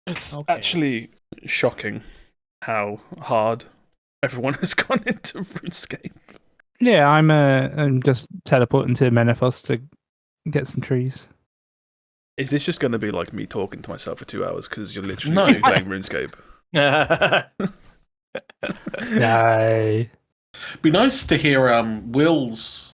It's Okay. actually shocking how hard everyone has gone into RuneScape. Yeah, I'm just teleporting to Menethos to get some trees. Is this just going to be like me talking to myself for 2 hours because you're literally No. all playing RuneScape? No. Be nice to hear Will's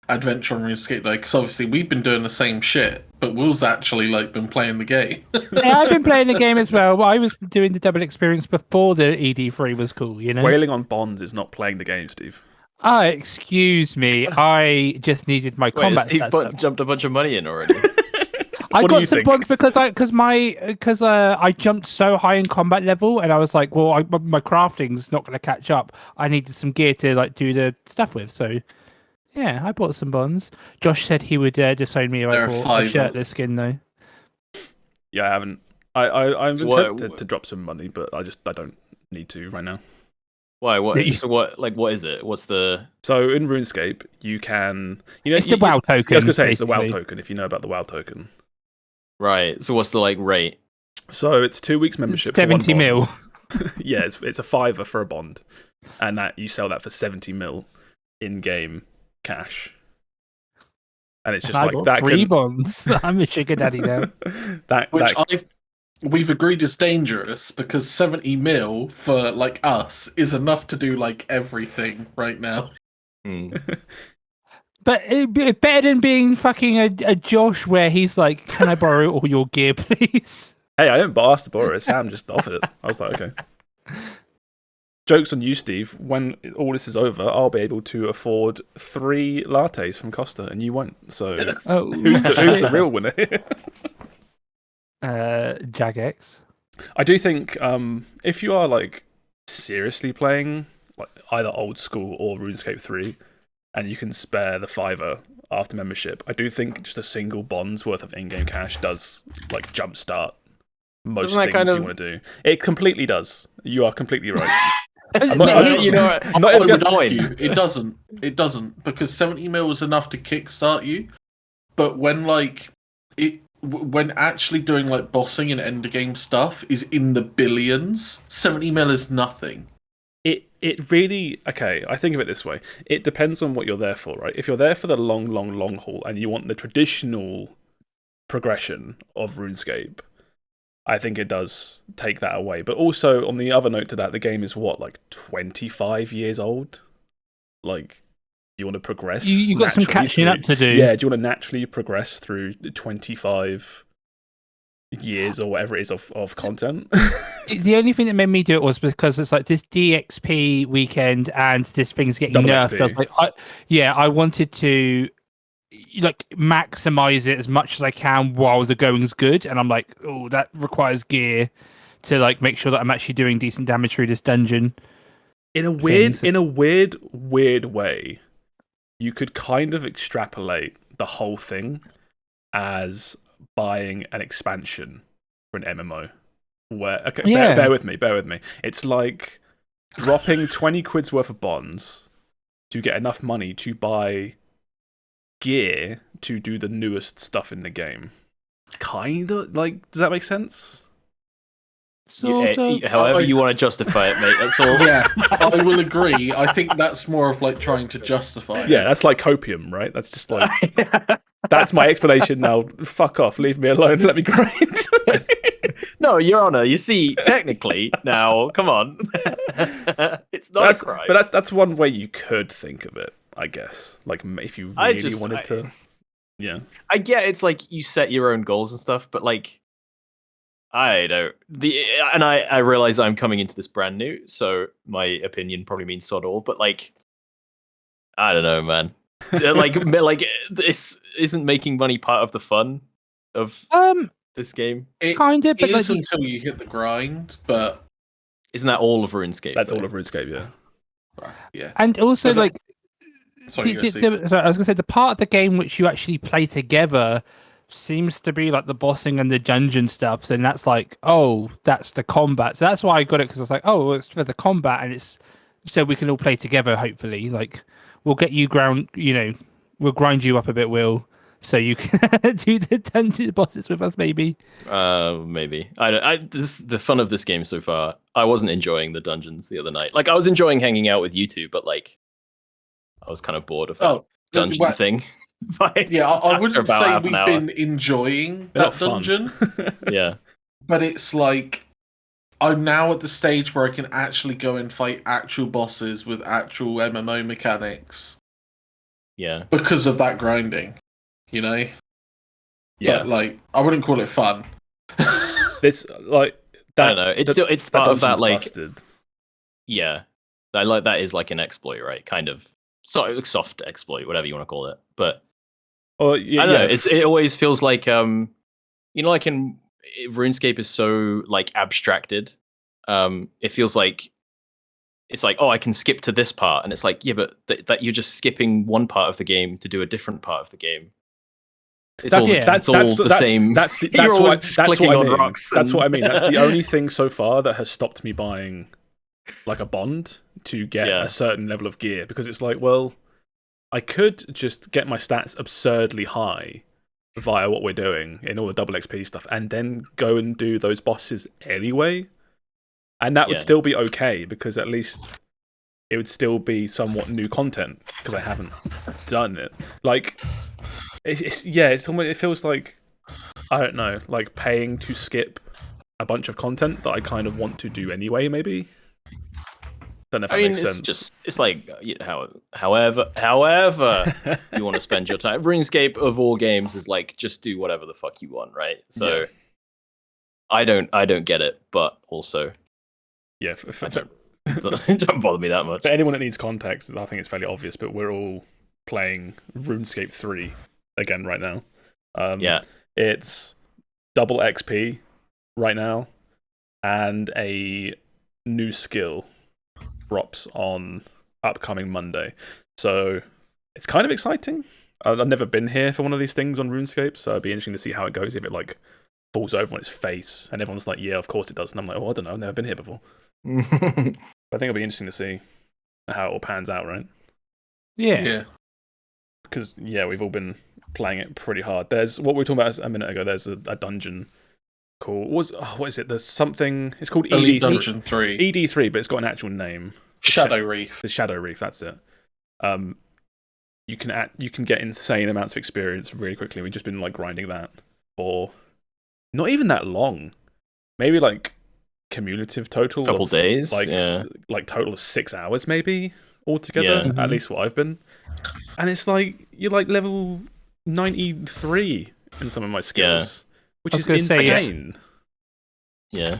adventure on RuneScape though, because obviously we've been doing the same shit, but Will's actually like been playing the game. Yeah, I've been playing the game as well. I was doing the double experience before the ED3 was cool, you know? Wailing on bonds is not playing the game, Steve. Oh, excuse me. I just needed my Wait, combat Steve stats up. jumped a bunch of money in already. I What do got you some think? bonds because I jumped so high in combat level, and I was like, well, my crafting's not going to catch up. I needed some gear to like do the stuff with. So, yeah, I bought some bonds. Josh said he would disown me if They're I bought a fiver. shirtless skin though. Yeah, I haven't. I'm What- tempted to drop some money, but I don't need to right now. Why? What? Yeah. So what? Like, what is it? What's the? So in RuneScape, you can, It's the WoW token. I was gonna say it's the WoW basically. token. If you know about the WoW token, Right. So what's the like rate? so it's 2 weeks membership. for one 70 bond. mil. Yeah, it's a fiver for a bond, and that you sell that for 70 mil in game cash. And it's just I like bought that. 3 bonds. I'm a sugar daddy now. Which that we've agreed is dangerous because 70 mil for like us is enough to do like everything right now. Hmm. But it'd be better than being fucking a Josh where he's like, "Can I borrow all your gear, please?" Hey, I didn't ask to borrow it. Sam just offered it. I was like, okay. Joke's on you, Steve. When all this is over, I'll be able to afford 3 lattes from Costa, and you won't. So Oh, who's the real winner here? Jagex. I do think if you are like seriously playing like either old school or RuneScape 3, and you can spare the fiver after membership, I do think just a single bond's worth of in-game cash does like jumpstart most Doesn't that things kind you of- want to do. It completely does. You are completely right. You know what? Not What's every- the point? It doesn't. It doesn't because 70 mil is enough to kickstart you. But when like when actually doing like bossing and end game stuff is in the billions, 70 mil is nothing. It really, okay, I think of it this way. It depends on what you're there for, right? If you're there for the long haul and you want the traditional progression of RuneScape, I think it does take that away. But also, on the other note to that, the game is what, like 25 years old? Like, you want to progress? You got some naturally catching up to do. Yeah, do you want to naturally progress through 25 years or whatever it is of content? The only thing that made me do it was because it's like this DXP weekend and this thing's getting Double nerfed. XP. I was like, I wanted to like maximize it as much as I can while the going's good, and I'm like, oh, that requires gear to like make sure that I'm actually doing decent damage through this dungeon. In a Things. weird way, you could kind of extrapolate the whole thing as buying an expansion for an MMO. Where okay, Yeah. bear with me. It's like dropping 20 quid's worth of bonds to get enough money to buy gear to do the newest stuff in the game. Kinda like, does that make sense? Sort of. However you want to justify it, mate. That's all. Yeah, I will agree. I think that's more of like trying to justify it. Yeah, that's like copium, right? That's just like that's my explanation now. Fuck off, leave me alone, let me grind. No, Your Honor. You see, technically, now, come on, it's not a crime. But that's one way you could think of it, I guess. Like if you really wanted to, yeah. I get it's like you set your own goals and stuff, but like, I don't. I realize I'm coming into this brand new, so my opinion probably means sod all. But like, I don't know, man. like this isn't making money part of the fun of this game. It Kind of, but is like, until you hit the grind, but Isn't that all of RuneScape? That's though? all of RuneScape, yeah. yeah. and also But like. Sorry, Sorry, I was gonna say the part of the game which you actually play together seems to be like the bossing and the dungeon stuff. So that's like, oh, that's the combat. So that's why I got it, because I was like, oh, it's for the combat, and it's so we can all play together. Hopefully, like we'll get you we'll grind you up a bit, Will, so you can do the dungeon bosses with us, maybe. Maybe. The fun of this game so far. I wasn't enjoying the dungeons the other night. Like I was enjoying hanging out with you two, but like I was kind of bored of that dungeon thing. I wouldn't about say half an we've hour. been enjoying They're that not fun. dungeon, Yeah. but it's like I'm now at the stage where I can actually go and fight actual bosses with actual MMO mechanics Yeah. because of that grinding, you know? Yeah. But, like, I wouldn't call it fun. This like that. I don't know. It's part of that dungeon's like busted. yeah. That is like an exploit, right? Kind of soft exploit, whatever you want to call it. But Or yeah, I don't know. yeah, It always feels like like in RuneScape is so like abstracted. It feels like it's like, oh, I can skip to this part, and it's like, yeah, but that you're just skipping one part of the game to do a different part of the game. It's all the same. That's You're always what just that's clicking what I on mean. rocks That's what I and- mean. That's the only thing so far that has stopped me buying like a bond to get Yeah. a certain level of gear, because it's like, well, I could just get my stats absurdly high via what we're doing in all the double XP stuff, and then go and do those bosses anyway, and that would Yeah. still be okay, because at least it would still be somewhat new content because I haven't done it. Like, it's almost, it feels like, I don't know, like paying to skip a bunch of content that I kind of want to do anyway. Maybe. Don't know if that makes sense. It's like however you want to spend your time. RuneScape of all games is like just do whatever the fuck you want, right? So Yeah. I don't get it, but also Yeah, it don't bother me that much. for anyone that needs context, I think it's fairly obvious, but we're all playing RuneScape 3 again right now. Yeah. It's double XP right now, and a new skill drops on upcoming Monday. So it's kind of exciting. I've never been here for one of these things on RuneScape, so it'd be interesting to see how it goes if it like falls over on its face and everyone's like, yeah, of course it does. And I'm like, oh, I don't know, I've never been here before. But I think it'll be interesting to see how it all pans out, right? Yeah. Because we've all been playing it pretty hard. There's what we were talking about a minute ago. There's a dungeon called what is it? There's something. It's called Elite ED3. Dungeon 3. ED3, but it's got an actual name. Shadow Reef. The Shadow Reef. That's it. You can get insane amounts of experience really quickly. We've just been like grinding that for not even that long. Maybe like cumulative total Couple of days, like total of 6 hours maybe altogether. Yeah. At least what I've been. And it's like you're like level 93 in some of my skills, which I is was gonna say, insane. Yeah.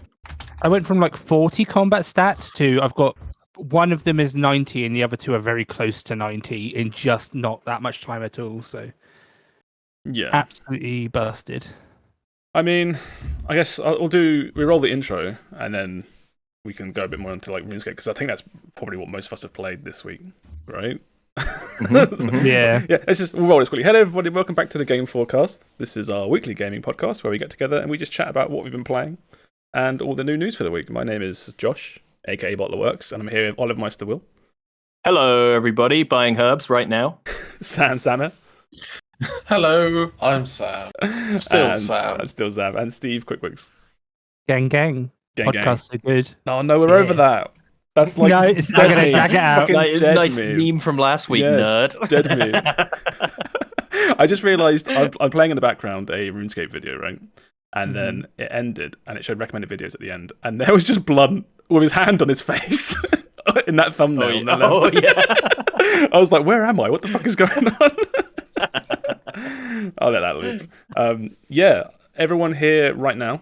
I went from like 40 combat stats to I've got one of them is 90 and the other two are very close to 90 in just not that much time at all. So Yeah. absolutely busted. I mean, I guess we roll the intro and then we can go a bit more into like RuneScape, because I think that's probably what most of us have played this week, right? Yeah. Yeah, we'll roll this quickly. Hello everybody, welcome back to the Game FourCast. This is our weekly gaming podcast where we get together and we just chat about what we've been playing and all the new news for the week. My name is Josh, aka BottlerWorks, and I'm here with Olive Meister Will. Hello, everybody. Buying herbs right now. Sammeh. Hello, I'm Sam. Still Sam. Still Sam. And Steve Quikwix. Gang. Gang. Podcasts are good. Oh no, we're over that. That's like No, it's not gonna drag it out. Fucking dead Nice me. meme from last week, Yeah, nerd. dead me. I just realised I'm playing in the background a RuneScape video, right? And then it ended, and it showed recommended videos at the end, and there was just Blunt with his hand on his face in that thumbnail. I was like, where am I? What the fuck is going on? I'll let that loop. Everyone here right now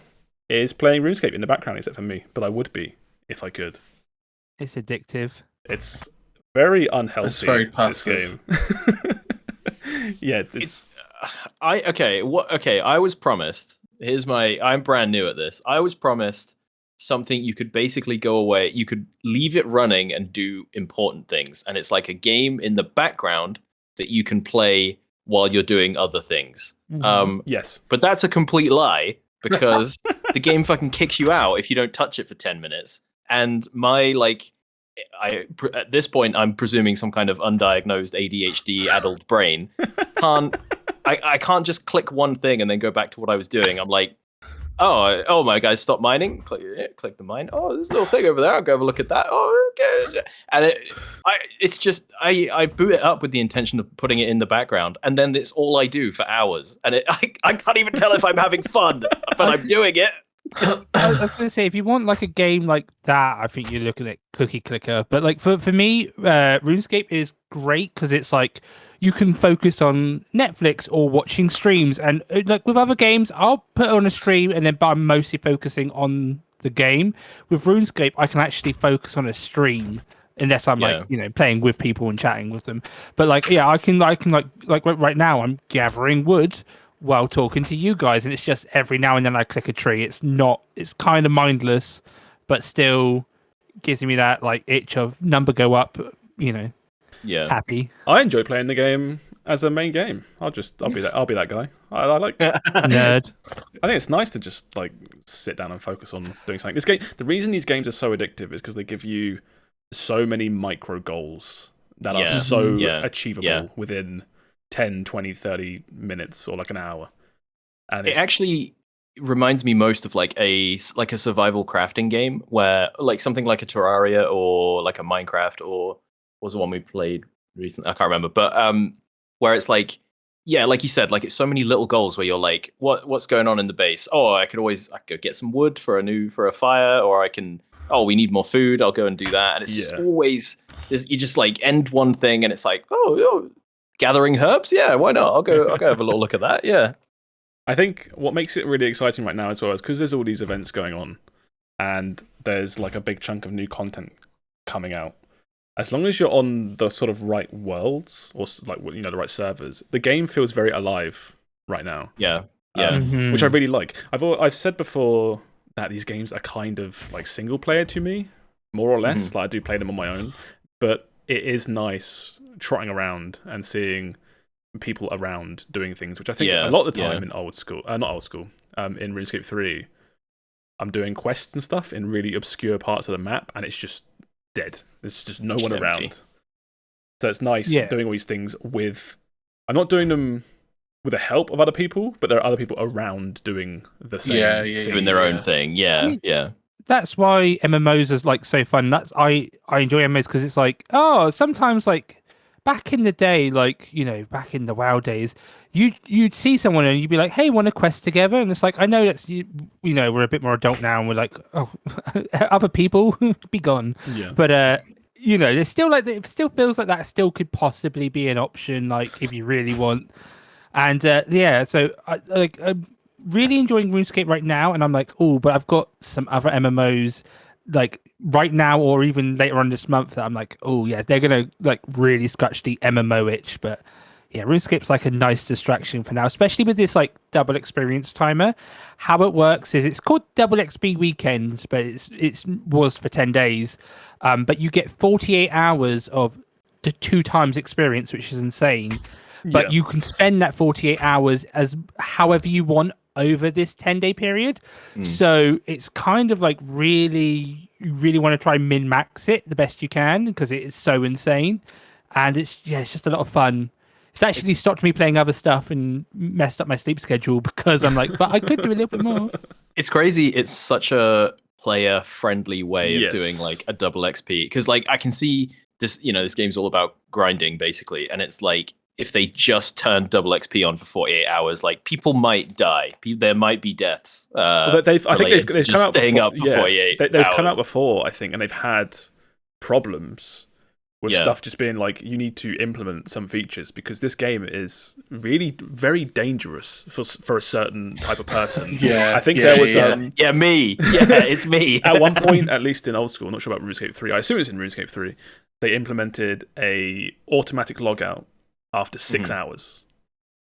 is playing RuneScape in the background, except for me, but I would be if I could. It's addictive. It's very unhealthy. It's very this passive. game. Yeah, I was promised. I'm brand new at this. I was promised something you could basically go away. You could leave it running and do important things, and it's like a game in the background that you can play while you're doing other things. Yes, but that's a complete lie, because the game fucking kicks you out if you don't touch it for 10 minutes. And at this point, I'm presuming some kind of undiagnosed ADHD adult brain can't I can't just click one thing and then go back to what I was doing. I'm like, oh my guys, stop mining. Click the mine. Oh, there's a little thing over there. I'll go have a look at that. Oh, okay. And it's just I boot it up with the intention of putting it in the background, and then it's all I do for hours, and I can't even tell if I'm having fun, but I'm doing it. I was going to say, if you want like a game like that, I think you're looking at Cookie Clicker. But like for me, RuneScape is great because it's like you can focus on Netflix or watching streams. And like with other games, I'll put it on a stream and then but I'm mostly focusing on the game. With RuneScape, I can actually focus on a stream unless I'm like, playing with people and chatting with them. But like, yeah, I can like right now I'm gathering wood while talking to you guys, and it's just every now and then I click a tree. It's kind of mindless, but still gives me that like itch of number go up, happy. I enjoy playing the game as a main game. I'll be that guy. I like nerd. I think it's nice to just like sit down and focus on doing something. This game, the reason these games are so addictive is because they give you so many micro goals that are so achievable within 10, 20, 30 minutes or like an hour. And it actually reminds me most of like a survival crafting game where like something like a Terraria or like a Minecraft or what was the one we played recently? I can't remember, but where it's like, like you said, like it's so many little goals where you're like, what's going on in the base? Oh, I could go get some wood for a fire, or I can, we need more food. I'll go and do that. And it's just always, you just like end one thing and it's like, gathering herbs? Yeah, why not? I'll go have a little look at that. Yeah. I think what makes it really exciting right now as well is because there's all these events going on and there's like a big chunk of new content coming out. As long as you're on the sort of right worlds or like the right servers, the game feels very alive right now. Yeah. Which I really like. I've said before that these games are kind of like single player to me, more or less. Like I do play them on my own, but it is nice trotting around and seeing people around doing things, which I think a lot of the time in in RuneScape 3, I'm doing quests and stuff in really obscure parts of the map, and it's just dead. There's just no one around. So it's nice doing all these things with... I'm not doing them with the help of other people, but there are other people around doing the same thing. Doing their own thing, yeah. That's why MMOs is like so fun. I enjoy MMOs because it's like, sometimes like back in the day, like, back in the WoW days, you'd see someone and you'd be like, hey, want to quest together? And it's like, I know that's, we're a bit more adult now and we're like, other people, be gone. Yeah. But, there's still like, it still feels like that still could possibly be an option, like if you really want. And so I'm really enjoying RuneScape right now. And I'm like, but I've got some other MMOs like right now or even later on this month that I'm like, they're gonna like really scratch the MMO itch. But RuneScape's like a nice distraction for now, especially with this like double experience timer. How it works is it's called double XP weekends, but it was for 10 days. But you get 48 hours of the 2 times experience, which is insane. But you can spend that 48 hours as however you want over this 10-day period. So it's kind of like you really want to try min-max it the best you can because it is so insane. And it's just a lot of fun. It's actually stopped me playing other stuff and messed up my sleep schedule because I'm like, but I could do a little bit more. It's crazy. It's such a player-friendly way of doing like a double XP. Because like I can see this, this game's all about grinding basically. And it's like, if they just turn double XP on for 48 hours, like people might die. There might be deaths. I think they've come out staying before, up for 48 they've hours. come out before, I think, and they've had problems with stuff just being like, you need to implement some features because this game is really very dangerous for a certain type of person. I think there was me. Yeah, it's me. At one point, at least in old school, I'm not sure about RuneScape 3. I assume it's in RuneScape 3. They implemented a automatic logout after 6 hours.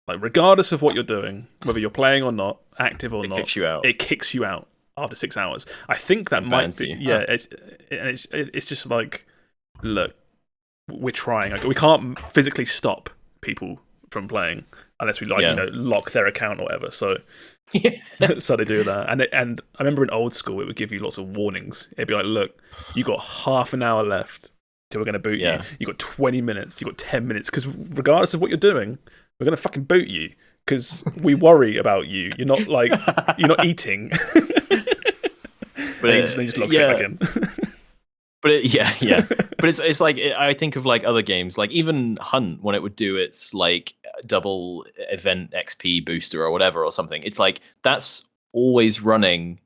Like, regardless of what you're doing, whether you're playing or not, active or not, it kicks you out after 6 hours. I think that might be... It's just like, look, we're trying. Like, we can't physically stop people from playing unless we lock their account or whatever. So so they do that. And I remember in old school, it would give you lots of warnings. It'd be like, look, you got half an hour left till we're going to boot you. You got 20 minutes, you got 10 minutes, because regardless of what you're doing, we're going to fucking boot you. because we worry about you. You're not like you're not eating. But he just locks it back in. But but it's like I think of like other games, like even Hunt when it would do its like double event XP booster or whatever or something. It's like that's always running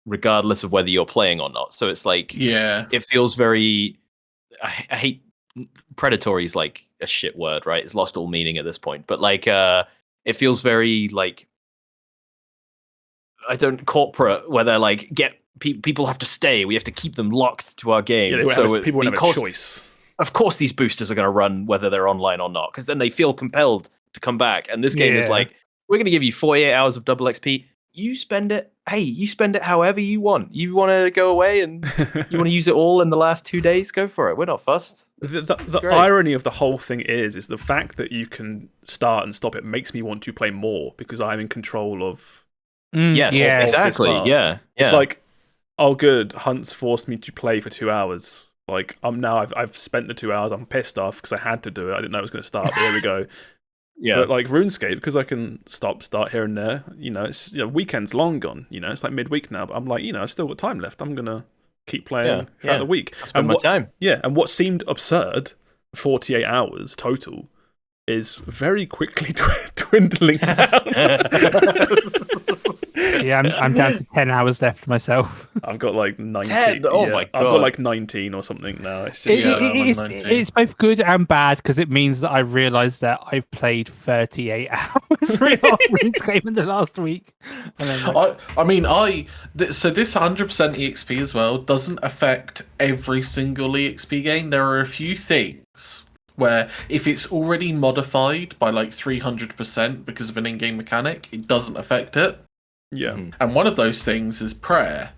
regardless of whether you're playing or not. So it's like it feels very. I hate predatory is like a shit word, right? It's lost all meaning at this point. But like it feels very like corporate where they're like people have to stay. We have to keep them locked to our game. Yeah, people won't have a choice. Of course, these boosters are going to run whether they're online or not, because then they feel compelled to come back. And this game is like, we're going to give you 48 hours of double XP. You spend it. Hey, you spend it however you want. You want to go away and you want to use it all in the last 2 days? Go for it. We're not fussed. The irony of the whole thing is the fact that you can start and stop it makes me want to play more because I'm in control of. Yes, exactly. Yeah. It's like, oh, good. Hunt's forced me to play for 2 hours. Like I've spent the 2 hours. I'm pissed off because I had to do it. I didn't know it was going to start. But there we go. Yeah. But like RuneScape, because I can start here and there. It's weekend's long gone. It's like midweek now. But I'm like, I've still got time left. I'm gonna keep playing throughout the week. I spend my time. Yeah, and what seemed absurd, 48 hours total, is very quickly dwindling down. Yeah, I'm down to 10 hours left myself. I've got like 19. 10? Oh my God. I've got like 19 or something now. It's just it's both good and bad because it means that I've realised that I've played 38 hours of RuneScape in the last week. And so this 100% EXP as well doesn't affect every single EXP game. There are a few things where if it's already modified by like 300% because of an in-game mechanic, it doesn't affect it. Yeah. And one of those things is prayer.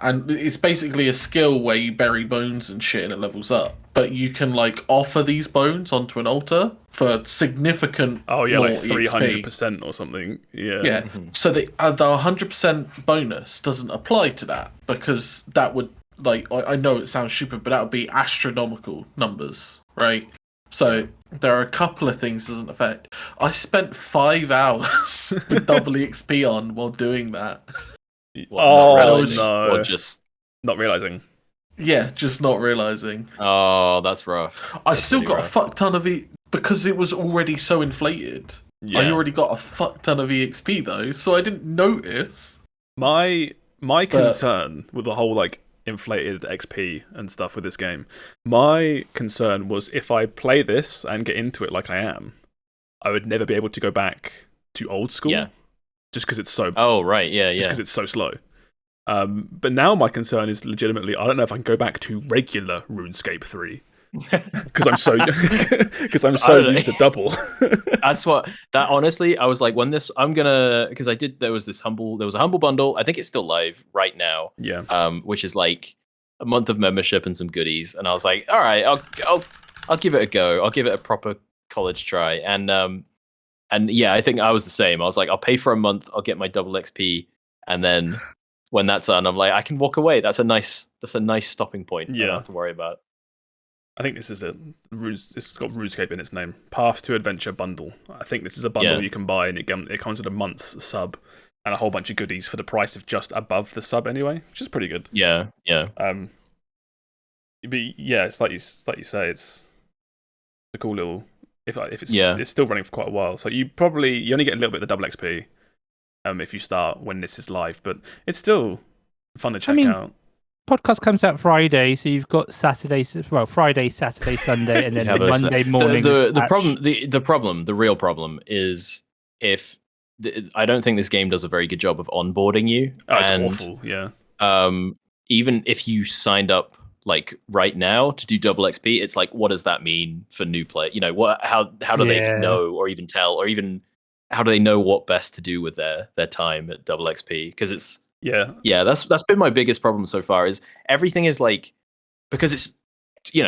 And it's basically a skill where you bury bones and shit and it levels up. But you can like offer these bones onto an altar for significant more like EXP. 300% or something. Yeah. Yeah. So the 100% bonus doesn't apply to that because that would, like, I know it sounds stupid, but that would be astronomical numbers, right? So there are a couple of things it doesn't affect. I spent 5 hours with double EXP on while doing that. Or just not realizing. Yeah, just not realizing. Oh, that's rough. I still got a fuck ton of it because it was already so inflated. Yeah. I already got a fuck ton of EXP though, so I didn't notice. My concern with the whole like inflated XP and stuff with this game, my concern was if I play this and get into it like I am, I would never be able to go back to old school. Yeah. Just because it's so. Oh right, yeah. Just because it's so slow. But now my concern is legitimately, I don't know if I can go back to regular RuneScape 3 because I'm so used to double. Honestly, I was like, when this, I'm gonna, because there was a humble bundle. I think it's still live right now. Yeah. Which is like a month of membership and some goodies, and I was like, all right, I'll give it a go. I'll give it a proper college try, and yeah, I think I was the same. I was like, I'll pay for a month, I'll get my double XP, and then when that's done, I'm like, I can walk away. That's a nice stopping point. Yeah. I don't have to worry about. I think this is it's got RuneScape in its name. Path to Adventure bundle. I think this is a bundle you can buy, and it comes with a month's sub and a whole bunch of goodies for the price of just above the sub anyway, which is pretty good. Yeah. But yeah, it's like you say, it's a cool little. If it's still running for quite a while, so you only get a little bit of the double XP, if you start when this is live, but it's still fun to check out. Podcast comes out Friday, so you've got Friday, Saturday, Sunday, and then Monday morning. The real problem is I don't think this game does a very good job of onboarding you. Oh, it's awful. Yeah. Even if you signed up like right now to do double XP, it's like, what does that mean for new play? How do they know or even tell, or even how do they know what best to do with their time at double XP? Because it's that's been my biggest problem so far. Is everything is like, because it's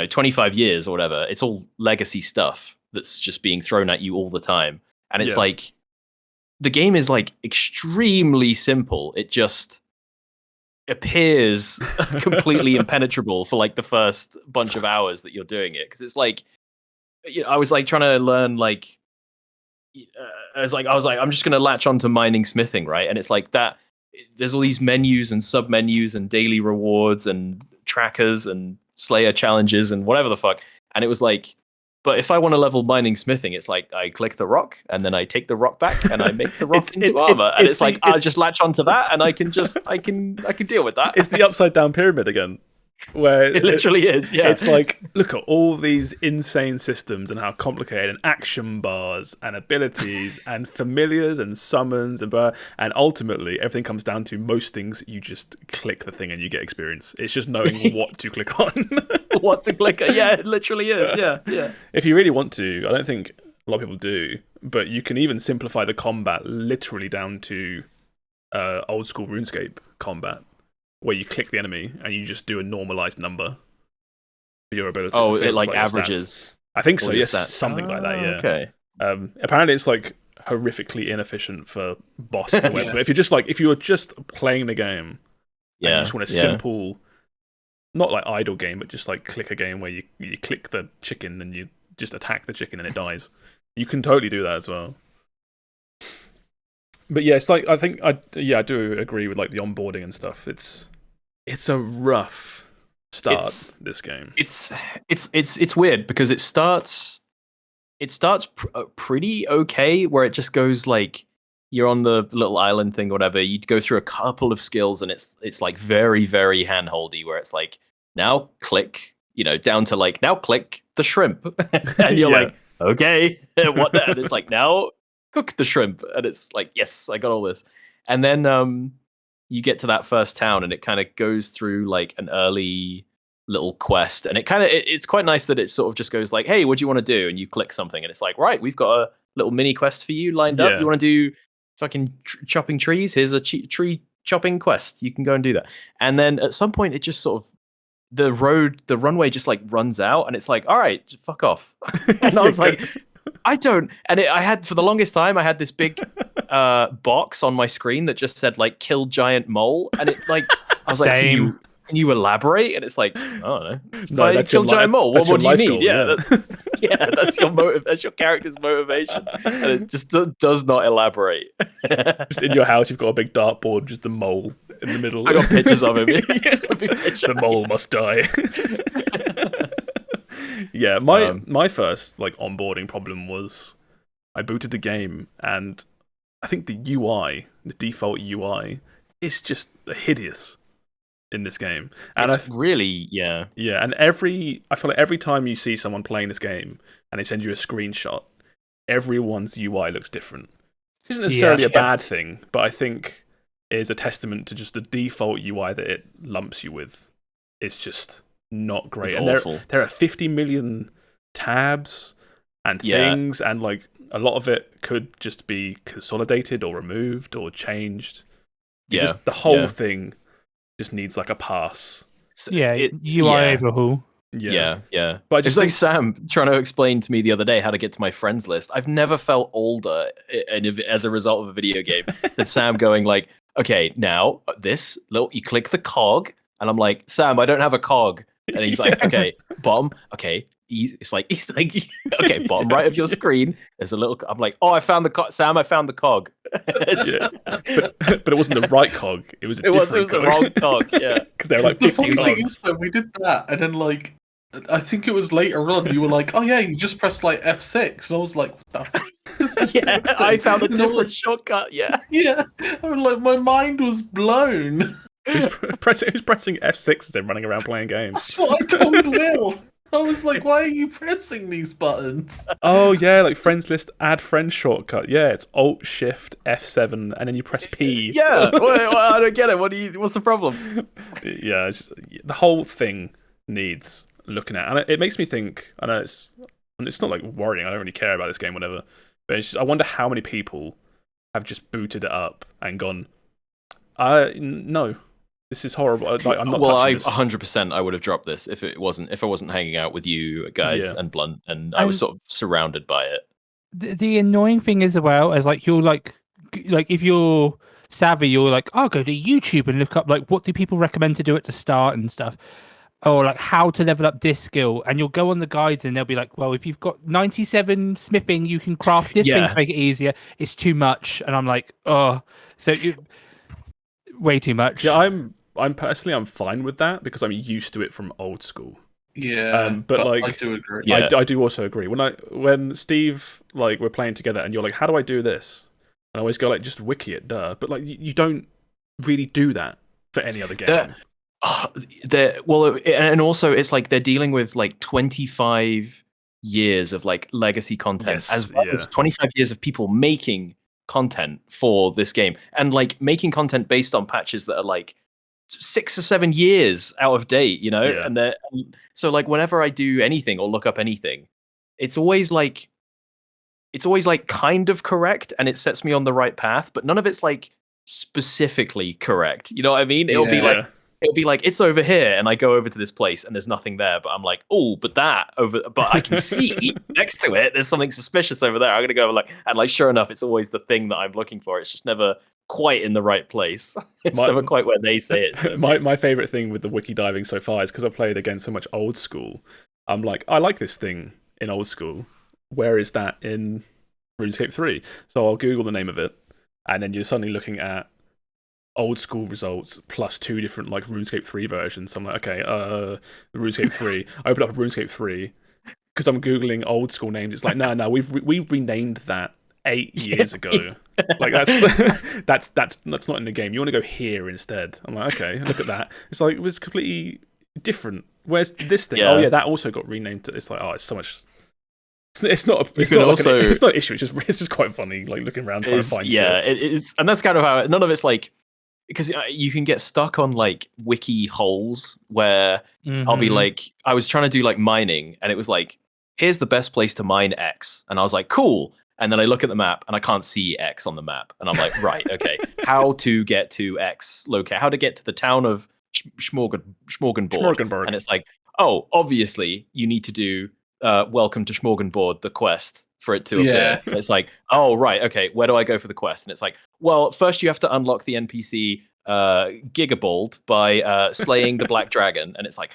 25 years or whatever, it's all legacy stuff that's just being thrown at you all the time, and it's like the game is like extremely simple. It just appears completely impenetrable for like the first bunch of hours that you're doing it, because it's like I was like trying to learn like I was like, I'm just gonna latch onto mining smithing, right? And it's like that. There's all these menus and sub menus and daily rewards and trackers and Slayer challenges and whatever the fuck. And it was like, but if I want to level mining smithing, it's like I click the rock and then I take the rock back and I make the rock into armor. And it's like I'll just latch onto that and I can deal with that. It's the upside down pyramid again. Where it literally is, yeah. It's like, look at all these insane systems and how complicated, and action bars and abilities and familiars and summons and ultimately everything comes down to most things you just click the thing and you get experience. It's just knowing what to click on. What to click on. Yeah, it literally is, yeah. If you really want to, I don't think a lot of people do, but you can even simplify the combat literally down to old school RuneScape combat, where you click the enemy and you just do a normalized number for your ability. Oh, it like averages. Stats. I think so. Yes, something like that. Yeah. Okay. Apparently, it's like horrifically inefficient for bosses. But if you were just playing the game, and you just want a simple, not like idle game, but just like click a game where you click the chicken and you just attack the chicken and it dies. You can totally do that as well. But yeah, it's like I do agree with like the onboarding and stuff. It's a rough start. This game. It's weird because it starts pretty okay, where it just goes like you're on the little island thing, or whatever. You go through a couple of skills and it's like very very handholdy, where it's like now click, down to like now click the shrimp, and you're like okay, what? And it's like now cook the shrimp, and it's like yes, I got all this. And then you get to that first town and it kind of goes through like an early little quest, and it's quite nice that it sort of just goes like, hey, what do you want to do? And you click something and it's like, right, we've got a little mini quest for you lined up. You want to do fucking chopping trees? Here's a tree chopping quest, you can go and do that. And then at some point it just sort of the runway just like runs out, and it's like, all right, fuck off. And I was like, I had for the longest time I had this big box on my screen that just said like kill giant mole, and it like I was like, can you elaborate? And it's like, I don't know. If I kill giant mole, what do you need? Goal, yeah. That's your motive. That's your character's motivation, and it just does not elaborate. Just in your house, you've got a big dartboard, just the mole in the middle. I got pictures of him. The mole must die. Yeah, my first like onboarding problem was I booted the game and I think the default UI, is just hideous in this game. And it's really and I feel like every time you see someone playing this game and they send you a screenshot, everyone's UI looks different. It isn't necessarily a bad thing, but I think it is a testament to just the default UI that it lumps you with. It's just not great. It's and awful. There are 50 million tabs and things, and like a lot of it could just be consolidated or removed or changed. The whole thing just needs like a pass. UI overhaul. Yeah. But it's like Sam trying to explain to me the other day how to get to my friends list. I've never felt older as a result of a video game than Sam going like, okay, now this little, you click the cog, and I'm like, Sam, I don't have a cog. And he's like, okay, bottom, okay. He's like, okay, bottom right of your screen, there's a little. I'm like, oh, I found the cog, Sam. I found the cog. But it wasn't the right cog. It was. It was the wrong cog. Yeah, because they're like 50 cogs. So we did that, and then like, I think it was later on. You were like, oh yeah, you just pressed like F6, and I was like, what the fuck? Yeah, I found a different shortcut. Yeah. I was like, my mind was blown. Who's pressing F6 as they're running around playing games? That's what I told Will. I was like, why are you pressing these buttons? Oh, yeah, like friends list, add friend shortcut. Yeah, it's Alt, Shift, F7, and then you press P. Yeah, I don't get it. What's the problem? Yeah, the whole thing needs looking at. And it makes me think, I know it's not like worrying, I don't really care about this game, whatever. But it's just, I wonder how many people have just booted it up and gone, no. This is horrible. Like, I'm not. Well, I 100% I would have dropped this if I wasn't hanging out with you guys and Blunt, and I was sort of surrounded by it. The annoying thing is, as like you're like if you're savvy, you're like, I'll go to YouTube and look up like what do people recommend to do at the start and stuff. or like how to level up this skill, and you'll go on the guides and they'll be like, well, if you've got 97 smithing, you can craft this thing Yeah. to make it easier. It's too much, and I'm like, oh, so way too much. Yeah, I'm personally I'm fine with that because I'm used to it from old school. Yeah, but like I do agree. Yeah. I do also agree. When Steve like we're playing together and you're like, how do I do this? And I always go like, just wiki it, duh. But like you don't really do that for any other game. And also it's like they're dealing with like 25 years of like legacy content, Yes, as well as 25 years of people making content for this game, and like making content based on patches that are like 6 or 7 years out of date, you know. Yeah. And so like whenever I do anything or look up anything, it's always like kind of correct, and it sets me on the right path, but none of it's like specifically correct, you know what I mean? It'll be like it's over here, and I go over to this place and there's nothing there, but I'm like, oh, but I can see next to it there's something suspicious over there. I'm gonna go like, and like sure enough, it's always the thing that I'm looking for. It's just never quite in the right place. It's never quite where they say it's gonna be. My favorite thing with the wiki diving so far is because I've played again so much old school. I'm like, I like this thing in old school. Where is that in RuneScape 3? So I'll Google the name of it, and then you're suddenly looking at old school results plus 2 different like RuneScape 3 versions. So I'm like, okay, RuneScape 3. I open up RuneScape 3 because I'm googling old school names. It's like, no, we renamed that 8 years ago. Like that's not in the game. You want to go here instead. I'm like, okay, look at that. It's like it was completely different. Where's this thing? Yeah. Oh yeah, that also got renamed to. It's like, oh, it's so much. It's not an issue. It's just quite funny, like looking around trying to find. Yeah, shit. it's and that's kind of how none of it's like, because you can get stuck on like wiki holes where I'll be like, I was trying to do like mining, and it was like, here's the best place to mine X, and I was like, cool. And then I look at the map and I can't see X on the map, and I'm like, right, okay, how to get to X locate? How to get to the town of Schmorgenborg? And it's like, oh, obviously you need to do Welcome to Schmorgenborg, the quest, for it to appear. And it's like, oh, right, okay, where do I go for the quest? And it's like, well, first you have to unlock the NPC Gigabald by slaying the Black Dragon. And it's like,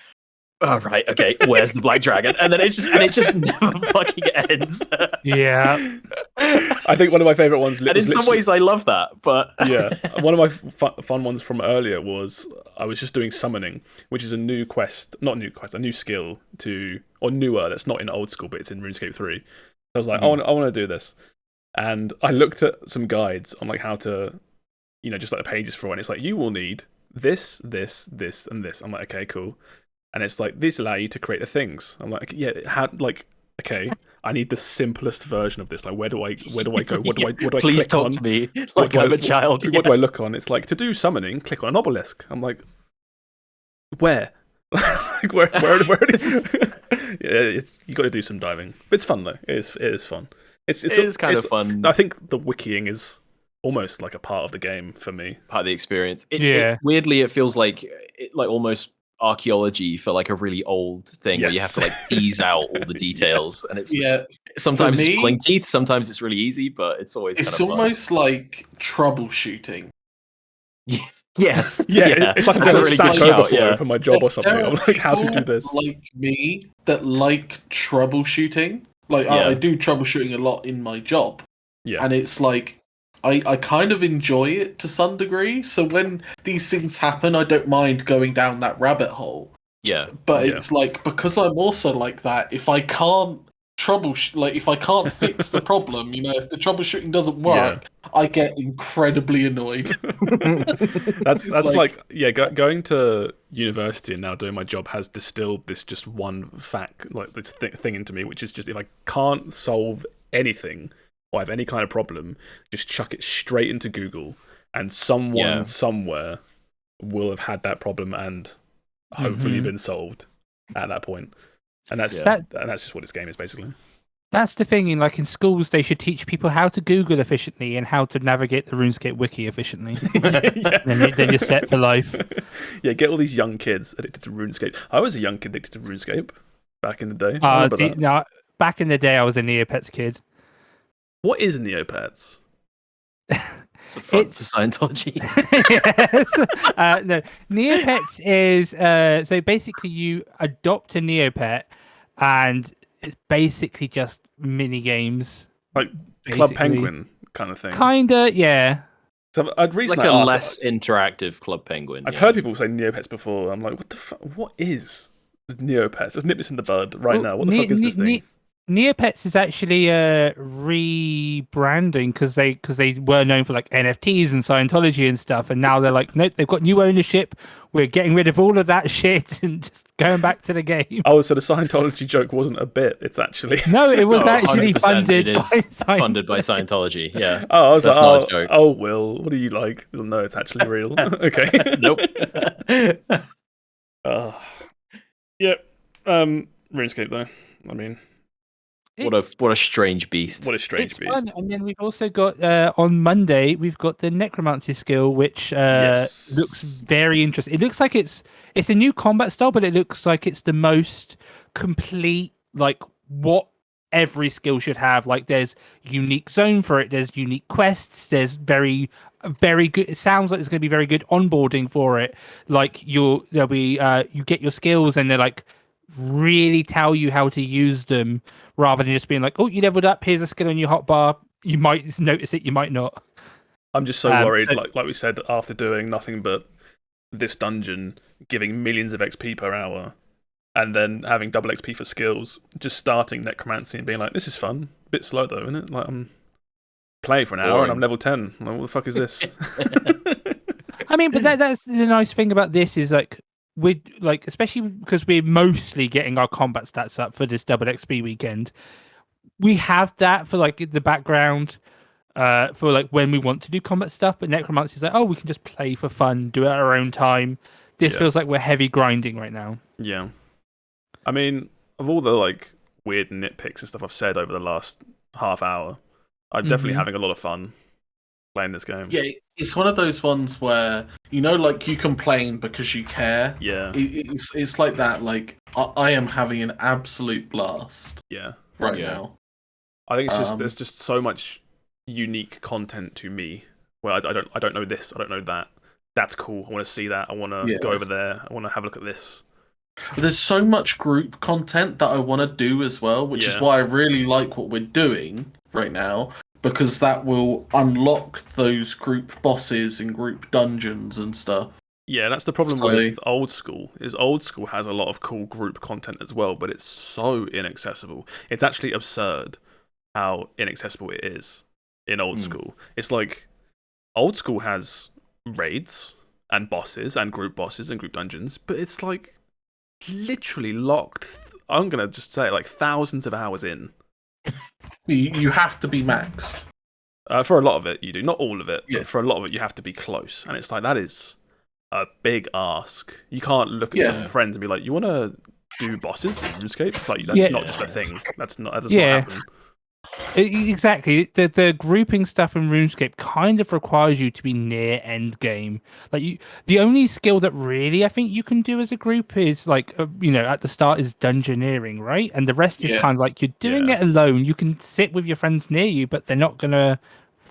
oh, right, okay, where's the Black Dragon? And then it just never fucking ends. Yeah. I think one of my favorite ones. And in some ways, I love that, but yeah, one of my fun ones from earlier was I was just doing summoning, which is a new skill or newer. That's not in old school, but it's in RuneScape 3. I was like, I want to do this, and I looked at some guides on like how to, just like the pages for it. And it's like, you will need this, this, this, and this. I'm like, okay, cool. And it's like, these allow you to create the things. I'm like, yeah, okay, I need the simplest version of this. Like, where do I go? What do I please click talk on? to me like I'm a child. What do I look on? It's like, to do summoning, click on an obelisk. I'm like, where? Like, where it is? Yeah, you got to do some diving. But it's fun though. It is fun. It is kind of fun. I think the wikiing is almost like a part of the game for me. Part of the experience. Weirdly, it feels like almost archaeology for like a really old thing where you have to like tease out all the details, and it's sometimes it's pulling teeth, sometimes it's really easy, but it's always almost like troubleshooting. Yes. Yeah. It's like I'm going to Stack Overflow for my job or something. I'm like, how to do this? Like me that like troubleshooting. Like I do troubleshooting a lot in my job. Yeah. And it's like I kind of enjoy it to some degree. So when these things happen, I don't mind going down that rabbit hole. Yeah. But it's like, because I'm also like that, if I can't if I can't fix the problem, if the troubleshooting doesn't work, I get incredibly annoyed. That's going to university and now doing my job has distilled this just one fact, like this thing into me, which is just, if I can't solve anything or have any kind of problem, just chuck it straight into Google, and someone somewhere will have had that problem and hopefully been solved at that point. And that's just what this game is basically. That's the thing. In schools, they should teach people how to Google efficiently and how to navigate the RuneScape wiki efficiently. Then you're set for life. Yeah, get all these young kids addicted to RuneScape. I was a young kid addicted to RuneScape back in the day. No, back in the day, I was a Neopets kid. What is Neopets? It's a front for Scientology. Yes. No, Neopets is so basically you adopt a Neopet, and it's basically just mini games. Like Club basically. Penguin kind of thing. Kinda, yeah. So I'd reason Like I a asked, less interactive Club Penguin. I've heard people say Neopets before. I'm like, what the fuck? What is Neopets? Let's nip this in the bud right now. What the fuck is this thing? Neopets is actually rebranding because they were known for like NFTs and Scientology and stuff, and now they're like, nope, they've got new ownership. We're getting rid of all of that shit and just going back to the game. Oh, so the Scientology joke wasn't a bit. It's actually no, it was actually 100% funded. It is by funded by Scientology. Yeah. Oh, I was That's like, not a joke. oh, Will, what do you like? No, it's actually real. Okay. Nope. Yep. RuneScape though. I mean, What a strange beast. what a strange It's beast. fun. And then we've also got on Monday we've got the necromancy skill, which Yes. looks very interesting. It looks like it's a new combat style, but it looks like it's the most complete, like what every skill should have. Like there's unique zone for it, there's unique quests, there's very good. It sounds like it's going to be very good onboarding for it. Like there'll be you get your skills and they're like really tell you how to use them rather than just being like, oh, you leveled up, here's a skill on your hotbar, you might notice it, you might not. I'm just so worried, like we said, after doing nothing but this dungeon, giving millions of XP per hour, and then having double XP for skills, just starting necromancy and being like, this is fun. A bit slow though, isn't it? Like I'm playing for an hour and I'm level 10. Like, what the fuck is this? I mean, but that's the nice thing about this is like with like, especially because we're mostly getting our combat stats up for this double XP weekend. We have that for like the background, for like when we want to do combat stuff. But necromancy is like, oh, we can just play for fun, do it at our own time. This feels like we're heavy grinding right now. Yeah, I mean, of all the like weird nitpicks and stuff I've said over the last half hour, I'm definitely having a lot of fun playing this game. Yeah, it's one of those ones where, like you complain because you care. Yeah. It's like that. Like I am having an absolute blast. Yeah. Right now. I think it's just there's just so much unique content to me where I don't know this, I don't know that. That's cool. I want to see that. I want to go over there. I want to have a look at this. There's so much group content that I want to do as well, which is why I really like what we're doing right now, because that will unlock those group bosses and group dungeons and stuff. Yeah, that's the problem with old school. Is old school has a lot of cool group content as well, but it's so inaccessible. It's actually absurd how inaccessible it is in old school. It's like old school has raids and bosses and group dungeons, but it's like literally locked. I'm gonna just say like thousands of hours in. You have to be maxed. For a lot of it, you do. Not all of it, but for a lot of it, you have to be close. And it's like, that is a big ask. You can't look at some friends and be like, you want to do bosses in RuneScape? It's like, that's not just a thing. That does not happen. Exactly. The grouping stuff in RuneScape kind of requires you to be near end game. Like the only skill that really I think you can do as a group is like at the start is dungeoneering, right? And the rest is kind of like you're doing it alone. You can sit with your friends near you, but they're not gonna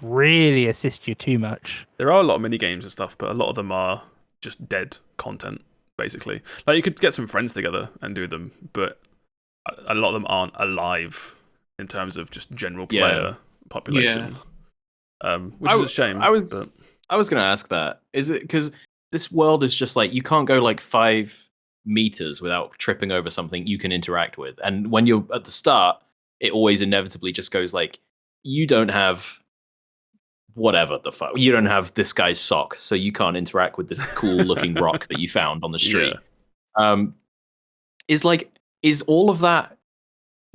really assist you too much. There are a lot of mini games and stuff, but a lot of them are just dead content, basically. Like you could get some friends together and do them, but a lot of them aren't alive in terms of just general player population, which is a shame. I was going to ask that. Is it because this world is just like you can't go like 5 meters without tripping over something you can interact with, and when you're at the start, it always inevitably just goes like you don't have whatever the fuck. You don't have this guy's sock, so you can't interact with this cool looking rock that you found on the street. Is all of that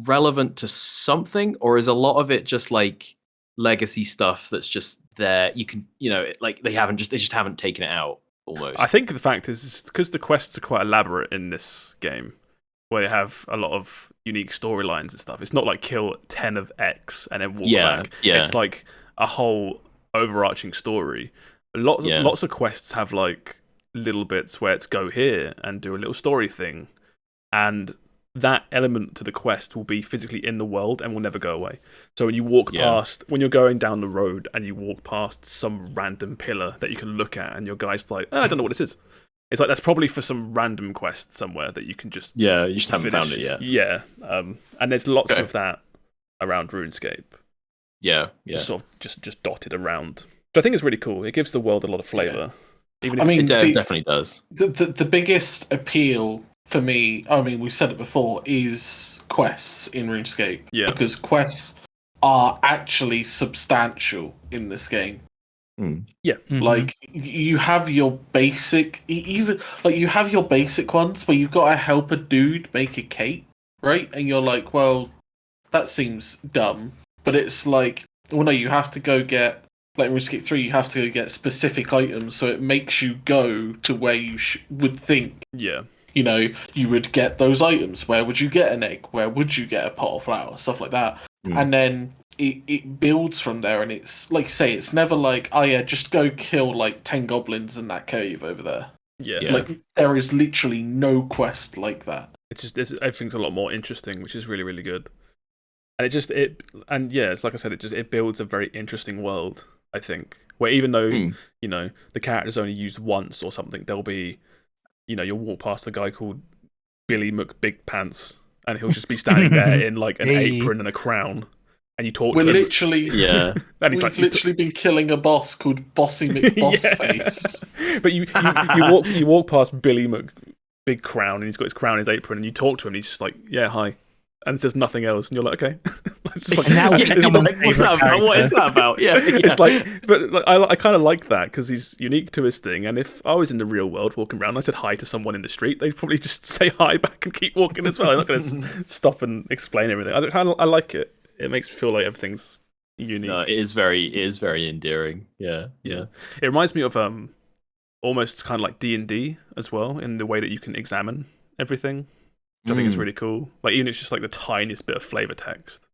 relevant to something, or is a lot of it just like legacy stuff that's just there? You can, like they just haven't taken it out almost. I think the fact is because the quests are quite elaborate in this game, where they have a lot of unique storylines and stuff. It's not like kill 10 of X and then walk back. Yeah. It's like a whole overarching story. Lots of quests have like little bits where it's go here and do a little story thing, and that element to the quest will be physically in the world and will never go away. So when you walk Yeah. past, when you're going down the road and you walk past some random pillar that you can look at, and your guy's like, I don't know what this is. It's like that's probably for some random quest somewhere that you can just Yeah, you just haven't finish. found it yet. Yeah, and there's lots Okay. of that around RuneScape. Yeah. Just sort of just dotted around. Which I think is really cool. It gives the world a lot of flavour. Even if I mean, It definitely does. The biggest appeal for me, I mean, we've said it before, is quests in RuneScape. Yeah. Because quests are actually substantial in this game. Mhm. Like you have your basic, even like you have your basic ones where you've got to help a dude make a cape, right? And you're like, well, that seems dumb, but it's like, well, no, you have to go get, like in RuneScape 3, you have to go get specific items, so it makes you go to where you would think, yeah, you know, you would get those items. Where would you get an egg? Where would you get a pot of flour? Stuff like that. And then it builds from there, and it's like, say, it's never like, oh yeah, just go kill like 10 goblins in that cave over there. yeah. Like, there is literally no quest like that. It's just everything's a lot more interesting, which is really, really good. And it's like I said, it builds a very interesting world. I think where even though you know the character's only used once or something, there'll be, you know, you'll walk past a guy called Billy McBigpants, and he'll just be standing there in like an apron and a crown, and you talk We're to him. literally, And he's we've like, literally been killing a boss called Bossy McBossface. But you walk past Billy McBig Crown, and he's got his crown, his apron, and you talk to him, and he's just like, yeah, hi. And says nothing else, and you're like, okay. It's just like, And now it's someone's like- What's that about? What is that about? Yeah. It's like, but like, I kind of like that because he's unique to his thing. And if I was in the real world walking around, and I said hi to someone in the street, they'd probably just say hi back and keep walking as well. I'm not going to stop and explain everything. I like it. It makes me feel like everything's unique. No, it is very endearing. Yeah. It reminds me of almost kind of like D&D as well, in the way that you can examine everything. Which I think is really cool. Like, even if it's just like the tiniest bit of flavor text.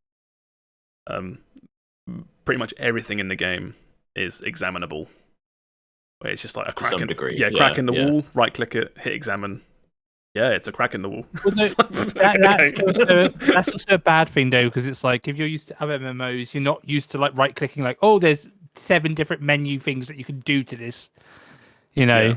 Pretty much everything in the game is examinable. Where it's just like a crack some in, degree. Crack in the wall, right click it, hit examine. Yeah, it's a crack in the wall. Well, no, It's like, that's also a bad thing though, because it's like if you're used to other MMOs, you're not used to like right clicking, like, oh, there's 7 different menu things that you can do to this. You know, Yeah.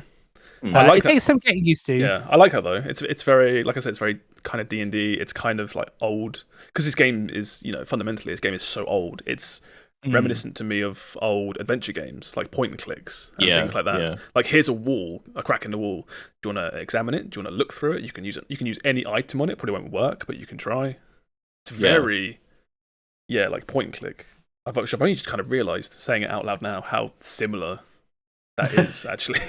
I like it takes some getting used to. Yeah, I like that though. It's very, like I said, it's very kind of D&D. It's kind of like old because this game is, you know, fundamentally this game is so old. It's reminiscent to me of old adventure games like point and clicks and things like that. Yeah. Like, here's a wall, a crack in the wall. Do you want to examine it? Do you want to look through it? You can use it. You can use any item on it. Probably won't work, but you can try. It's very, like point and click. I've only just kind of realised, saying it out loud now, how similar that is actually.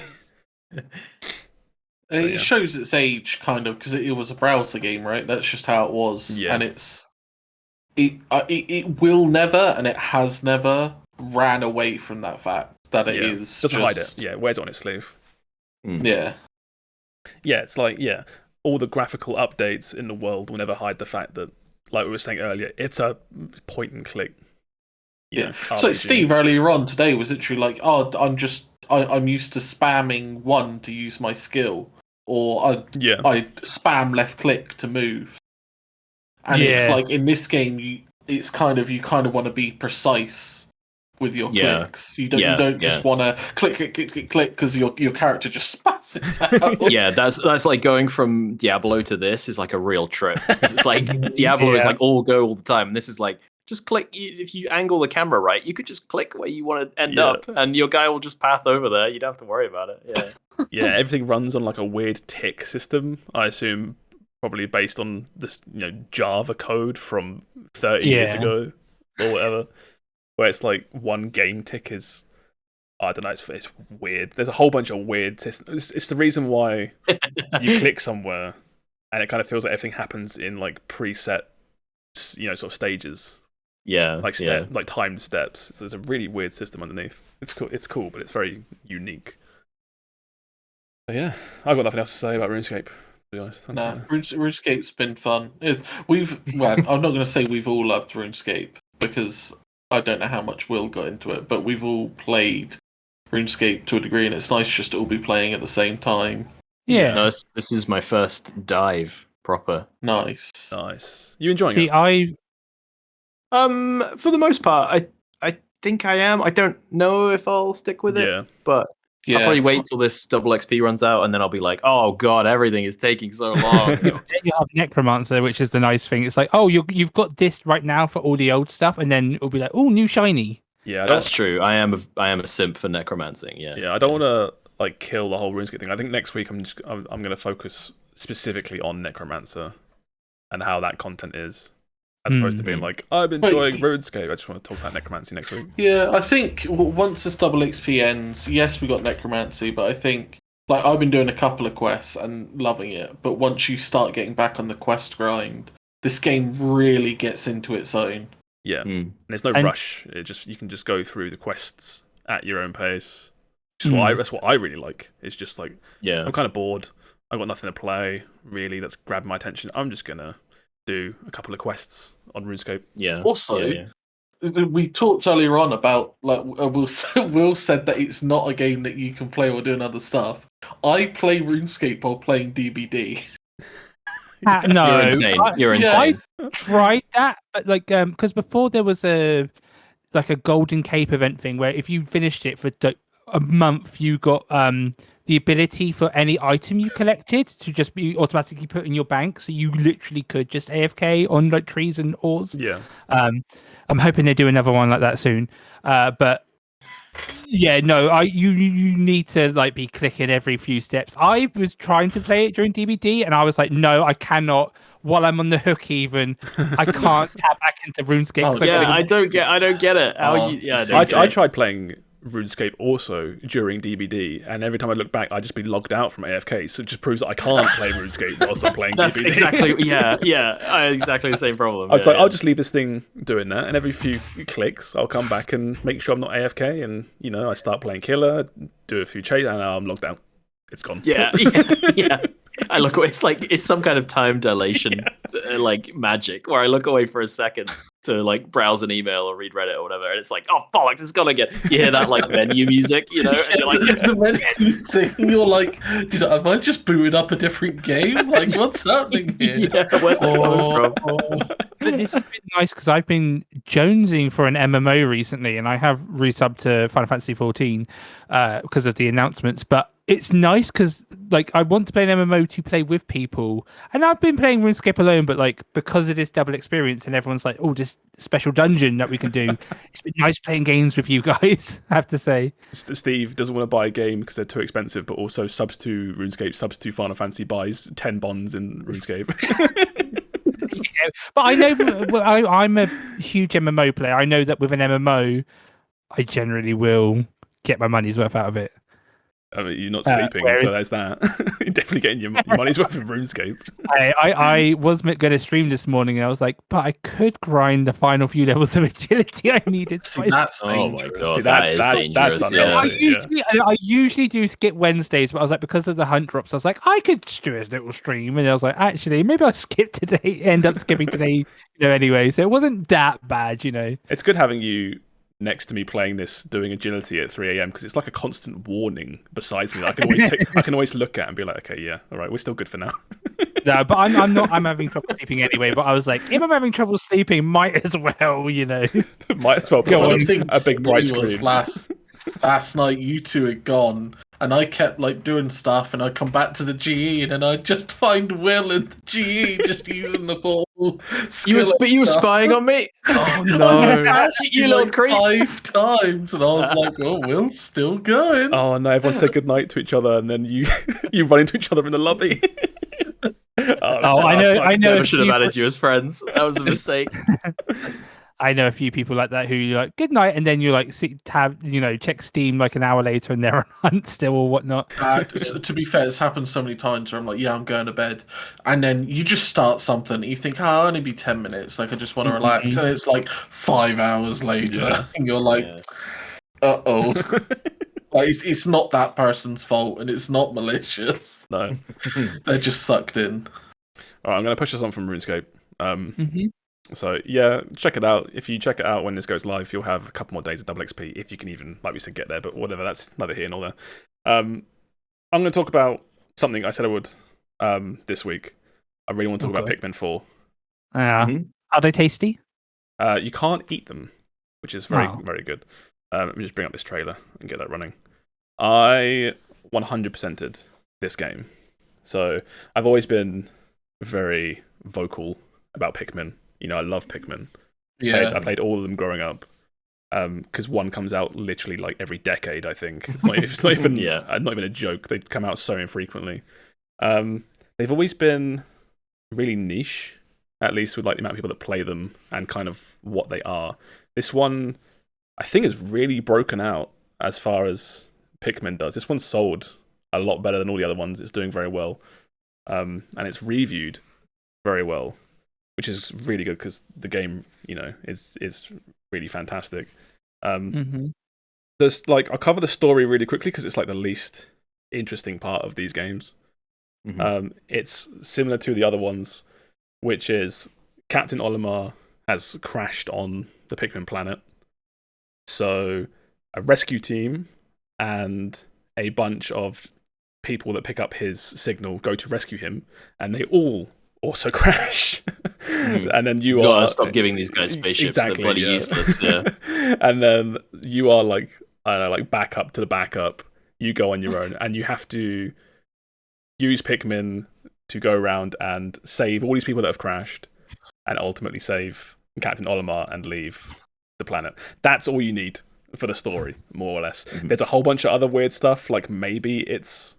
It shows its age, kind of, because it was a browser game, right? That's just how it was. Yeah. And it will never, and it has never ran away from that fact that it is doesn't hide it. Yeah, it wears it on its sleeve. Yeah. Yeah, it's like, all the graphical updates in the world will never hide the fact that, like we were saying earlier, it's a point and click. Yeah. So RPG. Steve earlier on today was literally like, oh, I'm used to spamming 1 to use my skill, or I spam left click to move. And it's like, in this game, you kind of want to be precise with your clicks. You don't just want to click because your character just spazzes out. Yeah, that's like going from Diablo to this is like a real trip. 'Cause it's like Diablo is like all go all the time, and this is like, just click. If you angle the camera right, you could just click where you want to end up, and your guy will just path over there. You don't have to worry about it. Yeah, yeah. Everything runs on like a weird tick system. I assume probably based on this, Java code from 30 years ago or whatever, where it's like one game tick is, I don't know. It's weird. There's a whole bunch of weird systems. It's the reason why you click somewhere, and it kind of feels like everything happens in like preset, sort of stages. Yeah, like timed steps. So there's a really weird system underneath. It's cool, but it's very unique. But yeah, I've got nothing else to say about RuneScape, to be honest. Nah, RuneScape's been fun. I'm not going to say we've all loved RuneScape, because I don't know how much Will got into it, but we've all played RuneScape to a degree, and it's nice just to all be playing at the same time. Yeah. No, this is my first dive, proper. Nice. Nice. You enjoying See, it? For the most part, I think I am. I don't know if I'll stick with Yeah. it, but Yeah. I'll probably wait till this double XP runs out, and then I'll be like, oh god, everything is taking so long. then you have Necromancer, which is the nice thing. It's like, oh, you've got this right now for all the old stuff, and then it'll be like, oh, new shiny. Yeah, That's true. I am a simp for necromancing. Yeah. Yeah, I don't want to like kill the whole RuneScape thing. I think next week I'm going to focus specifically on Necromancer and how that content is, as opposed to being like, I'm enjoying RuneScape. I just want to talk about Necromancy next week. Yeah, I think once this double XP ends, yes, we got Necromancy, but I think like I've been doing a couple of quests and loving it. But once you start getting back on the quest grind, this game really gets into its own. Yeah, and there's no rush. You can just go through the quests at your own pace. That's what I really like. It's just like, I'm kind of bored. I've got nothing to play really that's grabbed my attention. I'm just gonna do a couple of quests on RuneScape. Yeah. Also, we talked earlier on about like Will said that it's not a game that you can play while doing other stuff. I play RuneScape while playing DBD. No, You're insane. You're insane. I tried that, but like, because before there was a Golden Cape event thing where if you finished it for a month, you got the ability for any item you collected to just be automatically put in your bank, so you literally could just AFK on like trees and ores. Yeah. I'm hoping they do another one like that soon. But yeah, no, you need to like be clicking every few steps. I was trying to play it during DBD, and I was like, no, I cannot. While I'm on the hook, even I can't tap back into RuneScape. I don't get it. I tried playing RuneScape also during DBD, and every time I look back, I'd just be logged out from AFK. So it just proves that I can't play RuneScape whilst I'm playing That's DBD. exactly exactly the same problem. I was like, I'll just leave this thing doing that, and every few clicks, I'll come back and make sure I'm not AFK, and I start playing killer, do a few chases, and now I'm logged out. It's gone. Yeah. I look away. It's some kind of time dilation, like magic, where I look away for a second to like browse an email or read Reddit or whatever, and it's like, oh bollocks, it's gone again. You hear that like menu music, and you're like, it's the menu thing. You're like, have I just booted up a different game? Like, what's happening here? Where's that coming from? But this has been nice because I've been jonesing for an MMO recently, and I have resubbed to Final Fantasy 14 because of the announcements. But it's nice because like I want to play an MMO to play with people, and I've been playing RuneScape alone. But like because of this double experience, and everyone's like, "Oh, this special dungeon that we can do." It's been nice playing games with you guys. I have to say, Steve doesn't want to buy a game because they're too expensive, but also subs to RuneScape, subs to Final Fantasy, buys 10 bonds in RuneScape. Yeah, but I know I'm a huge MMO player. I know that with an MMO, I generally will get my money's worth out of it. I mean, you're not sleeping, so there's that. You're definitely getting your money's worth of RuneScape. I was going to stream this morning, and I was like, but I could grind the final few levels of agility I needed. See, that's dangerous. Oh my god, that is dangerous. I usually do skip Wednesdays, but I was like, because of the hunt drops, I was like, I could just do a little stream, and I was like, actually, maybe I'll skip today. End up skipping today, anyway. So it wasn't that bad, It's good having you next to me playing this, doing agility at 3 a.m. because it's like a constant warning besides me. I can always look at and be like, okay, yeah, all right, we're still good for now. No, but I'm not. I'm having trouble sleeping anyway. But I was like, if I'm having trouble sleeping, might as well, might as well put on a big bright screen. Last night, you two had gone, and I kept like doing stuff, and I come back to the GE, and then I just find Will in the GE just using the ball. You were spying on me? Oh no! You little creep! 5 times, and I was like, "Oh, Will's still going." Oh no! Everyone said goodnight to each other, and then you run into each other in the lobby. I know. I never should have added you as friends. That was a mistake. I know a few people like that who you're like good night, and then you like check Steam like an hour later, and they're on hunt still or whatnot. To be fair, it's happened so many times where I'm like, yeah, I'm going to bed, and then you just start something. You think, I'll only be 10 minutes. Like I just want to relax, and it's like 5 hours later, and you're like, uh-oh. Like it's not that person's fault, and it's not malicious. No, they're just sucked in. All right, I'm going to push us on from RuneScape. So yeah, check it out. If you check it out when this goes live, you'll have a couple more days of double XP if you can even, like we said, get there. But whatever, that's neither here nor there. I'm going to talk about something I said I would this week. I really want to talk about Okay. Pikmin 4. Mhm. Are they tasty? You can't eat them, which is very, Oh. very good. Let me just bring up this trailer and get that running. I 100%ed this game. So I've always been very vocal about Pikmin. You know, I love Pikmin. I played all of them growing up. Because one comes out literally like every decade. I think it's not even not even a joke. They come out so infrequently. They've always been really niche, at least with like the amount of people that play them and kind of what they are. This one, I think, is really broken out as far as Pikmin does. This one's sold a lot better than all the other ones. It's doing very well, and it's reviewed very well, which is really good because the game, you know, is really fantastic. There's like, I'll cover the story really quickly because it's like the least interesting part of these games. It's similar to the other ones, which is Captain Olimar has crashed on the Pikmin planet. So a rescue team and a bunch of people that pick up his signal go to rescue him, and they all also crash. And then you gotta are stop giving these guys spaceships. Exactly, They're bloody useless. Yeah. And then you are like, I don't know, like backup to the backup. You go on your own, and you have to use Pikmin to go around and save all these people that have crashed, and ultimately save Captain Olimar and leave the planet. That's all you need for the story, more or less. There's a whole bunch of other weird stuff, like maybe it's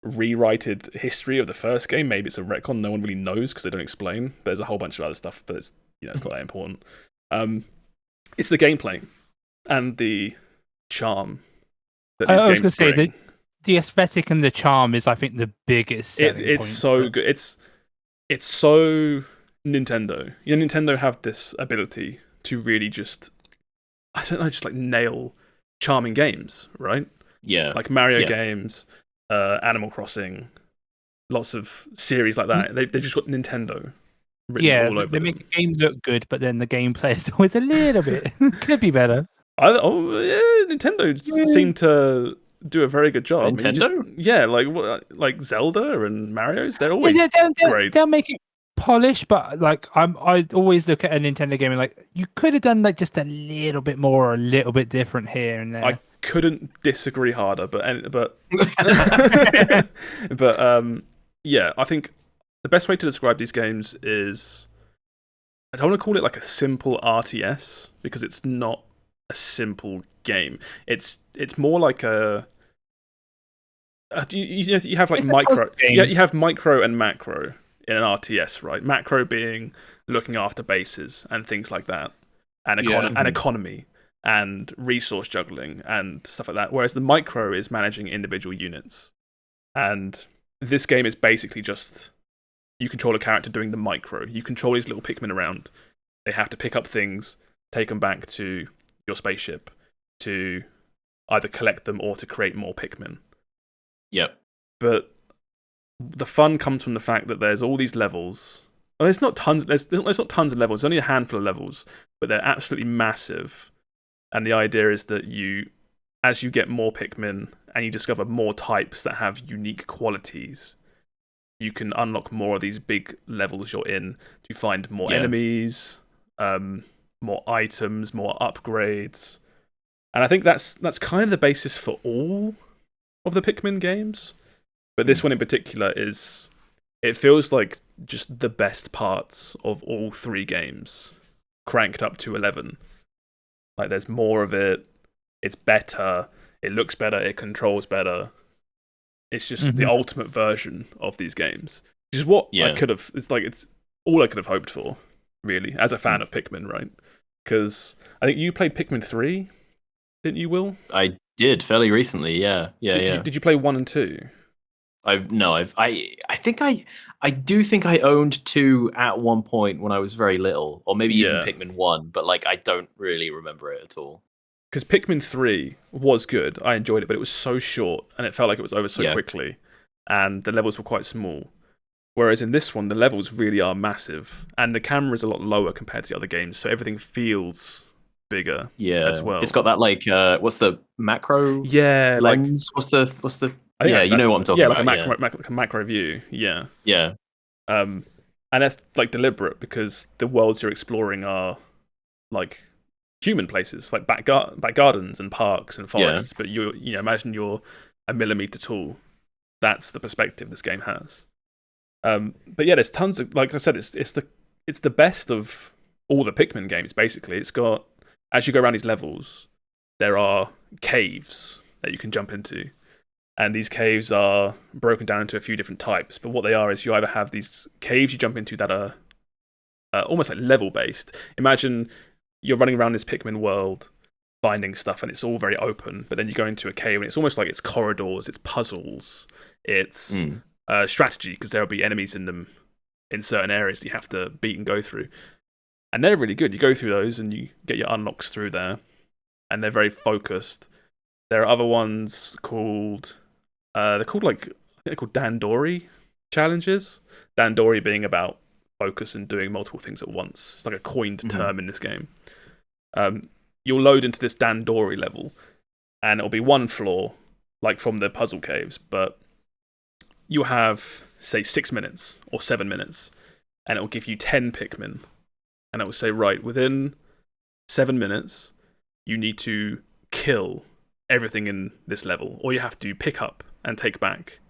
rewrited history of the first game, maybe it's a retcon, no one really knows because they don't explain. There's a whole bunch of other stuff, but it's, you know, it's not that important. It's the gameplay and the charm that these I was games going to bring. say the aesthetic and the charm is, I think, the biggest selling It's point. so good. It's so Nintendo. You know, Nintendo have this ability to really just, I don't know, just like nail charming games, right? Yeah. Like Mario games, Animal Crossing, lots of series like that. They've just got Nintendo written all over they them. make a game look good, but then the gameplay is always a little bit could be better. Nintendo seem to do a very good job. Nintendo? Like Zelda and Mario's, they're always great. They'll make it polished, but like I always look at a Nintendo game and like, you could have done like just a little bit more, or a little bit different here and there. I couldn't disagree harder, but yeah, I think the best way to describe these games is, I don't want to call it like a simple RTS because it's not a simple game. It's more like you have like micro. Yeah, you have micro and macro in an RTS, right? Macro being looking after bases and things like that, and economy and resource juggling and stuff like that. Whereas the micro is managing individual units, and this game is basically just, you control a character doing the micro. You control these little Pikmin around. They have to pick up things, take them back to your spaceship to either collect them or to create more Pikmin. Yep. But the fun comes from the fact that there's all these levels. Well, there's not tons. There's not tons of levels. There's only a handful of levels, but they're absolutely massive. And the idea is that as you get more Pikmin and you discover more types that have unique qualities, you can unlock more of these big levels you're in to find more enemies, more items, more upgrades. And I think that's kind of the basis for all of the Pikmin games. But this one in particular it feels like just the best parts of all three games cranked up to 11. Like, there's more of it, it's better, it looks better, it controls better. It's just the ultimate version of these games. Which is what I could have, it's all I could have hoped for, really, as a fan of Pikmin, right? Because I think you played Pikmin 3, didn't you, Will? I did fairly recently, yeah. Did you play 1 and 2? I do think I owned 2 at one point when I was very little, or maybe even Pikmin 1, but like I don't really remember it at all. Because Pikmin 3 was good, I enjoyed it, but it was so short and it felt like it was over so quickly, and the levels were quite small. Whereas in this one, the levels really are massive, and the camera is a lot lower compared to the other games, so everything feels bigger as well. It's got that like what's the macro lens? Like, what's the you know what I'm talking about. Like a macro view. Yeah. Yeah. And that's like deliberate because the worlds you're exploring are like human places, like back gardens and parks and forests. But imagine you're a millimeter tall. That's the perspective this game has. But yeah, there's tons of, like I said, it's the best of all the Pikmin games. Basically, it's got, as you go around these levels, there are caves that you can jump into. And these caves are broken down into a few different types. But what they are is you either have these caves you jump into that are almost like level-based. Imagine you're running around this Pikmin world, finding stuff, and it's all very open. But then you go into a cave, and it's almost like it's corridors, it's puzzles, it's strategy, because there'll be enemies in them in certain areas that you have to beat and go through. And they're really good. You go through those, and you get your unlocks through there. And they're very focused. There are other ones called... they're called Dandori challenges. Dandori being about focus and doing multiple things at once. It's like a coined term in this game. You'll load into this Dandori level, and it'll be one floor, like from the puzzle caves, but you'll have, say, 6 minutes or 7 minutes, and it'll give you 10 Pikmin, and it will say, right, within 7 minutes, you need to kill everything in this level, or you have to pick up and take back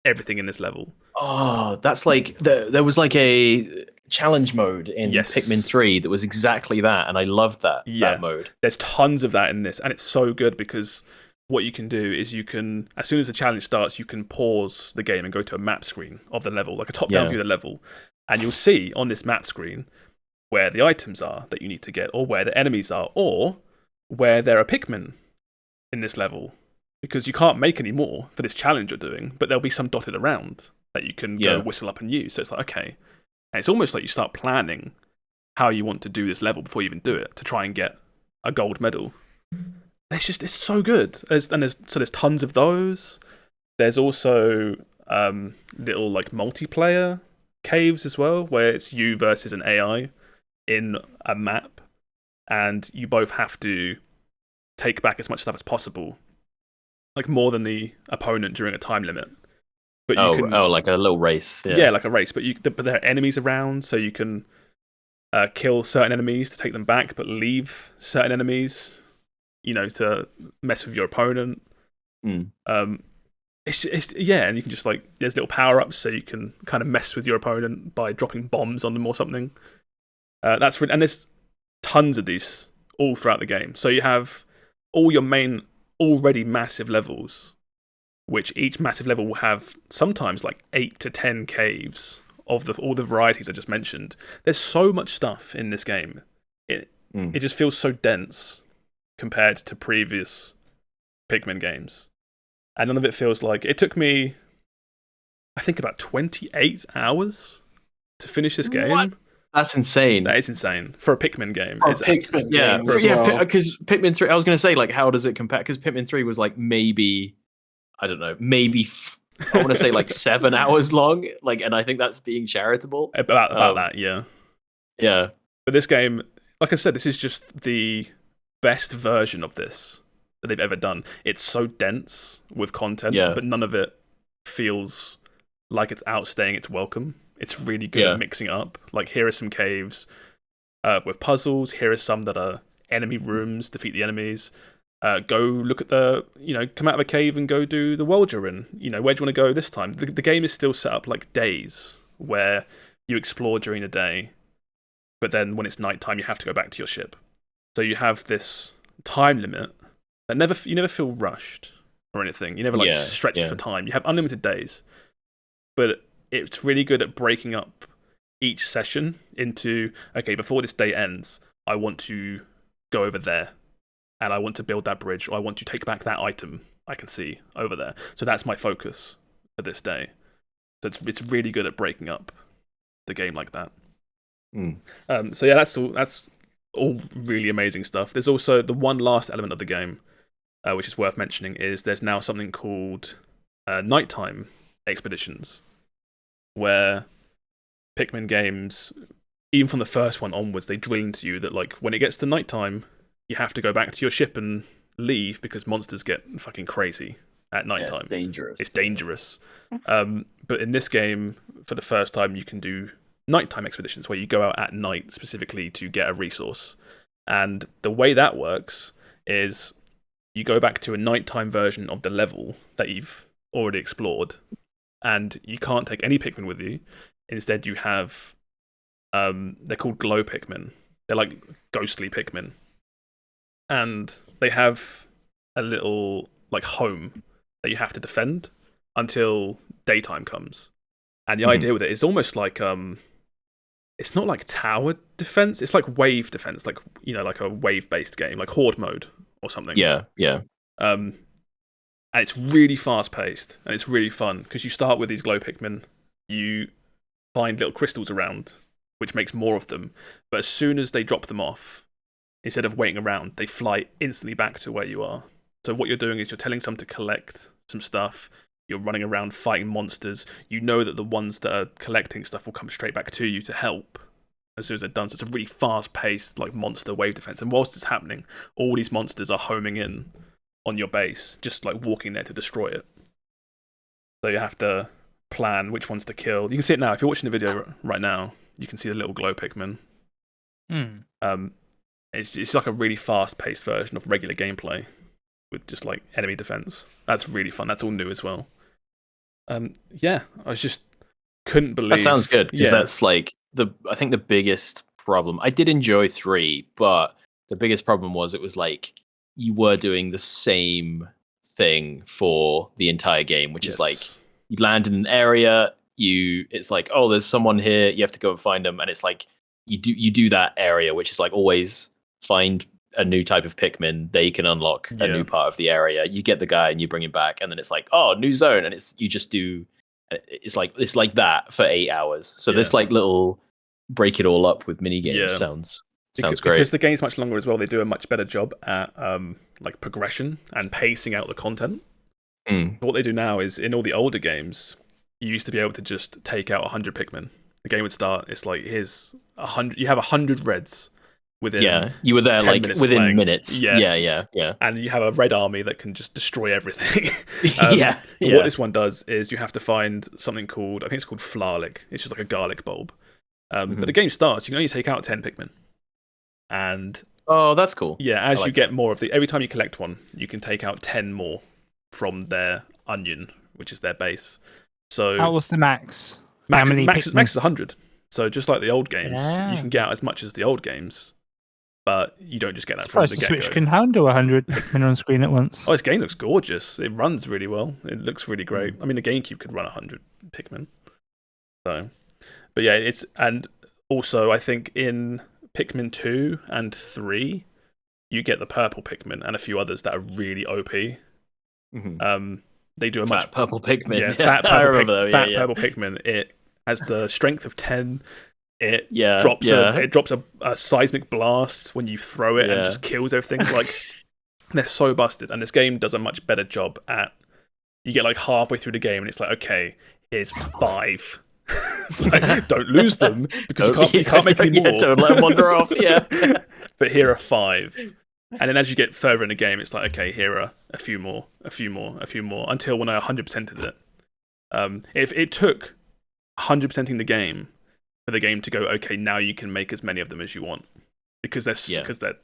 everything in this level. Oh, that's like there was like a challenge mode in Pikmin 3 that was exactly that, and I loved that mode. There's tons of that in this, and it's so good because what you can do is you can, as soon as the challenge starts, you can pause the game and go to a map screen of the level, like a top-down view of the level, and you'll see on this map screen where the items are that you need to get, or where the enemies are, or where there are Pikmin in this level, because you can't make any more for this challenge you're doing, but there'll be some dotted around that you can go whistle up and use. So it's like, okay. And it's almost like you start planning how you want to do this level before you even do it to try and get a gold medal. It's so good. There's tons of those. There's also little like multiplayer caves as well, where it's you versus an AI in a map, and you both have to take back as much stuff as possible, like more than the opponent during a time limit. But you can, like a little race. Yeah, like a race. But there are enemies around, so you can kill certain enemies to take them back, but leave certain enemies, to mess with your opponent. And you can just there's little power ups, so you can kind of mess with your opponent by dropping bombs on them or something. And there's tons of these all throughout the game. So you have all your main already massive levels, which each massive level will have sometimes like 8 to 10 caves of all the varieties I just mentioned. There's so much stuff in this game. It just feels so dense compared to previous Pikmin games. And none of it feels like... It took me, I think, about 28 hours to finish this game. What? That's insane. That is insane. For a Pikmin game. Because Pikmin 3, I was going to say, like, how does it compare? Because Pikmin 3 was like maybe... I don't know, maybe I want to say like 7 hours long, and I think that's being charitable. About that, yeah. Yeah. But this game, like I said, this is just the best version of this that they've ever done. It's so dense with content, but none of it feels like it's outstaying its welcome. It's really good at mixing it up. Like, here are some caves with puzzles. Here are some that are enemy rooms, defeat the enemies. Go look at come out of a cave and go do the world you're in. Where do you want to go this time? The game is still set up like days, where you explore during the day, but then when it's nighttime, you have to go back to your ship. So you have this time limit that you never feel rushed or anything. You never stretch for time. You have unlimited days, but it's really good at breaking up each session into, okay, before this day ends, I want to go over there. And I want to build that bridge, or I want to take back that item I can see over there. So that's my focus for this day. So it's really good at breaking up the game like that. So yeah, that's all really amazing stuff. There's also the one last element of the game, which is worth mentioning, is there's now something called nighttime expeditions, where Pikmin games, even from the first one onwards, they drill into you that like when it gets to nighttime, you have to go back to your ship and leave because monsters get fucking crazy at nighttime. It's dangerous. It's dangerous. But in this game, for the first time, you can do nighttime expeditions where you go out at night specifically to get a resource. And the way that works is you go back to a nighttime version of the level that you've already explored, and you can't take any Pikmin with you. Instead, you have they're called glow Pikmin. They're like ghostly Pikmin, and they have a little like home that you have to defend until daytime comes. And the idea with it is almost like it's not like tower defense. It's like wave defense, like like a wave-based game, like horde mode or something. Yeah. And it's really fast-paced and it's really fun because you start with these glow Pikmin. You find little crystals around, which makes more of them. But as soon as they drop them off, instead of waiting around, they fly instantly back to where you are. So what you're doing is you're telling some to collect some stuff. You're running around fighting monsters. You know that the ones that are collecting stuff will come straight back to you to help as soon as they're done. So it's a really fast-paced like monster wave defense. And whilst it's happening, all these monsters are homing in on your base, just like walking there to destroy it. So you have to plan which ones to kill. You can see it now. If you're watching the video right now, you can see the little glow Pikmin. It's like a really fast-paced version of regular gameplay with just like enemy defense. That's really fun. That's all new as well. I just couldn't believe. That sounds good because that's like I think the biggest problem. I did enjoy 3, but the biggest problem was it was like you were doing the same thing for the entire game, which is like you land in an area, it's like, oh, there's someone here, you have to go and find them, and it's like you do that area, which is like always find a new type of Pikmin, they can unlock a new part of the area. You get the guy and you bring him back, and then it's like, oh, new zone, and you just do. It's like that for 8 hours. So this like little break it all up with mini games sounds great. Because the game's much longer as well. They do a much better job at like progression and pacing out the content. What they do now is in all the older games, you used to be able to just take out 100 Pikmin. The game would start. It's like here's 100. You have 100 reds. You were there like within playing. minutes. Yeah. And you have a red army that can just destroy everything. What this one does is you have to find something called, I think it's called Flarlic. It's just like a garlic bulb. But the game starts, you can only take out 10 Pikmin. And oh, that's cool. Yeah, as you get more of every time you collect one, you can take out 10 more from their onion, which is their base. So how was the max? Max is 100. So just like the old games, you can get out as much as the old games. But you don't just get that from the get-go. Switch can handle 100 Pikmin on screen at once. Oh, this game looks gorgeous. It runs really well. It looks really great. I mean, the GameCube could run 100 Pikmin. So, but yeah, and also I think in Pikmin 2 and 3, you get the purple Pikmin and a few others that are really OP. They do a fat purple Pikmin. Yeah, fat purple Pikmin. It has the strength of 10. It drops a seismic blast when you throw it and just kills everything. Like they're so busted, and this game does a much better job at. You get like halfway through the game, and it's like, okay, here's 5. Like, don't lose them because you can't make any more. Don't let them wander off. Yeah, but here are 5, and then as you get further in the game, it's like, okay, here are a few more, until when I 100%ed it. If it took 100%ing the game for the game to go, okay, now you can make as many of them as you want because they're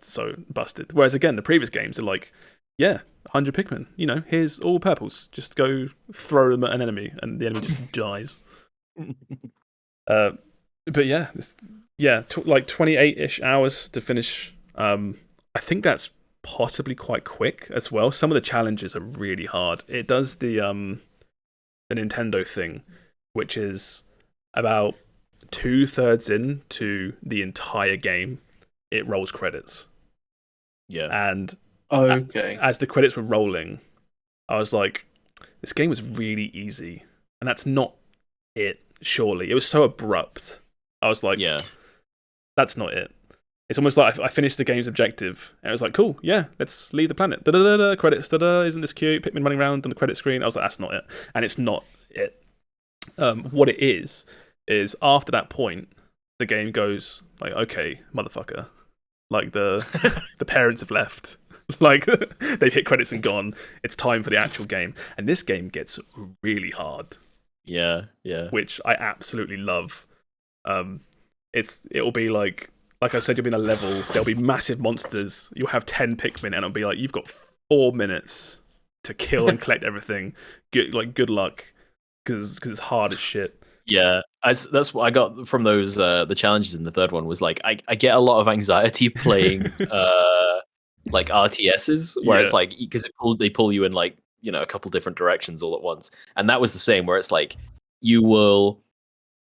so busted. Whereas again, the previous games are like, 100 Pikmin. Here's all purples. Just go throw them at an enemy, and the enemy just dies. But like 28-ish hours to finish. I think that's possibly quite quick as well. Some of the challenges are really hard. It does the Nintendo thing, which is about 2/3 into the entire game, it rolls credits. And as the credits were rolling, I was like, this game was really easy, and that's not it. Surely it was so abrupt. I was like, that's not it. It's almost like I finished the game's objective, and it was like, cool, let's leave the planet. Credits, isn't this cute? Pikmin running around on the credit screen. I was like, that's not it, and it's not it. What it is after that point, the game goes like, okay, motherfucker, like the parents have left, like they've hit credits and gone. It's time for the actual game, and this game gets really hard. Yeah. Which I absolutely love. It'll be like I said, you'll be in a level. There'll be massive monsters. You'll have 10 Pikmin, and it'll be like you've got 4 minutes to kill and collect everything. Good luck, because it's hard as shit. Yeah, that's what I got from those the challenges in the third one was like I get a lot of anxiety playing like RTSs where it's like because they pull you in like a couple different directions all at once, and that was the same where it's like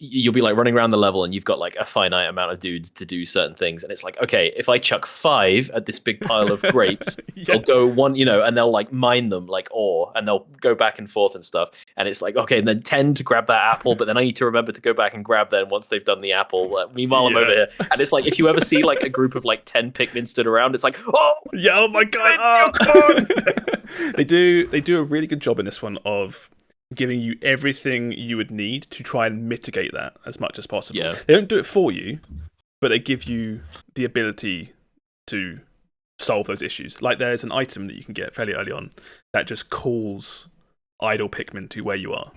you'll be like running around the level and you've got like a finite amount of dudes to do certain things, and it's like, okay, if I chuck 5 at this big pile of grapes, they'll go one, and they'll like mine them like ore, and they'll go back and forth and stuff, and it's like, okay, and then 10 to grab that apple, but then I need to remember to go back and grab them once they've done the apple. Meanwhile, I'm over here, and it's like if you ever see like a group of like 10 Pikmin stood around, it's like, oh my god, come on. They do a really good job in this one of giving you everything you would need to try and mitigate that as much as possible. Yeah. They don't do it for you, but they give you the ability to solve those issues. Like there's an item that you can get fairly early on that just calls idle Pikmin to where you are.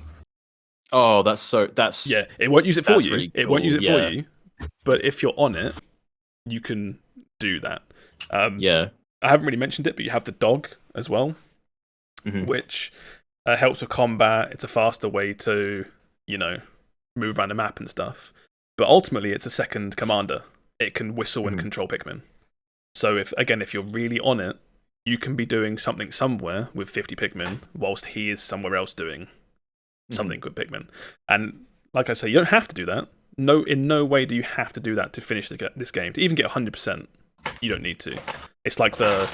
Oh, that's yeah. It won't use it for you. Really cool. It won't use it for you. But if you're on it, you can do that. Yeah. I haven't really mentioned it, but you have the dog as well, which helps with combat. It's a faster way to, move around the map and stuff. But ultimately, it's a second commander. It can whistle and control Pikmin. So if you're really on it, you can be doing something somewhere with 50 Pikmin, whilst he is somewhere else doing something with Pikmin. And like I say, you don't have to do that. No, in no way do you have to do that to finish this game. To even get 100%, you don't need to. It's like the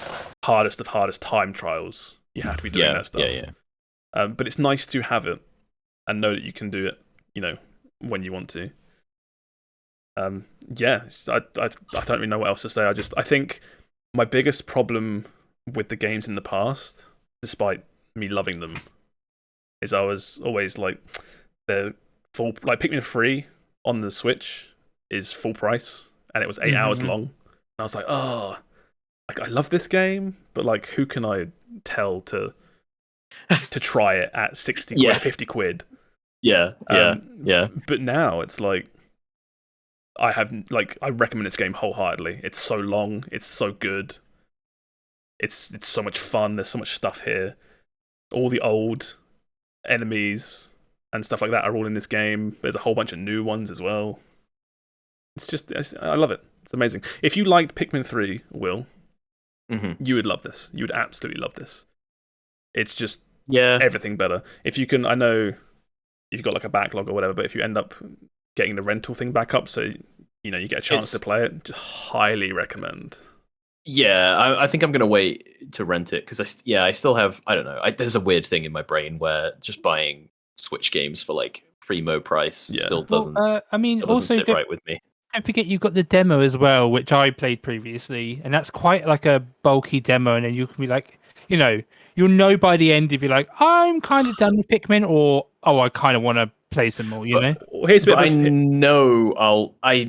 hardest of hardest time trials. You have to be doing that stuff. Yeah. But it's nice to have it and know that you can do it, when you want to. I don't really know what else to say. I think my biggest problem with the games in the past, despite me loving them, is I was always like, they're full. Like Pikmin 3 on the Switch is full price, and it was 8 hours long. And I was like, oh, like I love this game, but like, who can I tell to try it at 60 quid, 50 quid? Yeah. But now it's like, I recommend this game wholeheartedly. It's so long, it's so good, it's so much fun. There's so much stuff here. All the old enemies and stuff like that are all in this game. There's a whole bunch of new ones as well. I love it. It's amazing. If you liked Pikmin 3, Will, you would love this. You would absolutely love this. It's just everything better. If you can, I know you've got like a backlog or whatever, but if you end up getting the rental thing back up, so you get a chance to play it, just highly recommend. Yeah, I think I'm gonna wait to rent it because I still have, I don't know. There's a weird thing in my brain where just buying Switch games for like primo price still doesn't. Also sit right with me. Don't forget you've got the demo as well, which I played previously, and that's quite like a bulky demo, and then you can be like, you'll know by the end if you're like, I'm kind of done with Pikmin, or I kind of want to play some more. I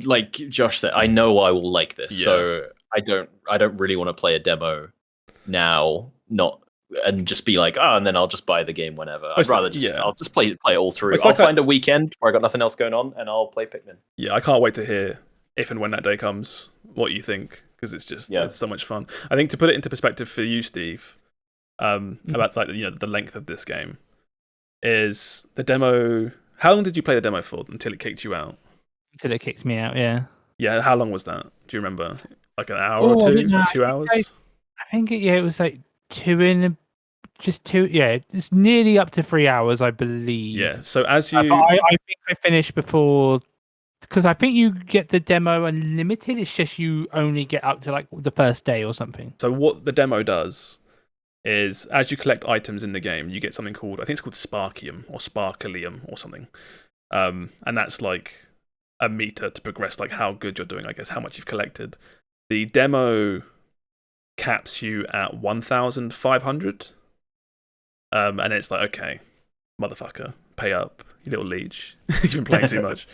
like Josh said, I know I will like this, so I don't really want to play a demo now, and just be like, and then I'll just buy the game whenever. I'd rather I'll just play it all through. I'll find a weekend where I got nothing else going on, and I'll play Pikmin. Yeah, I can't wait to hear if and when that day comes what you think, because it's just it's so much fun. I think to put it into perspective for you, Steve, about like the length of this game is the demo. How long did you play the demo for until it kicked you out? Until it kicked me out, yeah. Yeah, how long was that? Do you remember? Like an hour or two? 2 hours? I think it was like it's nearly up to 3 hours, I believe. Yeah, so as you... I think I finished before... Because I think you get the demo unlimited, it's just you only get up to like the first day or something. So what the demo does is, as you collect items in the game, you get something called, I think it's called Sparkium or Sparklium or something. And that's like a meter to progress like how good you're doing, I guess, how much you've collected. The demo caps you at 1,500. And it's like, okay, motherfucker, pay up, you little leech. You've been playing too much.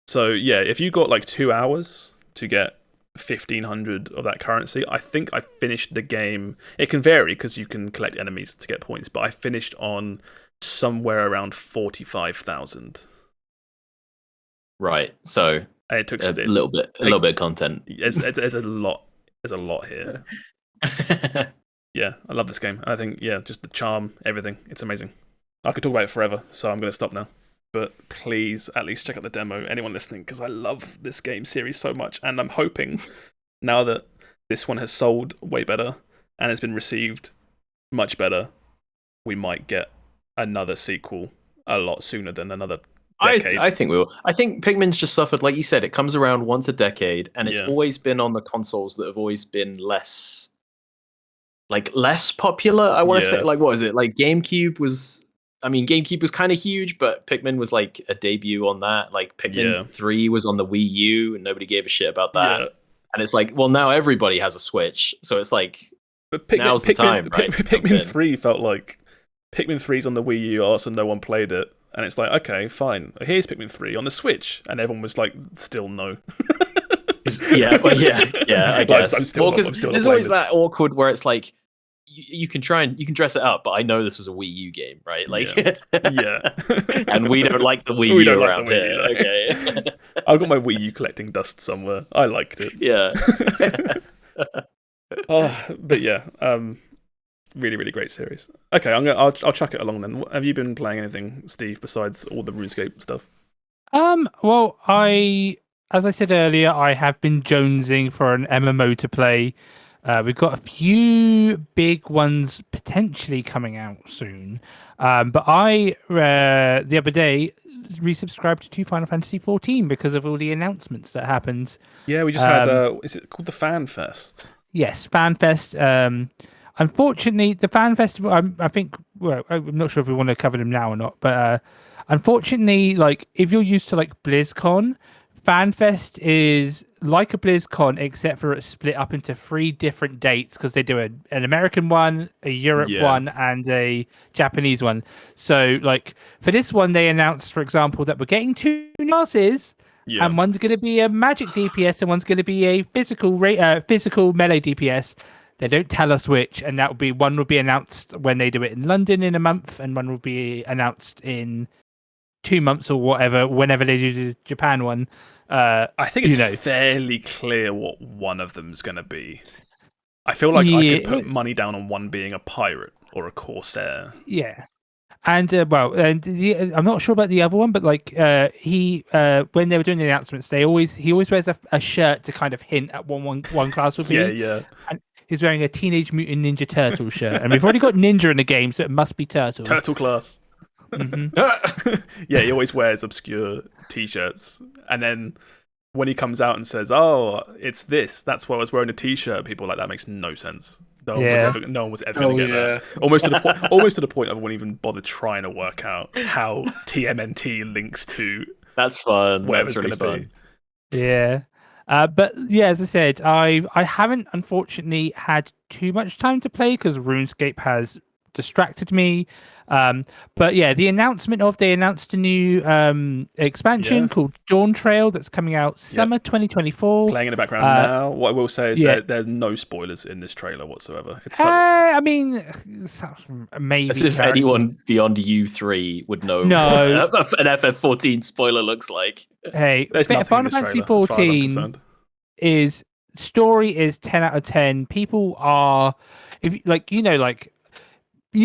So yeah, if you got like 2 hours to get 1,500 of that currency, I think I finished the game. It can vary because you can collect enemies to get points, but I finished on somewhere around 45,000. Right. So And it took a little bit of content. There's a lot. There's a lot here. Yeah, I love this game. I think just the charm, everything. It's amazing. I could talk about it forever, so I'm going to stop now. But please, at least check out the demo. Anyone listening, because I love this game series so much, and I'm hoping now that this one has sold way better and has been received much better, we might get another sequel a lot sooner than another decade. I think we will. I think Pikmin's just suffered, like you said, it comes around once a decade, and it's always been on the consoles that have always been less popular. I want to say, like, what was it? Like GameCube was kind of huge, but Pikmin was like a debut on that. Like Pikmin 3 was on the Wii U, and nobody gave a shit about that. Yeah. And it's like, well, now everybody has a Switch, so it's like, now's the time, right? Pikmin 3 felt like Pikmin 3's on the Wii U, also no one played it. And it's like, okay, fine. Here's Pikmin 3 on the Switch. And everyone was like, still no. I guess. I'm still there's always that awkward where it's like, you can dress it up, but I know this was a Wii U game, right? Like, and we don't like the Wii U around here. Okay. I've got my Wii U collecting dust somewhere. I liked it. Yeah. But yeah, really, really great series. Okay, I'll chuck it along then. Have you been playing anything, Steve, besides all the RuneScape stuff? Well, as I said earlier, I have been jonesing for an MMO to play. We've got a few big ones potentially coming out soon. But I, the other day, resubscribed to Final Fantasy 14 because of all the announcements that happened. Yeah, we just had, is it called the Fan Fest? Yes, Fan Fest. Unfortunately, the Fan Festival, I think, well, I'm not sure if we want to cover them now or not, but unfortunately, like, if you're used to, like, BlizzCon, FanFest is like a BlizzCon, except for it's split up into 3 different dates because they do an American one, a Europe one, and a Japanese one. So, like, for this one, they announced, for example, that we're getting 2 classes, and one's going to be a magic DPS and one's going to be a physical melee DPS. They don't tell us which, and one will be announced when they do it in London in a month, and one will be announced in 2 months or whatever, whenever they do the Japan one. I think it's fairly clear what one of them's going to be. I feel like I could put money down on one being a pirate or a corsair. Yeah. And I'm not sure about the other one, but like he when they were doing the announcements, he always wears a shirt to kind of hint at one class would be. Yeah. And he's wearing a Teenage Mutant Ninja Turtle shirt, and we've already got Ninja in the game, so it must be Turtle. Turtle class. Mm-hmm. Yeah, he always wears obscure t-shirts, and then when he comes out and says, "Oh, it's this," that's why I was wearing a t-shirt. People are like, that makes no sense. No one was ever going to get that. Almost to the point I wouldn't even bother trying to work out how TMNT links to. That's fun. Whatever That's really fun. Yeah. But yeah, as I said, I haven't unfortunately had too much time to play because RuneScape has distracted me. But yeah, they announced a new expansion called Dawn Trail that's coming out summer 2024. Playing in the background now. What I will say is that there's no spoilers in this trailer whatsoever. It's I mean, maybe as if anyone beyond you 3 would know no. what an FF14 spoiler looks like. Hey, Final Fantasy 14 is story is 10 out of 10. People are, if like you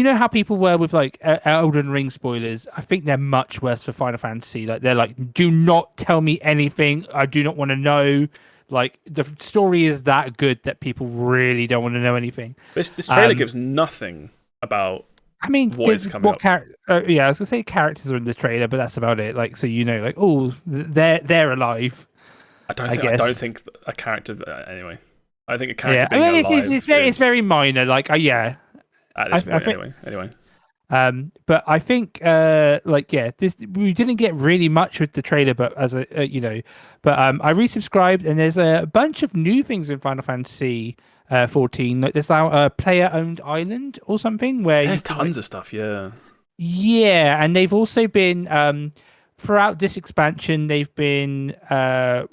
know how people were with like Elden Ring spoilers. I think they're much worse for Final Fantasy. Like they're like, do not tell me anything. I do not want to know. Like the story is that good that people really don't want to know anything. This trailer gives nothing about. I mean, what is coming up. I was gonna say characters are in the trailer, but that's about it. Like, so like, oh, they're alive. I don't think a character. Anyway, I think a character being alive. It's very minor. Like, at this point, anyway. But I think, we didn't get really much with the trailer, but I resubscribed, and there's a bunch of new things in Final Fantasy 14. Like there's now a player-owned island or something where there's tons of stuff. Yeah, and they've also been throughout this expansion. They've been, I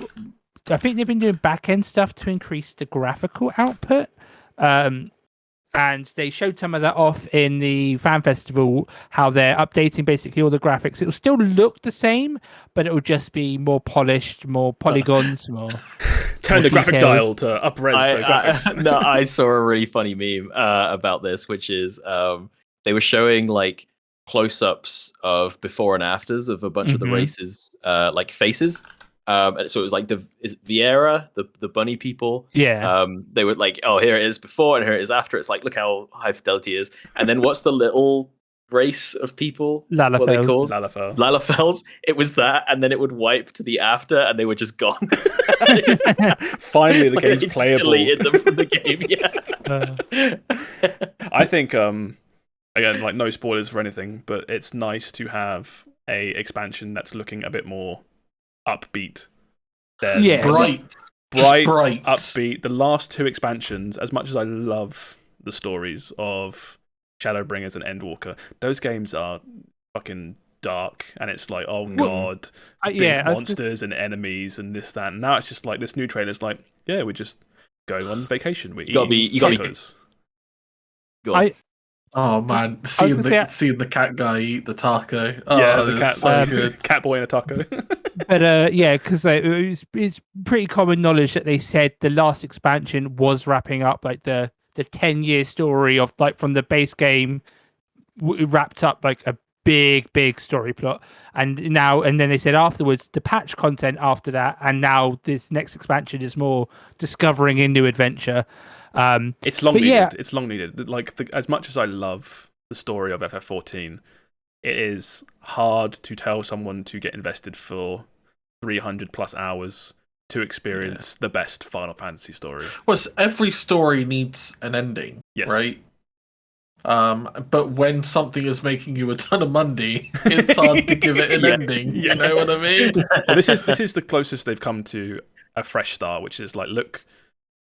think they've been doing back-end stuff to increase the graphical output. and they showed some of that off in the fan festival, how they're updating basically all the graphics. It will still look the same, but it will just be more polished, more polygons, more Turn the graphic details. dial to up res the graphics. No, I saw a really funny meme about this, which is they were showing like close-ups of before and afters of a bunch of the races, like faces. And so it was like is it Vieira, the bunny people? Yeah. They were like, oh, here it is before and here it is after. It's like, look how high fidelity it is. And then what's the little race of people? What are they Lalafels. called? Lalafell. Lalafels. It was that, and then it would wipe to the after, and they were just gone. Finally, the Like, game's they just playable. deleted them from the game. Yeah. I think, again, like no spoilers for anything, but it's nice to have a expansion that's looking a bit more upbeat. Than Yeah. Bright. bright, bright. upbeat. The last two expansions, as much as I love the stories of Shadowbringers and Endwalker, those games are fucking dark, and it's like, oh god, big monsters and enemies and this, that. And now it's just like this new trailer's like, yeah, we're just going on vacation. We're eating tacos. Oh man, seeing the cat guy eat the taco. Oh, Yeah, the cat, so good. cat boy in a taco. But yeah, because it's pretty common knowledge that they said the last expansion was wrapping up like the 10-year story of like from the base game wrapped up like a big story plot, and then they said afterwards the patch content after that, and now this next expansion is more discovering a new adventure. It's long needed. Yeah. It's long needed. Like as much as I love the story of FF14, it is hard to tell someone to get invested for 300 plus hours to experience the best Final Fantasy story. Well, every story needs an ending, Yes. right? But when something is making you a ton of money, it's hard to give it an ending. You know what I mean? Well, this is the closest they've come to a fresh start, which is like, look,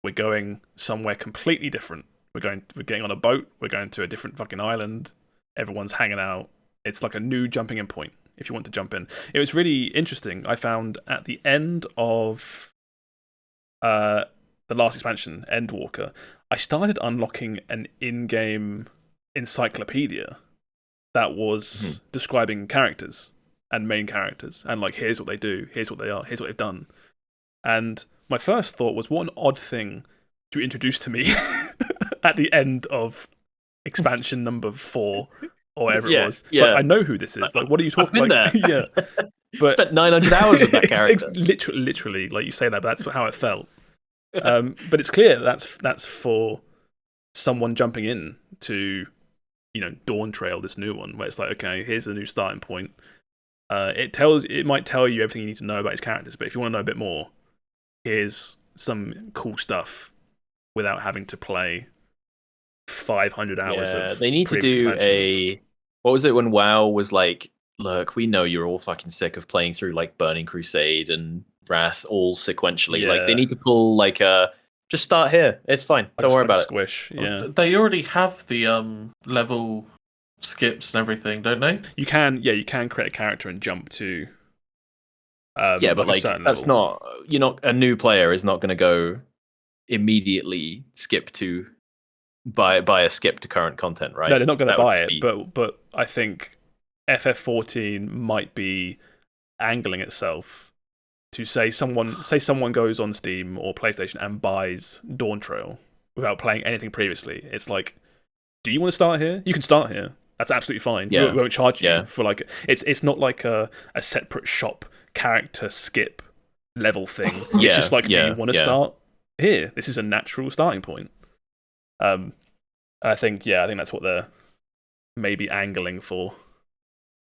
we're going somewhere completely different. We're getting on a boat. We're going to a different fucking island. Everyone's hanging out. It's like a new jumping in point if you want to jump in. It was really interesting. I found at the end of the last expansion, Endwalker, I started unlocking an in-game encyclopedia that was describing characters and main characters, and like, here's what they do, here's what they are, here's what they've done. And my first thought was, what an odd thing to introduce to me at the end of expansion number 4 or whatever it was. It's like, I know who this is. Like, what are you talking about? Yeah, but spent 900 hours with that character. Literally, like you say that, but that's how it felt. But it's clear that's for someone jumping in to, Dawn Trail, this new one, where it's like, okay, here's a new starting point. It might tell you everything you need to know about his characters, but if you want to know a bit more, here's some cool stuff without having to play 500 hours of they need to do what was it when WoW was like, look, we know you're all fucking sick of playing through like Burning Crusade and Wrath all sequentially. Like, they need to pull like just start here. It's fine. Don't worry about it. Squish. Yeah. They already have the level skips and everything, don't they? You can create a character and jump to but like that's level. not a new player is not going to go immediately skip to buy a skip to current content, right? No, they're not going to buy it, but I think FF14 might be angling itself to say someone goes on Steam or PlayStation and buys Dawn Trail without playing anything previously. It's like, do you want to start here? You can start here. That's absolutely fine. We won't charge you for like it's not like a separate shop character skip level thing. It's just like, do you want to start here? This is a natural starting point. I think that's what they're maybe angling for.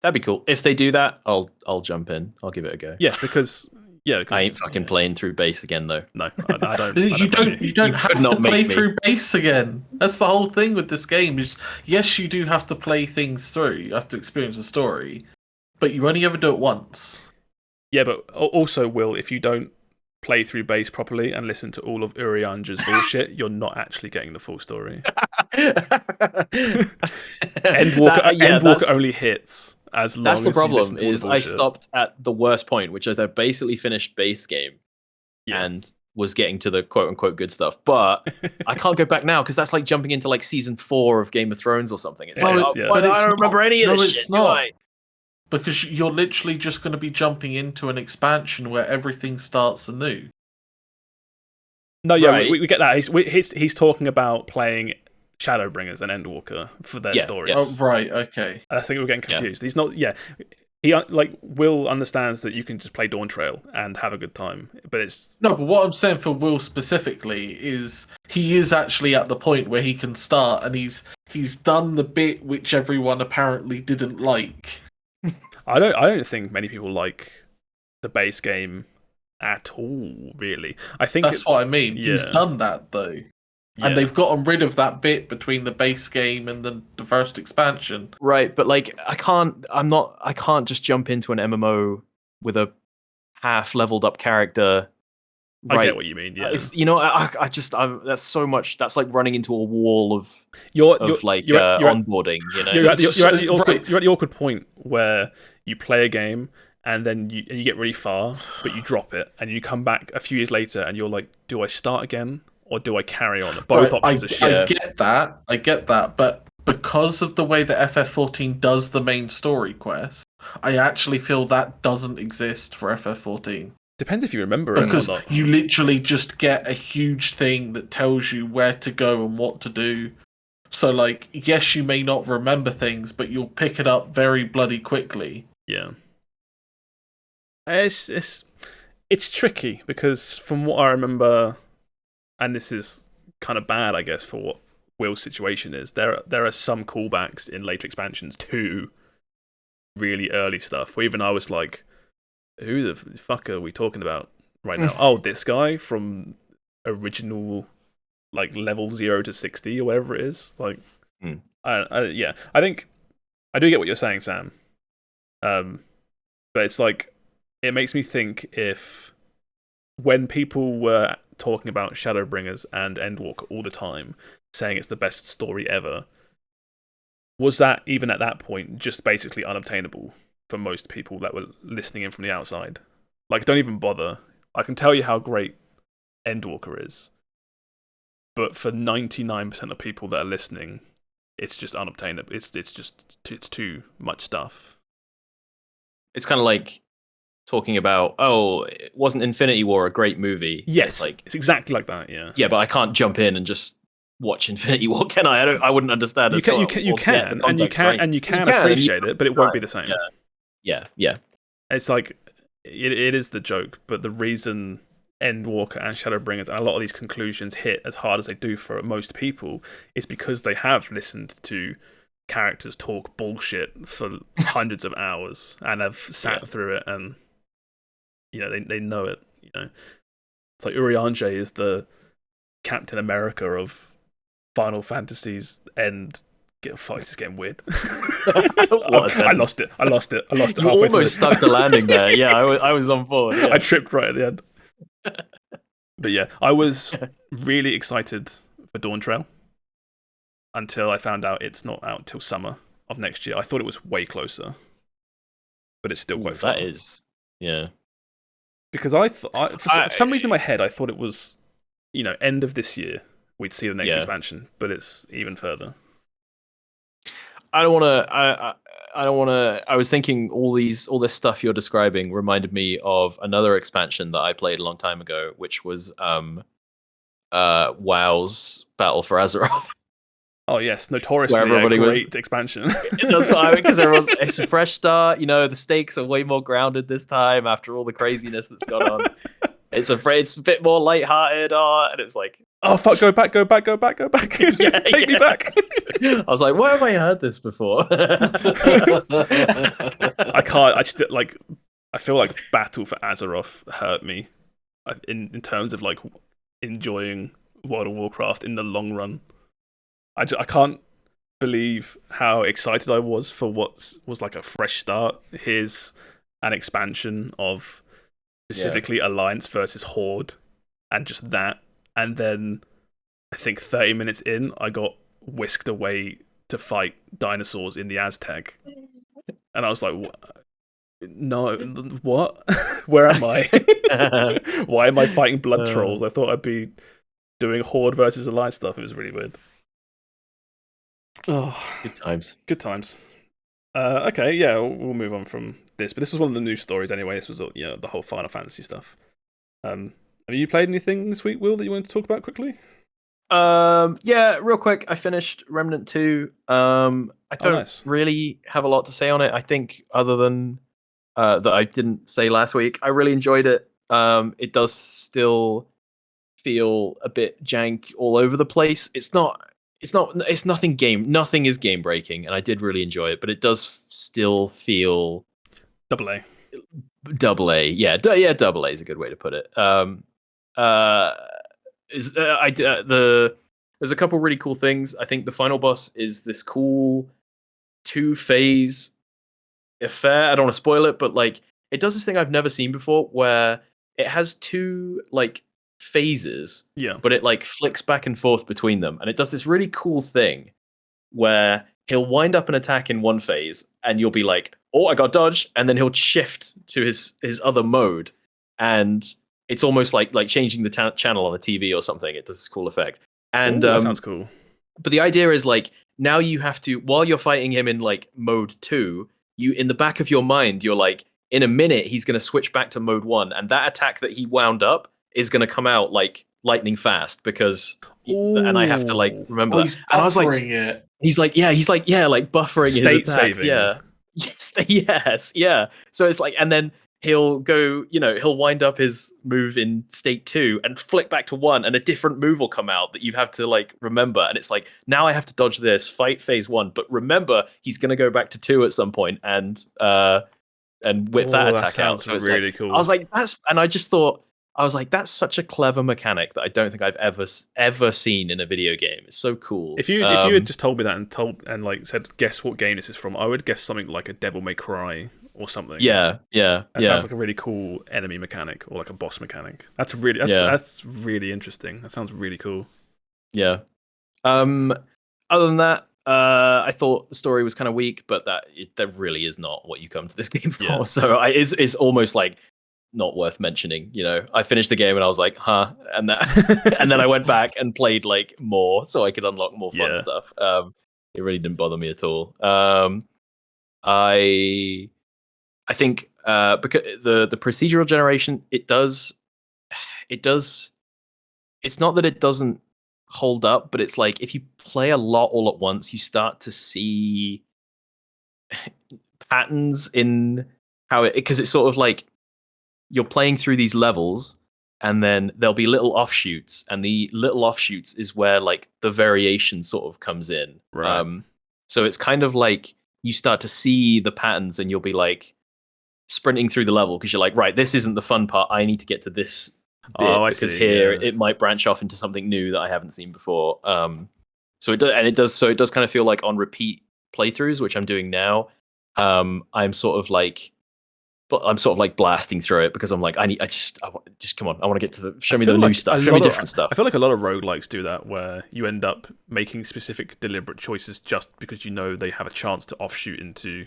That'd be cool. If they do that, I'll jump in. I'll give it a go. Yeah, because I ain't fucking playing through base again though. No, I don't. You don't have to play through base again. That's the whole thing with this game. Is yes, you do have to play things through. You have to experience the story, but you only ever do it once. Yeah, but also, Will, if you don't play through base properly and listen to all of Urianja's bullshit, you're not actually getting the full story. Endwalker only hits as long as that's the problem. You listen to all the I stopped at the worst point, which is I basically finished base game, and was getting to the quote unquote good stuff, but I can't go back now because that's like jumping into like season 4 of Game of Thrones or something. It's like, but I don't remember any of this it's shit. not. Because you're literally just going to be jumping into an expansion where everything starts anew. No, yeah, Right. we get that. He's talking about playing Shadowbringers and Endwalker for their stories. Oh, right, okay. I think we're getting confused. He's not. Yeah, he like Will understands that you can just play Dawn Trail and have a good time, but it's No, but what I'm saying for Will specifically is he is actually at the point where he can start, and he's done the bit which everyone apparently didn't like. I don't think many people like the base game at all. Really, I think That's what I mean. Yeah. He's done that though. Yeah. And they've gotten rid of that bit between the base game and the first expansion. Right, but like I can't just jump into an MMO with a half leveled up character. Right. I get what you mean. Yeah, that's so much. That's like running into a wall of onboarding. You know, you're at the awkward point where you play a game and then you get really far, but you drop it, and you come back a few years later, and you're like, do I start again? Or do I carry on? Both options are shit. I get that, but because of the way that FF14 does the main story quest, I actually feel that doesn't exist for FF14. Depends if you remember it or not. Because you literally just get a huge thing that tells you where to go and what to do. So, like, yes, you may not remember things, but you'll pick it up very bloody quickly. Yeah. It's tricky, because from what I remember, and this is kind of bad, I guess, for what Will's situation is, there are some callbacks in later expansions to really early stuff, where even I was like, who the fuck are we talking about right now? Oh, this guy from original, like, level 0 to 60 or whatever it is. Like, I think I do get what you're saying, Sam. But it's like, it makes me think if when people were talking about Shadowbringers and Endwalker all the time, saying it's the best story ever, was that even at that point just basically unobtainable for most people that were listening in from the outside? Like, don't even bother. I can tell you how great Endwalker is, but for 99% of people that are listening, it's just unobtainable. It's too much stuff. It's kind of like talking about, wasn't Infinity War a great movie? Yes, it's exactly like that. Yeah. Yeah, but I can't jump in and just watch Infinity War, can I? I wouldn't understand. You can appreciate it, but it won't be the same. Yeah. It's like it is the joke, but the reason Endwalker and Shadowbringers and a lot of these conclusions hit as hard as they do for most people is because they have listened to characters talk bullshit for hundreds of hours and have sat through it, and they know it. It's like Urianger is the Captain America of Final Fantasy's end. It's getting weird. I lost it. You almost stuck the landing there. Yeah, I was on board. Yeah. I tripped right at the end. But yeah, I was really excited for Dawn Trail until I found out it's not out till summer of next year. I thought it was way closer, but it's still quite far. That is, yeah. Because for some reason in my head, I thought it was, end of this year we'd see the next expansion, but it's even further. I don't want to. I was thinking all this stuff you're describing reminded me of another expansion that I played a long time ago, which was WoW's Battle for Azeroth. Oh yes, notoriously a great expansion. That's what I mean, because it's a fresh start. The stakes are way more grounded this time after all the craziness that's gone on. It's a bit more lighthearted, and it's like, oh fuck, go back. Take me back. I was like, where have I heard this before? I can't. I feel like Battle for Azeroth hurt me in terms of like enjoying World of Warcraft in the long run. I can't believe how excited I was for what was like a fresh start. Here's an expansion of specifically Alliance versus Horde, and just that. And then I think 30 minutes in, I got whisked away to fight dinosaurs in the Aztec. And I was like, No, what? Where am I? Why am I fighting blood trolls? I thought I'd be doing Horde versus Alliance stuff. It was really weird. Oh, Good times. good times. Okay, yeah, we'll move on from this. But this was one of the news stories anyway. This was the whole Final Fantasy stuff. Have you played anything this week, Will, that you wanted to talk about quickly? Yeah, real quick. I finished Remnant 2. I don't nice. really have a lot to say on it. I think other than that I didn't say last week. I really enjoyed it. It does still feel a bit jank all over the place. It's nothing is game breaking, and I did really enjoy it, but it does still feel Double A. double A. Yeah, double A is a good way to put it. There's a couple really cool things. I think the final boss is this cool 2-phase affair. I don't want to spoil it, but like it does this thing I've never seen before where it has 2 like phases, but it like flicks back and forth between them, and it does this really cool thing where he'll wind up an attack in one phase and you'll be like, oh, I got dodged, and then he'll shift to his other mode, and it's almost like changing the channel on a TV or something. It does this cool effect. And that sounds cool. But the idea is like now you have to, while you're fighting him in like mode 2, you in the back of your mind you're like, in a minute he's going to switch back to mode 1, and that attack that he wound up is going to come out like lightning fast because and I have to like remember that. He's And I was like, it. he's like buffering State his attacks. saving. Yeah. Yes. Yeah. So it's like, and then he'll go, he'll wind up his move in state 2 and flick back to 1, and a different move will come out that you have to like remember. And it's like, now I have to dodge this, fight phase 1, but remember he's going to go back to 2 at some point and whip that attack out. So it's really like, cool. I was like, that's such a clever mechanic that I don't think I've ever seen in a video game. It's so cool. If you had just told me that and like said, guess what game this is from, I would guess something like a Devil May Cry or something. Yeah. That sounds like a really cool enemy mechanic or like a boss mechanic. That's really interesting. That sounds really cool. Yeah. Other than that, I thought the story was kind of weak, but that really is not what you come to this game for. Yeah. So it's almost like not worth mentioning. I finished the game and I was like, huh, and that, and then I went back and played like more so I could unlock more fun stuff. It really didn't bother me at all. I think because the procedural generation, it does. It's not that it doesn't hold up, but it's like if you play a lot all at once, you start to see patterns in how because it's sort of like you're playing through these levels and then there'll be little offshoots, and the little offshoots is where like the variation sort of comes in. Right. So it's kind of like you start to see the patterns and you'll be like sprinting through the level because you're like, right, this isn't the fun part. I need to get to this bit because here it might branch off into something new that I haven't seen before. So it does kind of feel like on repeat playthroughs, which I'm doing now. I'm sort of like blasting through it because I'm like, just come on, I want to get to show me the new stuff, show me different stuff. I feel like a lot of roguelikes do that, where you end up making specific deliberate choices just because they have a chance to offshoot into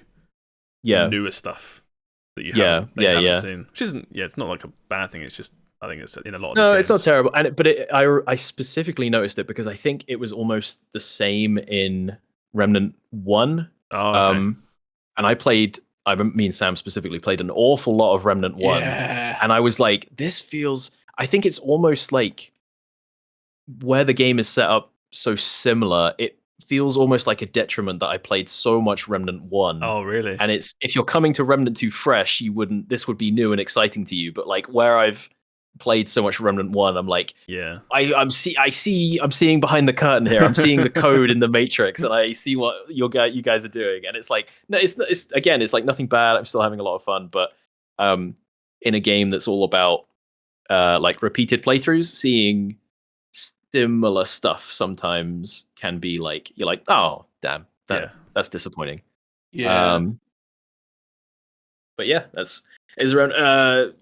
newer stuff that you haven't seen. Which isn't, it's not like a bad thing. It's just, I think it's in a lot of No, games. it's not terrible. I specifically noticed it because I think it was almost the same in Remnant 1. Oh, okay. And me and Sam specifically played an awful lot of Remnant 1. Yeah. And I was like, I think it's almost like where the game is set up so similar, it feels almost like a detriment that I played so much Remnant 1. Oh, really? And it's, if you're coming to Remnant 2 fresh, this would be new and exciting to you. But like where I've played so much Remnant 1, I'm like, I'm seeing behind the curtain here. I'm seeing the code in the Matrix, and I see what you guys are doing. And it's like, no, it's like nothing bad. I'm still having a lot of fun, but in a game that's all about like repeated playthroughs, seeing similar stuff sometimes can be like, you're like, oh damn, that's disappointing. Yeah. But yeah, is around.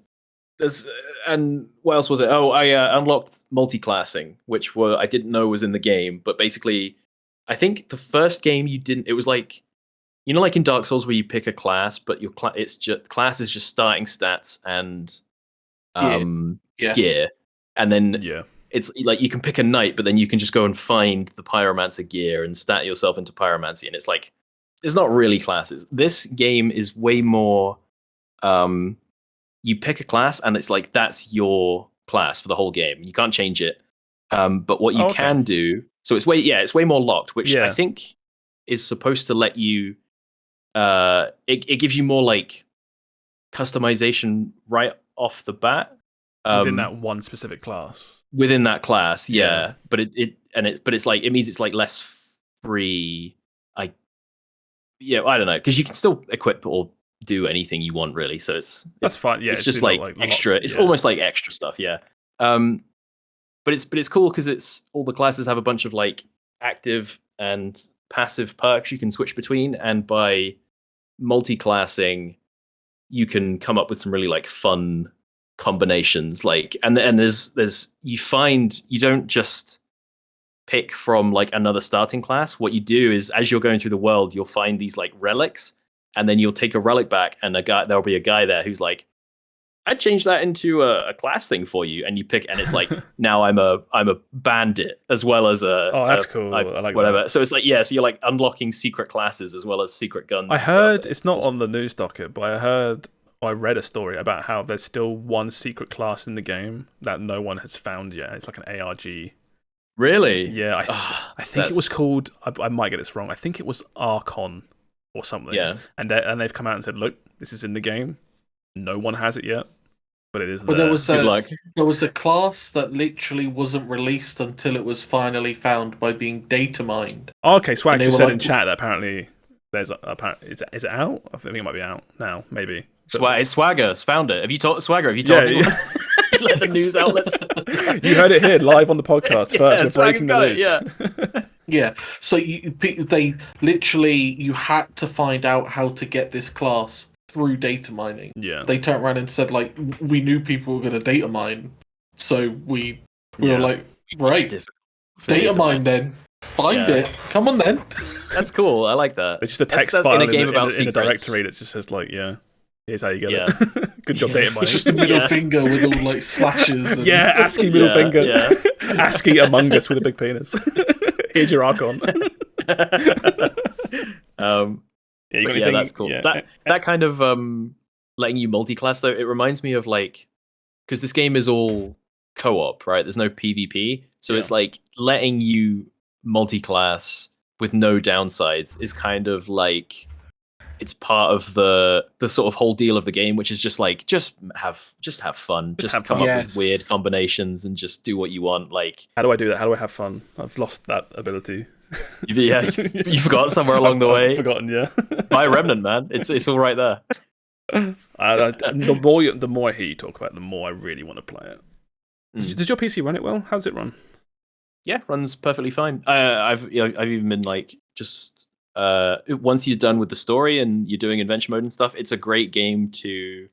And what else was it? Oh, I unlocked multi-classing, which I didn't know was in the game. But basically, I think the first game you didn't. It was like you know, like in Dark Souls where you pick a class, but your class is just starting stats and gear, and then it's like you can pick a knight, but then you can just go and find the pyromancer gear and stat yourself into pyromancy, and it's like it's not really classes. This game is way more. You pick a class, and it's like that's your class for the whole game. You can't change it. But what you can do, so it's way more locked, which I think is supposed to let you. It gives you more like customization right off the bat within that one specific class. Within that class, yeah. But it's like it means it's like less free. I don't know, because you can still equip or do anything you want really. So that's fine. Yeah, it's just like extra. It's almost like extra stuff. Yeah. But it's cool because it's all the classes have a bunch of like active and passive perks you can switch between, and by multi-classing you can come up with some really like fun combinations. Like and there's you don't just pick from like another starting class. What you do is as you're going through the world, you'll find these like relics, and then you'll take a relic back, and there'll be a guy there who's like, I'd change that into a class thing for you, and you pick, and it's like now I'm a bandit as well as that's cool. I like whatever. That. So it's like so you're like unlocking secret classes as well as secret guns. I heard it's not on the news docket, but I read a story about how there's still one secret class in the game that no one has found yet. It's like an ARG. Really? Yeah, I think it was called. I might get this wrong. I think it was Archon or something. Yeah, and they've come out and said, look, this is in the game. No one has it yet, but it is there. Well, there was a class that literally wasn't released until it was finally found by being data mined. Oh, okay, Swag just said in chat that apparently is it out? I think it might be out now, maybe. It's Swagger's found it. Have you told Swagger? Have you told anyone? Let the news outlets. You heard it here live on the podcast first. We're breaking the news. Yeah. So they literally you had to find out how to get this class through data mining. Yeah. They turned around and said like we knew people were going to data mine, so we were like right, data mine then. Find it. Come on then. That's cool. I like that. It's just a text file in a game about in a directory that just says like here's how you get it. Good job, data mining. It's just a middle finger with all like slashes. And... ASCII middle finger. Yeah. ASCII Among Us with a big penis. Here's your Archon. That's cool. Yeah. That kind of letting you multi-class though, it reminds me of like because this game is all co-op, right? There's no PvP, so it's like letting you multi-class with no downsides is kind of like it's part of the sort of whole deal of the game, which is just like just have fun, just come up with weird combinations and just do what you want. Like, how do I do that? How do I have fun? I've lost that ability. You forgot somewhere along the way. I've forgotten, Buy Remnant, man. It's all right there. The more I hear you talk about it, the more I really want to play it. Does your PC run it well? How does it run? Yeah, runs perfectly fine. I've even been like just once you're done with the story and you're doing adventure mode and stuff, it's a great game to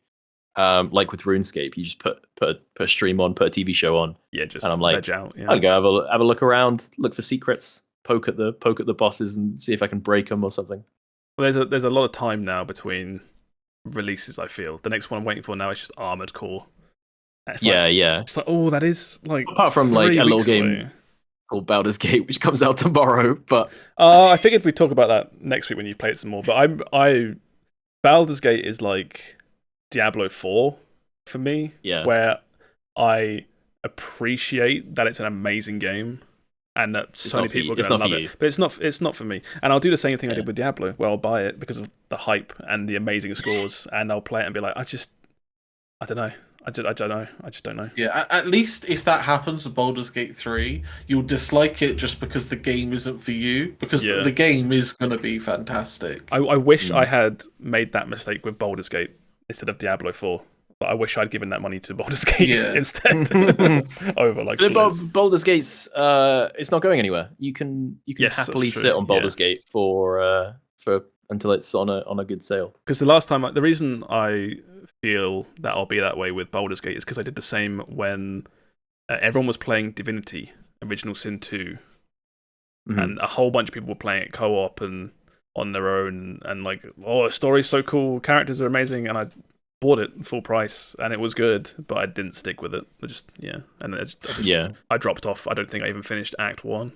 like with RuneScape. You just put a stream on, put a TV show on. Yeah, just and I'm like, veg out. Yeah. I'll go have a look around, look for secrets, poke at the bosses, and see if I can break them or something. Well, there's a lot of time now between releases. I feel the next one I'm waiting for now is just Armored Core. It's It's like that is like apart from like a little game called Baldur's Gate, which comes out tomorrow. But I figured we'd talk about that next week when you've played some more. But Baldur's Gate is like Diablo 4 for me. Yeah, where I appreciate that it's an amazing game and that so many people are going to love it. But it's not for me. And I'll do the same thing I did with Diablo, where I'll buy it because of the hype and the amazing scores, and I'll play it and be like, I don't know. I just don't know. Yeah, at least if that happens with Baldur's Gate 3, you'll dislike it just because the game isn't for you, because the game is going to be fantastic. I wish I had made that mistake with Baldur's Gate instead of Diablo 4. But I wish I'd given that money to Baldur's Gate instead. Over like Baldur's Gate's it's not going anywhere. You can happily sit on Baldur's Gate for until it's on a good sale. Because the reason I feel that I'll be that way with Baldur's Gate is because I did the same when everyone was playing Divinity Original Sin 2, and a whole bunch of people were playing it co-op and on their own, and like, oh, the story's so cool, characters are amazing, and I bought it full price, and it was good, but I didn't stick with it. I dropped off. I don't think I even finished Act 1.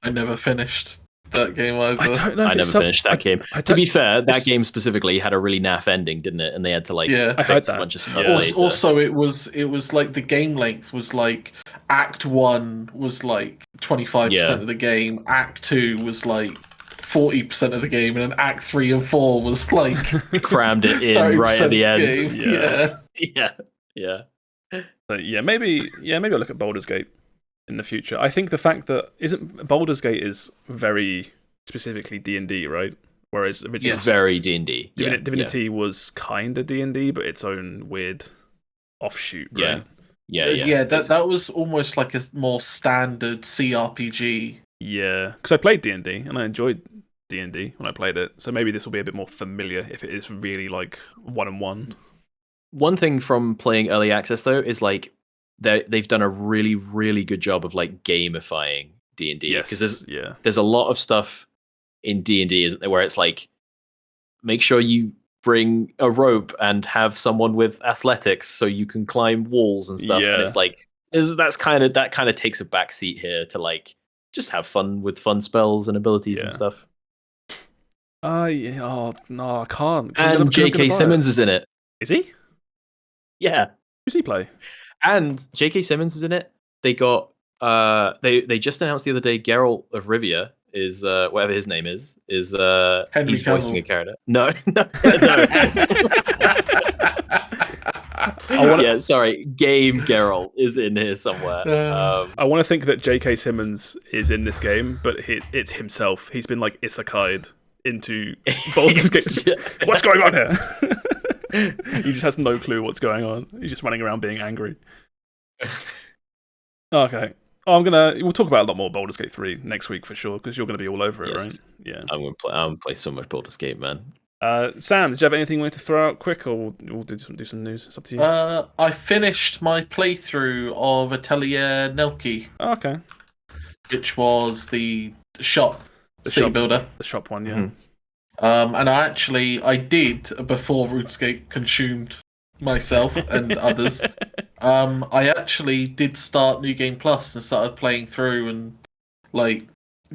I never finished that game either. I don't know. I never finished that game. To be fair, that game specifically had a really naff ending, didn't it? And they had to fix a bunch of stuff. Yeah. Also, it was like the game length was like Act 1 was like 25% of the game. Act 2 was like 40% of the game, and then Act 3 and 4 was like crammed it in right at the end. Yeah. So maybe I'll look at Baldur's Gate in the future. I think the fact that Baldur's Gate is very specifically D&D, right? Whereas originally it's very D&D. Divinity was kind of D&D, but its own weird offshoot, right? Yeah. That was almost like a more standard CRPG. Yeah, because I played D&D and I enjoyed D&D when I played it. So maybe this will be a bit more familiar if it is really like 1-on-1. One thing from playing early access though is like they've done a really, really good job of like gamifying D&D, because there's a lot of stuff in D&D, isn't there, where it's like, make sure you bring a rope and have someone with athletics so you can climb walls and stuff. And it's like that kind of takes a back seat here to like just have fun with fun spells and abilities and stuff. Oh no, I can't. And J.K. Simmons is in it. Is he? Yeah. Who's he play? And J.K. Simmons is in it. They got they just announced the other day Geralt of Rivia is whatever his name is he's voicing a character. No. Game Geralt is in here somewhere. I want to think that J.K. Simmons is in this game, but it's himself. He's been like isekai'd into Baldur's Gate. What's going on here? He just has no clue what's going on. He's just running around being angry. Okay. We'll talk about a lot more Baldur's Gate 3 next week for sure, because you're gonna be all over it, right? Yeah. I'm gonna play so much Baldur's Gate, man. Sam, did you have anything you wanted to throw out quick, or we'll do some news? It's up to you. I finished my playthrough of Atelier Nelke. Oh, okay. Which was the shop city builder. The shop one, yeah. Mm-hmm. And I did before RuneScape consumed myself and others. I actually did start New Game Plus and started playing through, and like,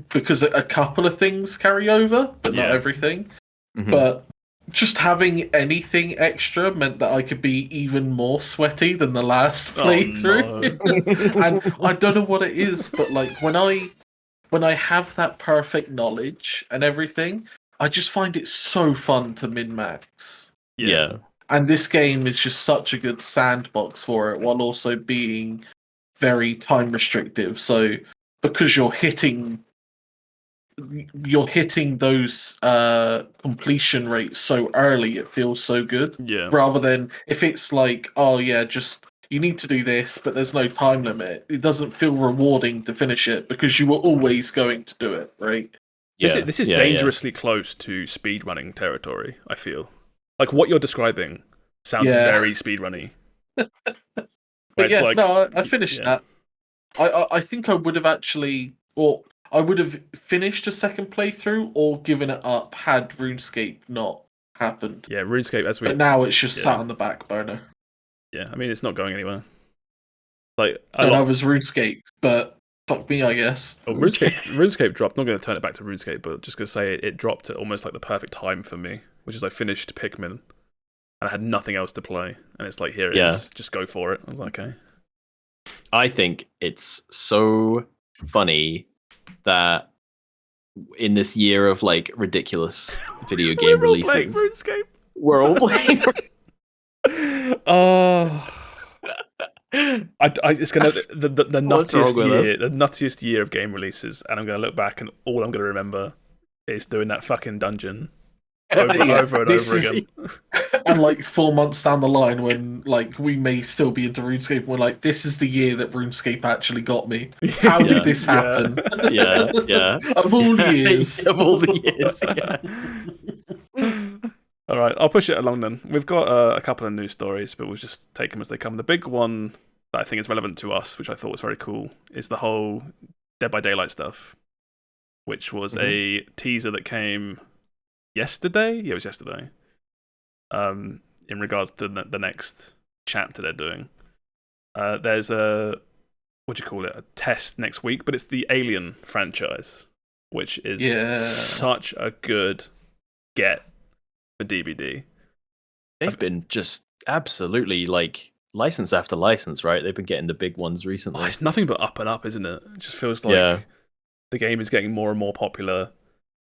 because a couple of things carry over, but not everything. Mm-hmm. But just having anything extra meant that I could be even more sweaty than the last playthrough. No. And I don't know what it is, but like when I have that perfect knowledge and everything, I just find it so fun to min-max. Yeah. And this game is just such a good sandbox for it, while also being very time restrictive. So because you're hitting those completion rates so early, it feels so good. Yeah. Rather than if it's like, just you need to do this, but there's no time limit. It doesn't feel rewarding to finish it because you were always going to do it, right? Yeah. This is dangerously close to speedrunning territory, I feel. Like, what you're describing sounds very speedrunny. But yeah, I finished that. I think I would have I would have finished a second playthrough or given it up had RuneScape not happened. Yeah, RuneScape, but now it's just sat on the back burner. Yeah, I mean, it's not going anywhere. Like, I was RuneScape, but fuck me, I guess. Oh, RuneScape dropped. Not going to turn it back to RuneScape, but just going to say it dropped at almost like the perfect time for me, which is I finished Pikmin, and I had nothing else to play, and it's like, here it is, just go for it. I was like, okay. I think it's so funny that in this year of like ridiculous video game releases, we're all playing. It's gonna the nuttiest year of game releases, and I'm gonna look back and all I'm gonna remember is doing that fucking dungeon over and over again. And like 4 months down the line, when like we may still be into RuneScape, we're like, this is the year that RuneScape actually got me. How did this happen? Yeah. Of all years. Of all the years. All right, I'll push it along then. We've got a couple of news stories, but we'll just take them as they come. The big one that I think is relevant to us, which I thought was very cool, is the whole Dead by Daylight stuff, which was a teaser that came yesterday. Yeah, it was yesterday. In regards to the next chapter they're doing, there's a a test next week, but it's the Alien franchise, which is such a good get for DBD. They've been just absolutely like license after license, right? They've been getting the big ones recently. It's nothing but up and up, isn't it? It just feels like the game is getting more and more popular.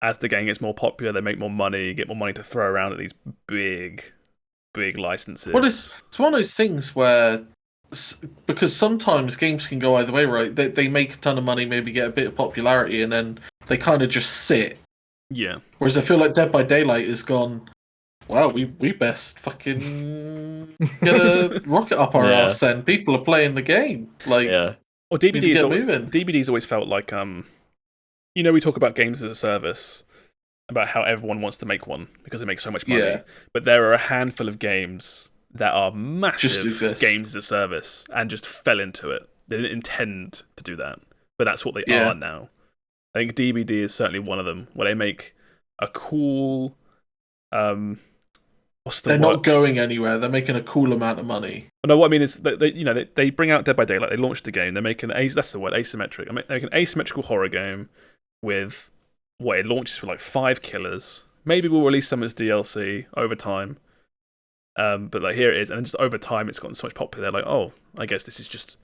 As the game gets more popular, they make more money, get more money to throw around at these big licenses. Well, it's one of those things where, because sometimes games can go either way, right? They make a ton of money, maybe get a bit of popularity, and then they kind of just sit. Yeah. Whereas I feel like Dead by Daylight has gone, wow, we best fucking get a rocket up our ass then. People are playing the game. Like, well, DBD's always felt like, we talk about games as a service, about how everyone wants to make one because they make so much money. Yeah. But there are a handful of games that are massive games as a service and just fell into it. They didn't intend to do that, but that's what they are now. I think DBD is certainly one of them, where they make a cool. They're not going anywhere. They're making a cool amount of money. No, what I mean is they bring out Dead by Daylight. They launched the game. They're making that's the word, asymmetric. They're making an asymmetrical horror game with it launches with like 5 killers. Maybe we'll release some as DLC over time. But like here it is, and just over time it's gotten so much popular. They're like, oh, I guess this is just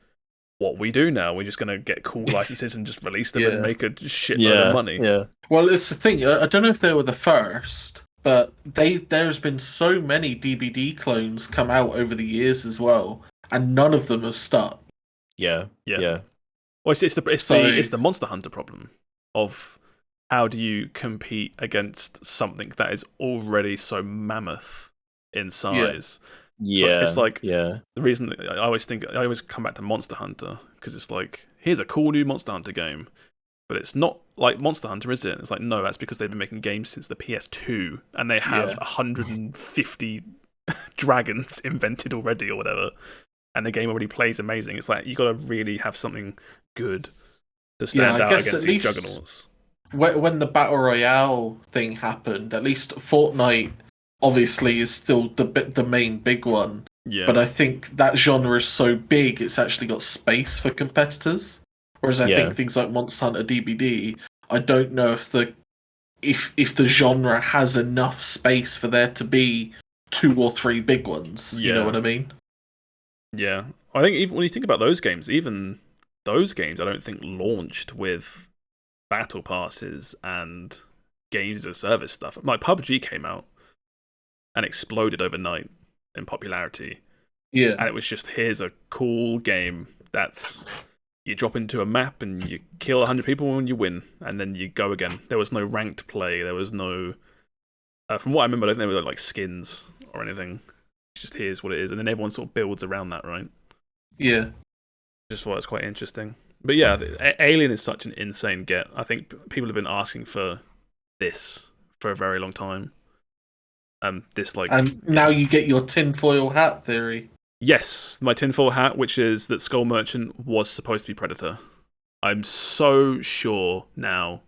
what we do now. We're just gonna get cool licenses and just release them and make a shitload of money. Yeah. Well, it's the thing. I don't know if they were the first, but there's been so many DBD clones come out over the years as well, and none of them have stuck. Yeah. Well, it's the Monster Hunter problem of how do you compete against something that is already so mammoth in size. It's like the reason I always come back to Monster Hunter, because it's like, here's a cool new Monster Hunter game, but it's not like Monster Hunter, is it? It's like, no, that's because they've been making games since the PS2 and they have 150 dragons invented already or whatever, and the game already plays amazing. It's like, you got to really have something good to stand out against these juggernauts. When the Battle Royale thing happened, at least Fortnite obviously is still the main big one. Yeah. But I think that genre is so big, it's actually got space for competitors. Whereas I think things like Monster Hunter DBD, I don't know if the genre has enough space for there to be 2 or 3 big ones. You know what I mean? Yeah. I think even when you think about those games, even those games I don't think launched with battle passes and games as a service stuff. Like PUBG came out and exploded overnight in popularity. Yeah. And it was just, here's a cool game that's, you drop into a map and you kill 100 people and you win, and then you go again. There was no ranked play. There was no, from what I remember, I don't think there were like skins or anything. It's just, here's what it is, and then everyone sort of builds around that, right? Yeah. Just thought it was quite interesting. But yeah, Alien is such an insane get. I think people have been asking for this for a very long time. And now you get your tinfoil hat theory. Yes, my tinfoil hat, which is that Skull Merchant was supposed to be Predator. I'm so sure now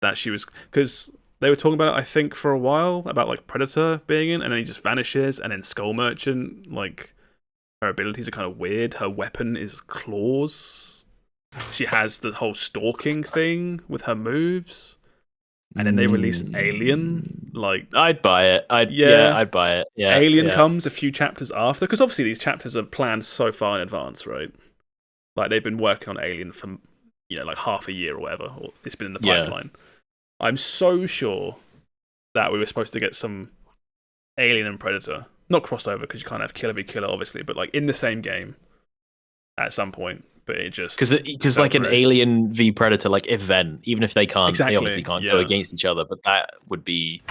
that she was, because they were talking about it, I think, for a while, about like Predator being in, and then he just vanishes, and then Skull Merchant, like, her abilities are kind of weird. Her weapon is claws. She has the whole stalking thing with her moves. And then they release Alien. Like, I'd buy it. I'd buy it. Yeah, Alien comes a few chapters after, because obviously these chapters are planned so far in advance, right? Like, they've been working on Alien for, like half a year or whatever, or it's been in the pipeline. I'm so sure that we were supposed to get some Alien and Predator, not crossover, because you can't have killer v killer, obviously, but like in the same game at some point. But it just, because like an Alien v Predator like event, even if they obviously can't go against each other, but that would be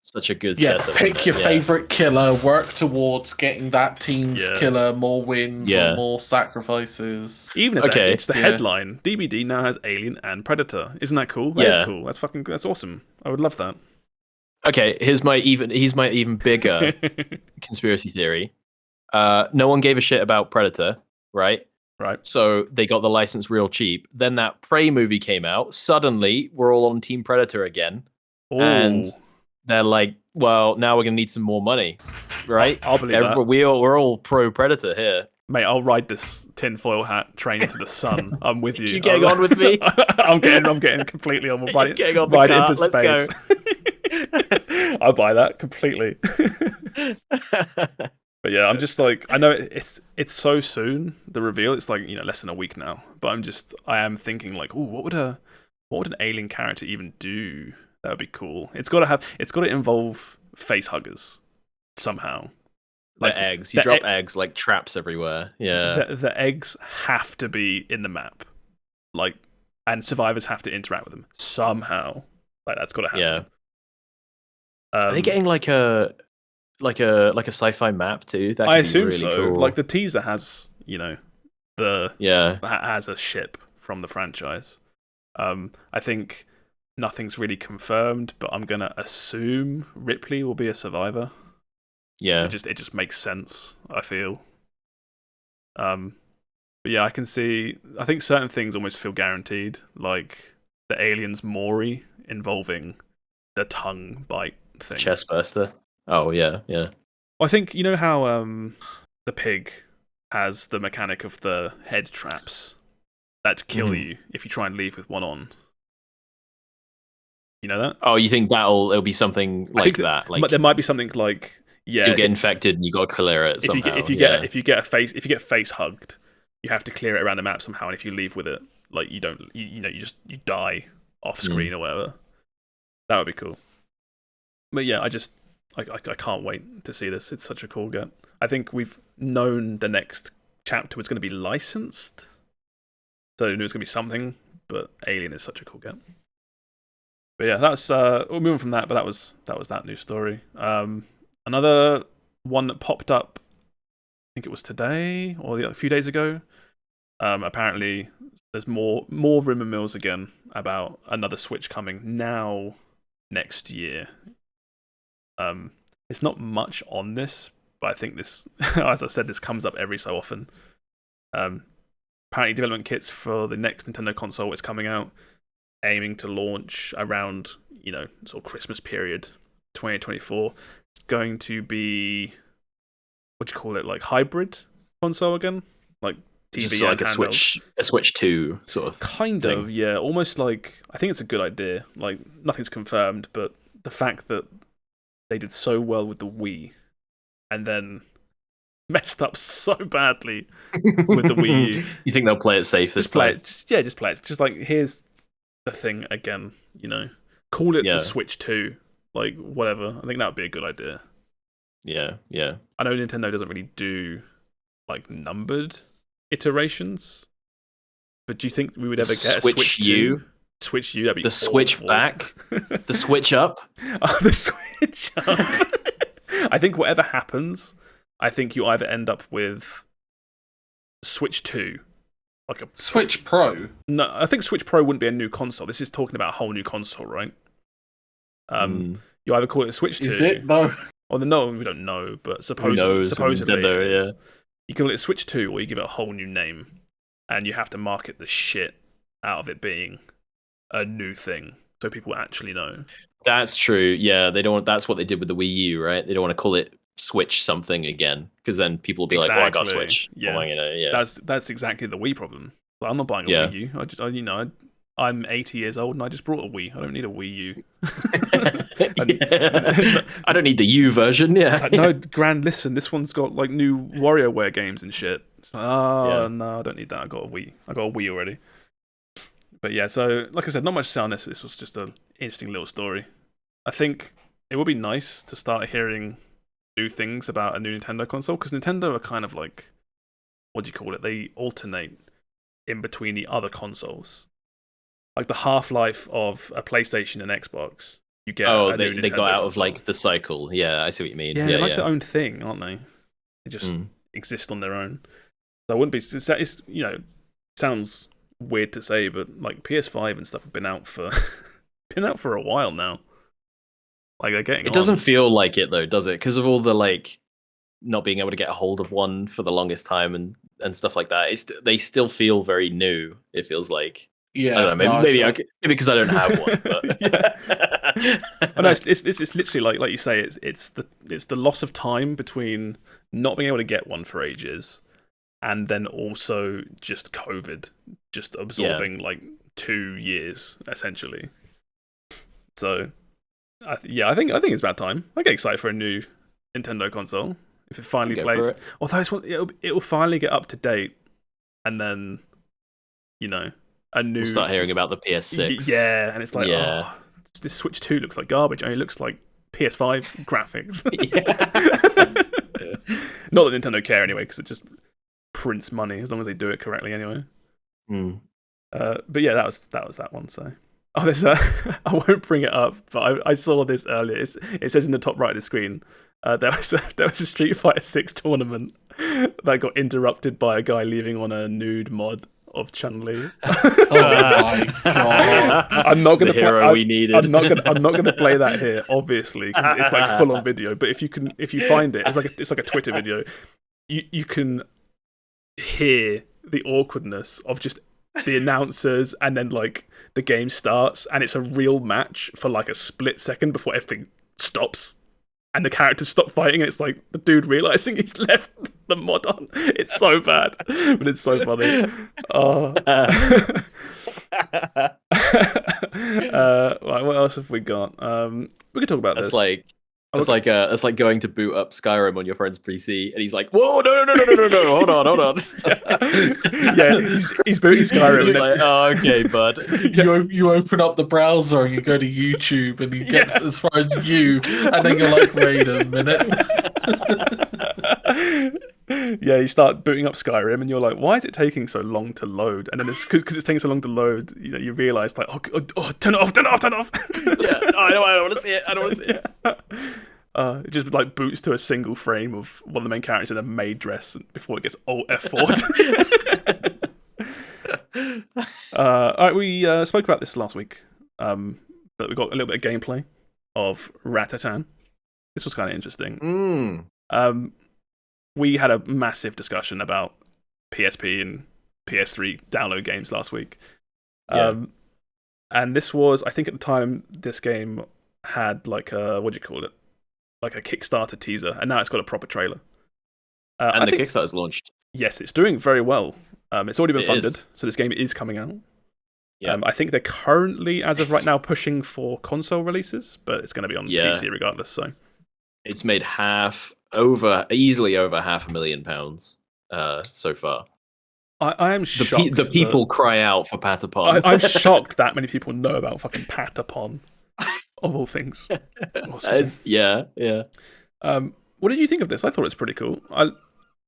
such a good setup. Pick your favorite killer, work towards getting that team's killer, more wins or more sacrifices. Even as it's the headline, DBD now has Alien and Predator. Isn't that cool? That is cool. That's awesome. I would love that. Okay, here's my even bigger conspiracy theory. No one gave a shit about Predator, right? Right. So they got the license real cheap. Then that Prey movie came out. Suddenly, we're all on Team Predator again. Ooh. And they're like, well, now we're gonna need some more money, right? I'll believe that. We're all pro Predator here. Mate, I'll ride this tinfoil hat train into the sun. I'm with you. You getting on with me? I'm getting completely on. We'll ride Getting on the ride cart. into Let's space. go. I'll buy that completely. But yeah, I'm just like, I know it's so soon, the reveal. It's like, less than a week now. But I am thinking like, ooh, what would an alien character even do? That would be cool. It's got to involve face huggers somehow. Like eggs. You drop eggs like traps everywhere. Yeah. The eggs have to be in the map. Like, and survivors have to interact with them somehow. Like, that's got to happen. Yeah. Are they getting like a sci-fi map too? That I could be assume really so. cool. Like the teaser has, has a ship from the franchise. I think nothing's really confirmed, but I'm gonna assume Ripley will be a survivor. Yeah, it just makes sense. I feel. But yeah, I can see. I think certain things almost feel guaranteed, like the aliens Maury involving the tongue bite thing. Chest burster. Oh yeah. I think how the pig has the mechanic of the head traps that kill you if you try and leave with one on. You know that? Oh, you think it'll be something like that? Like there might be something like you'll get infected and you got to clear it somehow. If you get face hugged, you have to clear it around the map somehow. And if you leave with it, like you die off screen or whatever. That would be cool. But yeah, I can't wait to see this. It's such a cool get. I think we've known the next chapter was going to be licensed, so we knew it was going to be something. But Alien is such a cool get. But yeah, that's we'll move on from that. But that was that news story. Another one that popped up, I think it was today or a few days ago. Apparently, there's more rumor mills again about another Switch coming now next year. It's not much on this, but I think this, as I said, this comes up every so often. Apparently, development kits for the next Nintendo console is coming out, aiming to launch around sort of Christmas period, 2024. It's going to be like hybrid console again, like TV just like and a Switch 2 sort of kind thing. of, yeah, almost like. I think it's a good idea. Like, nothing's confirmed, but the fact that they did so well with the Wii and then messed up so badly with the Wii U. You think they'll play it safe this time? Just play it. Just like, here's the thing again, call it the Switch 2, like whatever. I think that would be a good idea. Yeah. I know Nintendo doesn't really do like numbered iterations, but do you think we would ever get a Switch U? Switch U, that'd be the awful. Switch back, the Switch up. Oh, the Switch up. I think whatever happens, I think you either end up with Switch 2, like a Switch Pro. No, I think Switch Pro wouldn't be a new console. This is talking about a whole new console, right? You either call it a Switch 2. Is it though? Or no, we don't know, but supposedly Nintendo, it is. You call it Switch 2, or you give it a whole new name, and you have to market the shit out of it being a new thing, so people actually know. That's true. Yeah, they don't. That's what they did with the Wii U, right? They don't want to call it Switch something again, because then people will be like, "Oh, I got Switch." Yeah, that's exactly the Wii problem. Like, I'm not buying a Wii U. I'm 80 years old and I just brought a Wii. I don't need a Wii U. I don't need the U version. Yeah. No, Grand. Listen, this one's got like new WarioWare games and shit. It's like, no, I don't need that. I got a Wii. I got a Wii already. But yeah, so like I said, not much to say on this. This was just an interesting little story. I think it would be nice to start hearing new things about a new Nintendo console, because Nintendo are kind of like, what do you call it? They alternate in between the other consoles. Like the half-life of a PlayStation and Xbox, you get they got out of like the cycle. Yeah, I see what you mean. Yeah, they're like their own thing, aren't they? They just exist on their own. So I wouldn't be. It's sounds weird to say, but like PS5 and stuff have been out for a while now. Like they're getting. It doesn't feel like it though, does it? Because of all the like not being able to get a hold of one for the longest time and stuff like that. They still feel very new. It feels like. Yeah, I don't know. Maybe because I don't have one. But... Oh, no, it's literally like you say, it's the loss of time between not being able to get one for ages, and then also just COVID, just absorbing like 2 years essentially. So, I think it's about time. I get excited for a new Nintendo console if it finally plays. Although it'll finally get up to date, and then a new. We'll start hearing about the PS6. Yeah, and it's like, oh, this Switch 2 looks like garbage. It looks like PS5 graphics. Not that Nintendo care anyway, because it just prints money as long as they do it correctly anyway. But yeah, that was that one. So, there's I won't bring it up, but I saw this earlier. It says in the top right of the screen, there was a Street Fighter 6 tournament that got interrupted by a guy leaving on a nude mod of Chun-Li. Oh my god! I'm not gonna we needed. I'm not gonna play that here, obviously, because it's like full on video. But if you find it, it's like a Twitter video. You can hear the awkwardness of just the announcers, and then like the game starts, and it's a real match for like a split second before everything stops. And the characters stop fighting, and it's like the dude realizing he's left the mod on. It's so bad, but it's so funny. Right, what else have we got? We could talk about this. It's like going to boot up Skyrim on your friend's PC, and he's like, "Whoa, no, hold on." Yeah, he's booting Skyrim. He's like, "Oh, okay, bud." You open up the browser and you go to YouTube and you get as far as you, and then you're like, "Wait a minute." Yeah, you start booting up Skyrim, and you're like, "Why is it taking so long to load?" And then it's because it's taking so long to load. You realize like, "Oh, turn it off." Yeah, I don't want to see it. It just like boots to a single frame of one of the main characters in a maid dress before it gets Alt F4'd. All right, we spoke about this last week, but we got a little bit of gameplay of Ratatan. This was kind of interesting. We had a massive discussion about PSP and PS3 download games last week. And this was, I think at the time, this game had like a, what do you call it? Like a Kickstarter teaser, and now it's got a proper trailer. And the Kickstarter's launched. Yes, it's doing very well. It's already been funded, so this game is coming out. Yeah. I think they're currently, as of right now, pushing for console releases, but it's going to be on PC regardless. So it's made easily over £500,000 so far. I am shocked. The people cry out for Patapon. I'm shocked that many people know about fucking Patapon, of all things. Yeah. What did you think of this? I thought it was pretty cool.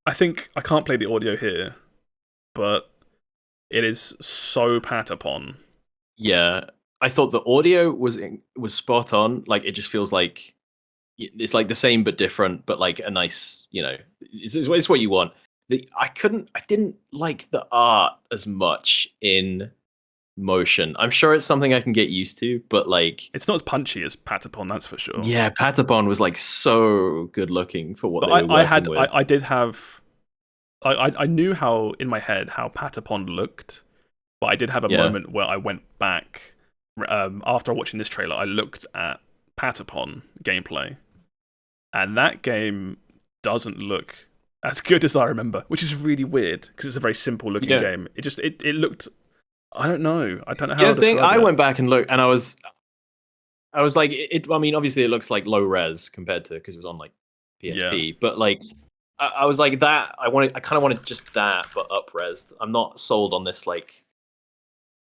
I think I can't play the audio here, but it is so Patapon. Yeah, I thought the audio was spot on. Like, it just feels like it's like the same but different, but like a nice, it's what you want. I didn't like the art as much in motion. I'm sure it's something I can get used to, but like, it's not as punchy as Patapon, that's for sure. Yeah, Patapon was like so good looking for what they were working with. I knew how in my head how Patapon looked, but I did have a moment where I went back after watching this trailer. I looked at Patapon gameplay, and that game doesn't look as good as I remember, which is really weird because it's a very simple looking game. It looked. I don't know how to describe it. I went back and looked, and I was like, I mean, obviously it looks like low res compared to, because it was on like PSP, but like, I was like that. I kind of wanted just that, but up res. I'm not sold on this like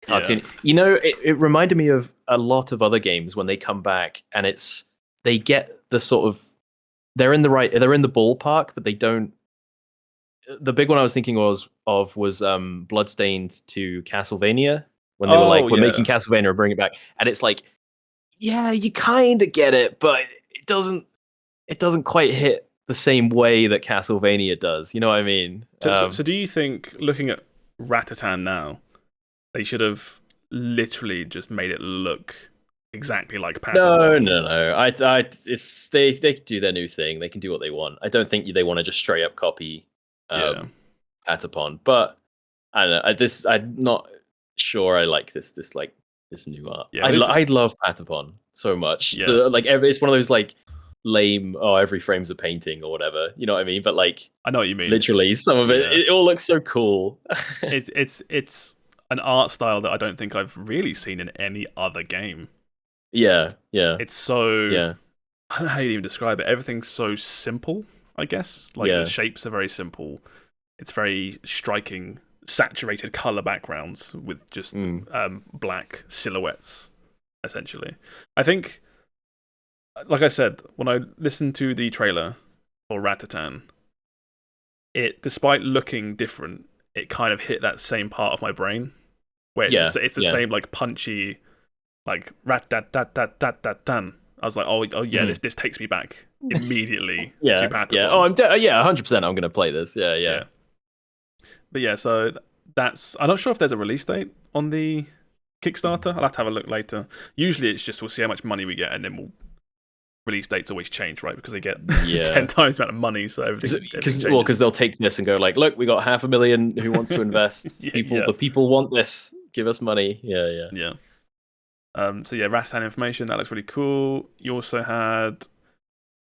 cartoon. Yeah. It reminded me of a lot of other games when they come back, and they get the sort of, they're in the ballpark, but they don't. The big one I was thinking was Bloodstained to Castlevania, when they were like, we're making Castlevania and bring it back, and it's like, yeah, you kind of get it, but it doesn't quite hit the same way that Castlevania does. You know what I mean? So do you think, looking at Ratatan now, they should have literally just made it look exactly like Patapon? No. They do their new thing. They can do what they want. I don't think they want to just straight up copy Patapon. But I don't know. I'm not sure I like this like this new art. Yeah, I love Patapon so much. Yeah. It's one of those like lame. Oh, every frame's a painting or whatever. You know what I mean? But like, I know what you mean. literally, some of it all looks so cool. It's an art style that I don't think I've really seen in any other game. Yeah. It's so Yeah. I don't know how you even describe it. Everything's so simple, I guess. Like the shapes are very simple. It's very striking, saturated color backgrounds with just black silhouettes, essentially. I think, like I said, when I listened to the trailer for Ratatan, it, despite looking different, it kind of hit that same part of my brain where it's the same like punchy, like rat-dat-dat-dat-dat-dat-dan. I was like, oh yeah, this takes me back immediately to Patapon. Yeah. Oh, 100%. I'm gonna play this. Yeah. But yeah, so I'm not sure if there's a release date on the Kickstarter. I'll have to have a look later. Usually it's just we'll see how much money we get and then release dates always change, right? Because they get 10 times the amount of money, so everything because they'll take this and go like, look, we got 500,000 who wants to invest. The people want this. Give us money. Yeah. So yeah, Ratatan information, that looks really cool. You also had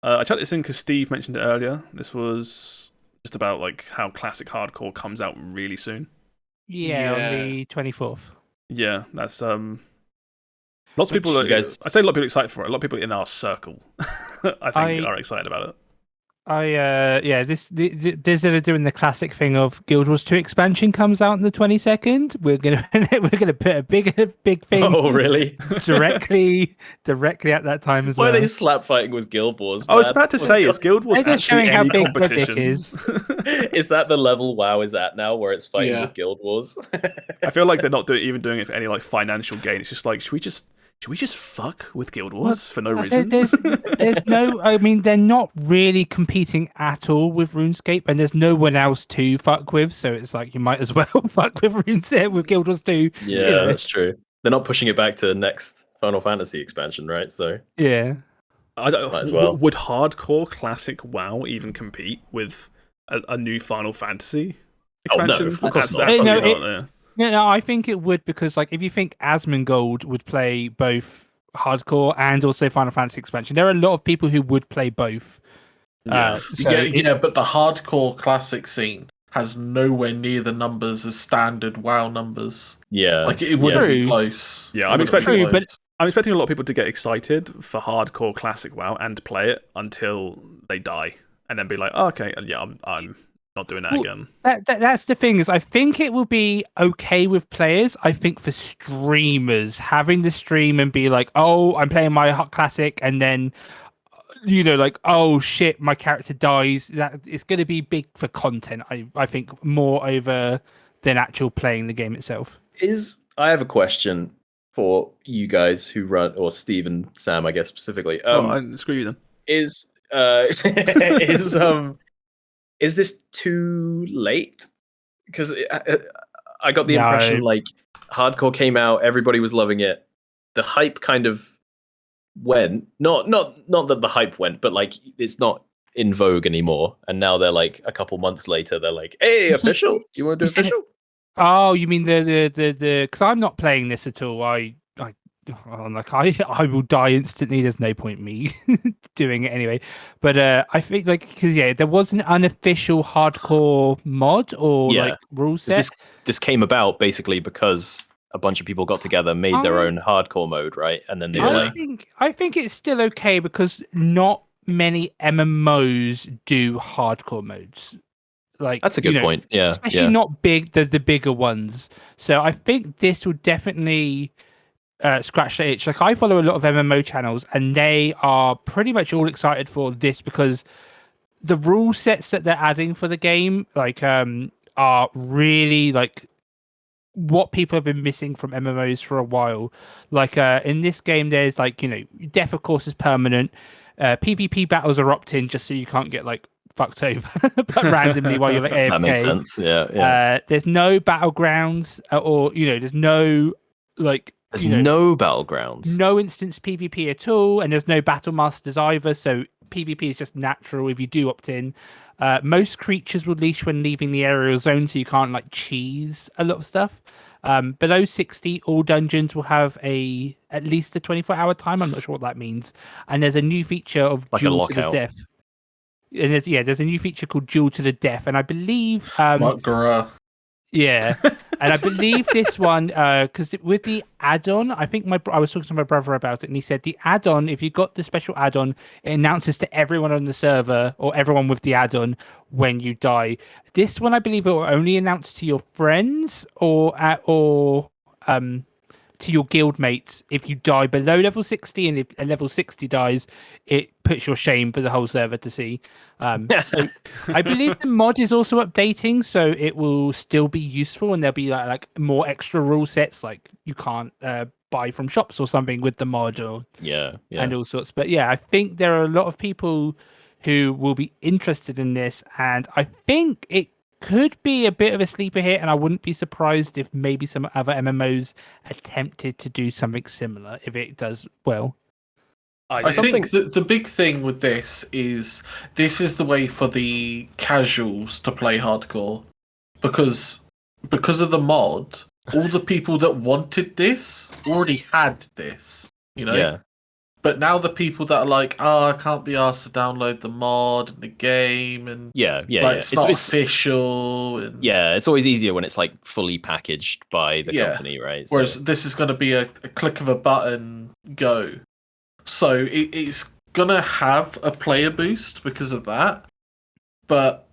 I chucked this in because Steve mentioned it earlier. This was just about like how classic hardcore comes out really soon. Yeah, on the 24th. Yeah, that's lots of people. I say a lot of people are excited for it. A lot of people in our circle, I think, are excited about it. This they're doing the classic thing of Guild Wars 2 expansion comes out on the 22nd. We're gonna put a big thing. Oh really? directly at that time as well. Why are they slap fighting with Guild Wars? I was about to say, is Guild Wars actually any competition? Is that the level WoW is at now, where it's fighting with Guild Wars? I feel like they're not doing it for any like financial gain. It's just like, should we just fuck with Guild Wars for no reason? There's no. I mean, they're not really competing at all with RuneScape, and there's no one else to fuck with. So it's like you might as well fuck with RuneScape with Guild Wars 2. Yeah, that's true. They're not pushing it back to the next Final Fantasy expansion, right? So yeah, might as well. Would hardcore classic WoW even compete with a new Final Fantasy expansion? Oh no, of course not. No, I think it would, because like if you think Asmongold would play both hardcore and also Final Fantasy expansion, there are a lot of people who would play both. But the hardcore classic scene has nowhere near the numbers as standard WoW numbers. Yeah, like it wouldn't be close. Yeah, I'm expecting a lot of people to get excited for hardcore classic WoW and play it until they die, and then be like, oh, okay, yeah, I'm not doing that again. That's the thing, is I think it will be okay with players. I think for streamers, having the stream and be like, oh, I'm playing my classic, and then like, oh shit, my character dies. That it's going to be big for content. I think more over than actual playing the game itself. I have a question for you guys who run, or Steve and Sam, I guess specifically. Screw you then. Is this too late? Because I got the impression like hardcore came out, everybody was loving it. The hype kind of went. Not that the hype went, but like it's not in vogue anymore. And now they're like a couple months later, they're like, "Hey, official? Do you want to do official?" Oh, you mean the because I'm not playing this at all. I will die instantly. There's no point me doing it anyway. But I think like because there was an unofficial hardcore mod or like rule set. This came about basically because a bunch of people got together, made their own hardcore mode, right? And then they I think it's still okay because not many MMOs do hardcore modes. Like that's a good point. Yeah, especially not big the bigger ones. So I think this will definitely scratch the itch. Like I follow a lot of MMO channels, and they are pretty much all excited for this because the rule sets that they're adding for the game, like, are really like what people have been missing from MMOs for a while. Like in this game, there's like death of course is permanent. PvP battles are opt-in just so you can't get like fucked over but randomly while you're like AFK. That makes sense. Yeah. There's no battlegrounds, or there's no like. There's no battlegrounds. No instance PvP at all, and there's no battle masters either, so PvP is just natural if you do opt in. Most creatures will leash when leaving the aerial zone, so you can't like cheese a lot of stuff. Below 60, all dungeons will have at least a 24-hour time. I'm not sure what that means. And there's a new feature of Like a Duel to the lockout. Death. And there's a new feature called Duel to the Death, and I believe Mukgara. yeah, and I believe this one, because with the add-on, I think I was talking to my brother about it, and he said the add-on, if you got the special add-on, it announces to everyone on the server or everyone with the add-on when you die. This one, I believe, it will only announce to your friends or to your guild mates if you die below level 60, and if a level 60 dies, it puts your shame for the whole server to see. So I believe the mod is also updating, so it will still be useful, and there'll be like more extra rule sets, like you can't buy from shops or something with the mod, or and all sorts. But yeah, I think there are a lot of people who will be interested in this, and I think it could be a bit of a sleeper hit, and I wouldn't be surprised if maybe some other MMOs attempted to do something similar if it does well. I think the big thing with this is the way for the casuals to play hardcore, because of the mod, all the people that wanted this already had this, you know. Yeah. But now the people that are like, I can't be asked to download the mod and the game, and it's not official. And it's always easier when it's like fully packaged by the company, right? Whereas this is going to be a click of a button, go. So it's going to have a player boost because of that. But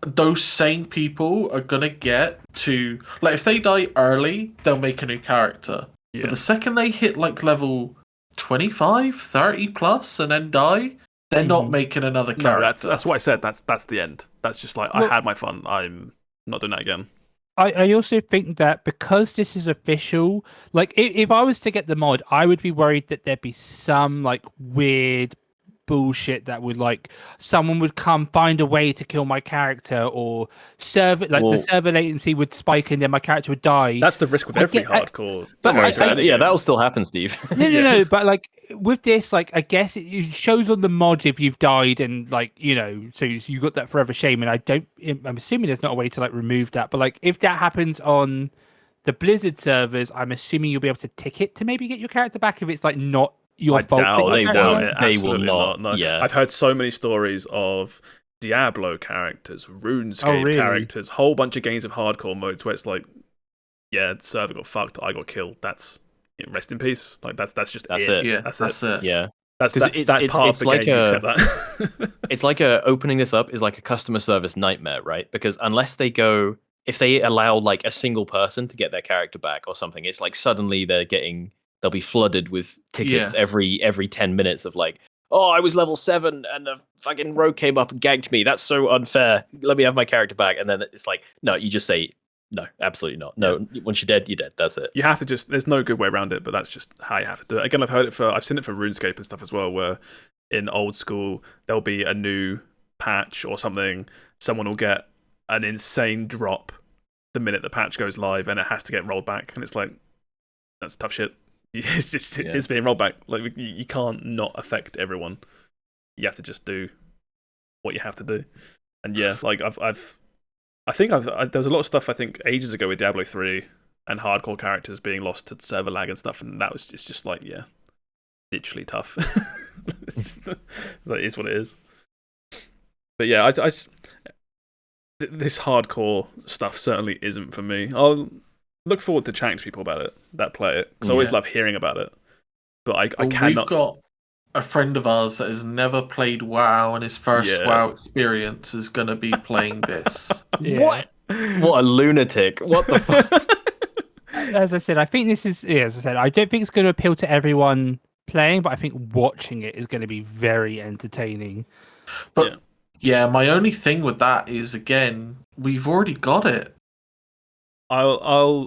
those same people are going to get to, like, if they die early, they'll make a new character. Yeah. But the second they hit like level 25, 30 plus and then die, they're not making another character. No, that's what I said. That's the end. That's just like, I had my fun. I'm not doing that again. I also think that because this is official, like if I was to get the mod, I would be worried that there'd be some like weird bullshit that would, like, someone would come find a way to kill my character, or the server latency would spike and then my character would die. That's the risk with every hardcore. That'll still happen, Steve. No, but like with this, like, I guess it shows on the mod if you've died, and like, you know, so you got that forever shame, and I'm assuming there's not a way to like remove that, but like if that happens on the Blizzard servers, I'm assuming you'll be able to tick it to maybe get your character back if it's like not your fault. They will not. No. Yeah. I've heard so many stories of Diablo characters, RuneScape characters, whole bunch of games with hardcore modes where it's like, yeah, the server got fucked, I got killed. That's rest in peace. Like that's just it. Yeah, that's it. Yeah. That's part of the like game. Accept that. It's like opening this up is like a customer service nightmare, right? Because unless if they allow like a single person to get their character back or something, it's like suddenly they'll be flooded with tickets every 10 minutes of like, oh, I was level 7 and a fucking rogue came up and ganked me. That's so unfair. Let me have my character back. And then it's like, no, you just say, no, absolutely not. No, once you're dead, you're dead. That's it. You have to there's no good way around it, but that's just how you have to do it. Again, I've seen it for RuneScape and stuff as well, where in old school, there'll be a new patch or something. Someone will get an insane drop the minute the patch goes live, and it has to get rolled back. And it's like, that's tough shit. It's being rolled back. Like, you can't not affect everyone. You have to just do what you have to do. And yeah, like there was a lot of stuff I think ages ago with Diablo 3 and hardcore characters being lost to server lag and stuff, and it's just like, yeah, literally tough. That is what it is. But yeah, this hardcore stuff certainly isn't for me. I'll look forward to chatting to people about it that play it, because I always love hearing about it. But I cannot. We've got a friend of ours that has never played WoW, and his first WoW experience is going to be playing this. What a lunatic! What the fuck? As I said, I think this is. Yeah, as I said, I don't think it's going to appeal to everyone playing, but I think watching it is going to be very entertaining. But my only thing with that is, again, we've already got it. Like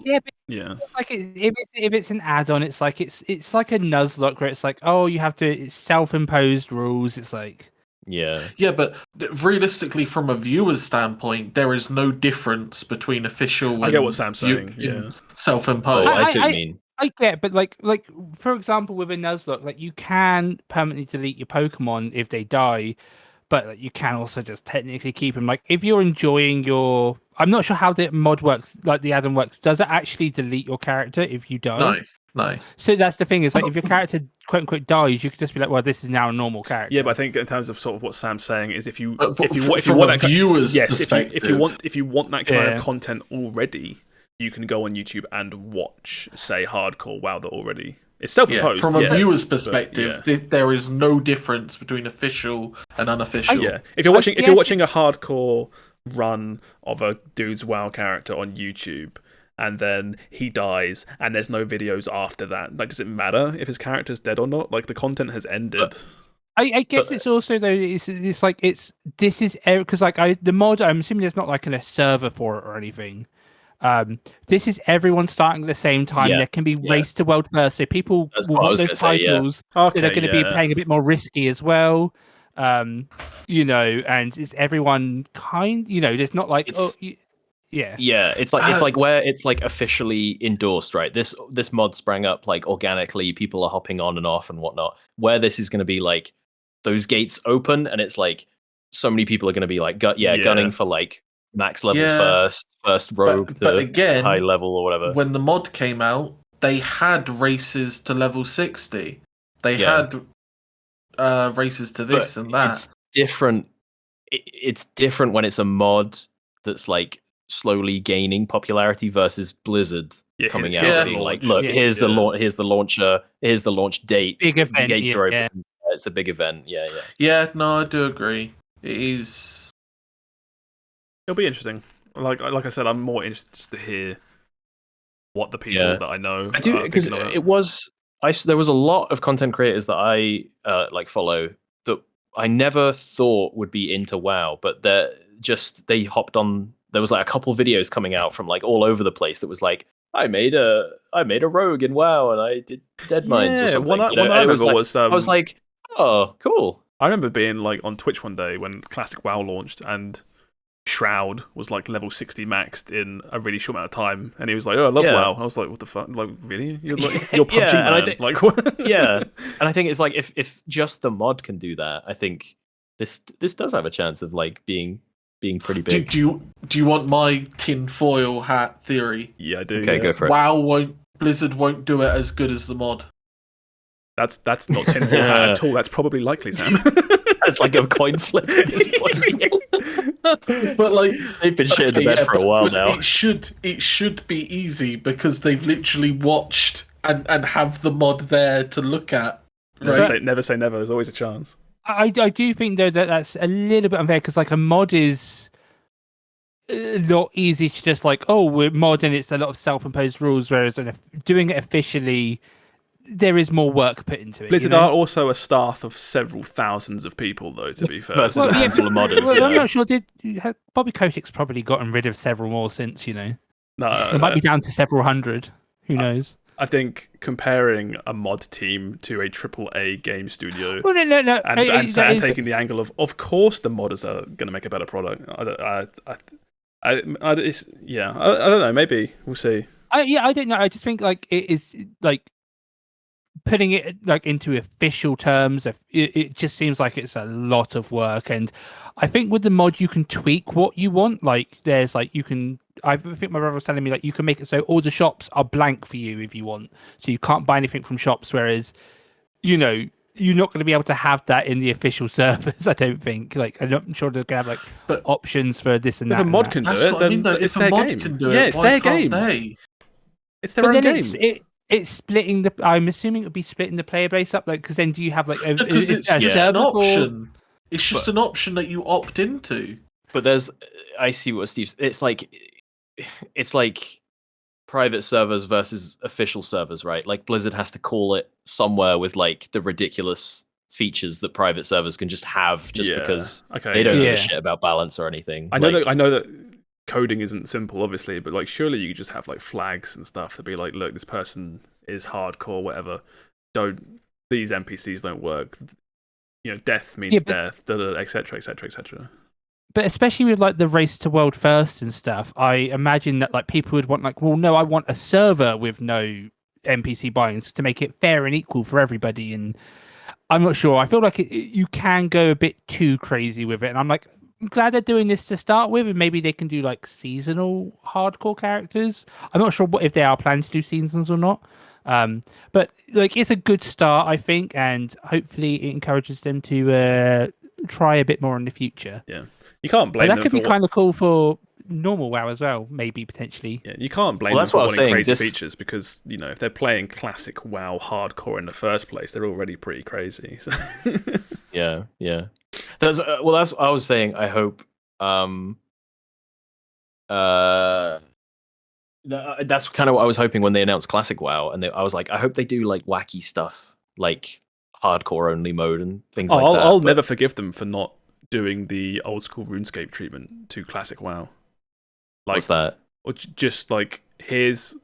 if it's an add-on, it's like a Nuzlocke where it's like, oh, it's self-imposed rules. It's like but realistically, from a viewer's standpoint, there is no difference between official and I get what Sam's saying. Self-imposed. I see what you mean. I get, but like for example, with a Nuzlocke, like you can permanently delete your Pokemon if they die, but like, you can also just technically keep them. Like if you're enjoying your I'm not sure how the mod works, like the add-on works. Does it actually delete your character if you die? No. So that's the thing, is like if your character quote unquote dies, you could just be like, well, this is now a normal character. Yeah, but I think in terms of sort of what Sam's saying is if you But if you from want a that viewer's yes, perspective, if you want that kind Yeah. of content already, you can go on YouTube and watch, say, hardcore WoW that already. It's self-imposed. from a yeah, viewer's but, perspective, yeah. there is no difference between official and unofficial. Yeah, if you're watching a guess hardcore run of a dude's WoW character on YouTube, and then he dies, and there's no videos after that, like, does it matter if his character's dead or not? Like, the content has ended. I guess it's also though it's like this is because like the mod, I'm assuming there's not like a server for it or anything. This is everyone starting at the same time. Yeah, There can be yeah. race to world first, so people That's will what I want was those gonna say, yeah. titles. Okay, They're going to be yeah. playing a bit more risky as well. You know, and it's everyone there's not like yeah. Yeah, it's like where it's like officially endorsed, right? This mod sprang up like organically. People are hopping on and off and whatnot. Where this is going to be like those gates open, and it's like so many people are going to be like, gunning for like max level first rogue but to again, high level or whatever. When the mod came out, they had races to level 60. They had races to this But and that. It's different. It's different when it's a mod that's like slowly gaining popularity versus Blizzard coming out and being like, look, here's the launcher, here's the launch date. Big event. The gates are open. It's a big event. Yeah. Yeah, no, I do agree. It is. It'll be interesting. Like I said, I'm more interested to hear what the people that I know. I do, because there was a lot of content creators that I follow that I never thought would be into WoW, but they hopped on. There was like a couple videos coming out from like all over the place that was like, I made a rogue in WoW and I did dead mines or something. One I remember was I was like, oh, cool. I remember being like on Twitch one day when Classic WoW launched, and Shroud was like level 60 maxed in a really short amount of time, and he was like, "Oh, I love WoW." I was like, "What the fuck? Like, really? You're PUBG man?" And like, what? Yeah, and I think it's like if just the mod can do that, I think this does have a chance of like being pretty big. Do you want my tinfoil hat theory? Yeah, I do. Okay, go for it. Blizzard won't do it as good as the mod. That's not tinfoil hat at all. That's probably likely, Sam. That's like a coin flip at this point. But like they've been shitting the bed for a while now. It should be easy because they've literally watched and have the mod there to look at. Right? Never say never. There's always a chance. I do think though that's a little bit unfair, because like a mod is not easy to just like, oh, we're modding. It's a lot of self-imposed rules, whereas doing it officially, there is more work put into it. Blizzard are also a staff of several thousands of people, though. To be fair, versus a handful of modders. I'm not sure. Bobby Kotick's probably gotten rid of several more since, No, it might be down to several hundred. Who knows? I think comparing a mod team to a AAA game studio, no, and taking the angle of course the modders are going to make a better product. I don't know. Maybe we'll see. I don't know. I just think like it is like putting it like into official terms. It just seems like it's a lot of work, and I think with the mod you can tweak what you want. Like there's like you can. I think my brother was telling me like you can make it so all the shops are blank for you if you want, so you can't buy anything from shops. Whereas, you're not going to be able to have that in the official servers. I don't think. Like I'm not sure they're going to have like options for this and that. If a mod can do it, then it's their game. Yeah, it's their game. It's their own game. It's splitting the. I'm assuming it would be splitting the player base up, like because then do you have like because it's just an option. It's just an option that you opt into. But I see what Steve's. It's like private servers versus official servers, right? Like Blizzard has to call it somewhere with like the ridiculous features that private servers can just have, because they don't give a shit about balance or anything. I know that coding isn't simple, obviously, but like surely you could just have like flags and stuff that be like, look, this person is hardcore, whatever. These NPCs don't work. Death means death, etc., etc., etc. But especially with like the race to world first and stuff, I imagine that like people would want like, well, no, I want a server with no NPC buy-ins to make it fair and equal for everybody. And I'm not sure. I feel like you can go a bit too crazy with it. And I'm like, glad they're doing this to start with, and maybe they can do like seasonal hardcore characters. I'm not sure if they are planning to do seasons or not. But like it's a good start, I think, and hopefully it encourages them to try a bit more in the future. Yeah, you can't blame But that them could be for kind of cool for normal WoW as well, maybe potentially. Yeah, you can't blame Well, them that's for what I was wanting saying, crazy this- features because if they're playing classic WoW hardcore in the first place, they're already pretty crazy. So. Yeah. That's that's what I was saying. I hope. That's kind of what I was hoping when they announced Classic WoW, and I was like, I hope they do like wacky stuff, like hardcore only mode and things like that. I'll but- never forgive them for not doing the old school RuneScape treatment to classic WoW. What's that? Or just like, here's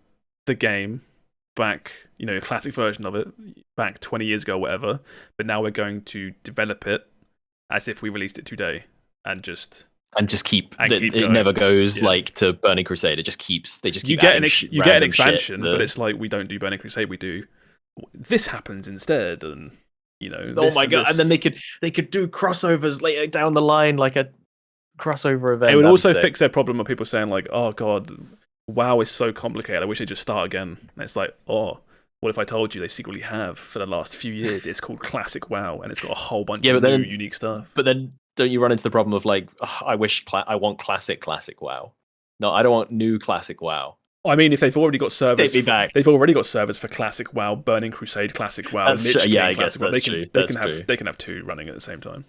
the game back, a classic version of it back 20 years ago, or whatever. But now we're going to develop it as if we released it today, and just keep and it keep going. never goes Yeah. like to Burning Crusade. It just keeps. They just keep you get adding you get an random shit expansion, but it's like we don't do Burning Crusade. We do this happens instead, and oh my god! And then they could do crossovers later down the line, like a crossover event. It would That'd be also sick. fix their problem of people saying like, "Oh god, WoW is so complicated. I wish they'd just start again." And it's like, oh, what if I told you they secretly have for the last few years? It's called Classic WoW, and it's got a whole bunch of new unique stuff. But then, don't you run into the problem of like, I wish I want classic WoW. No, I don't want new classic WoW. I mean, if they've already got servers, Take me back. they've already got servers for Classic WoW, Burning Crusade, Classic WoW, That's Lich true. King, Yeah, I Classic guess WoW. that's true. They can have two running at the same time.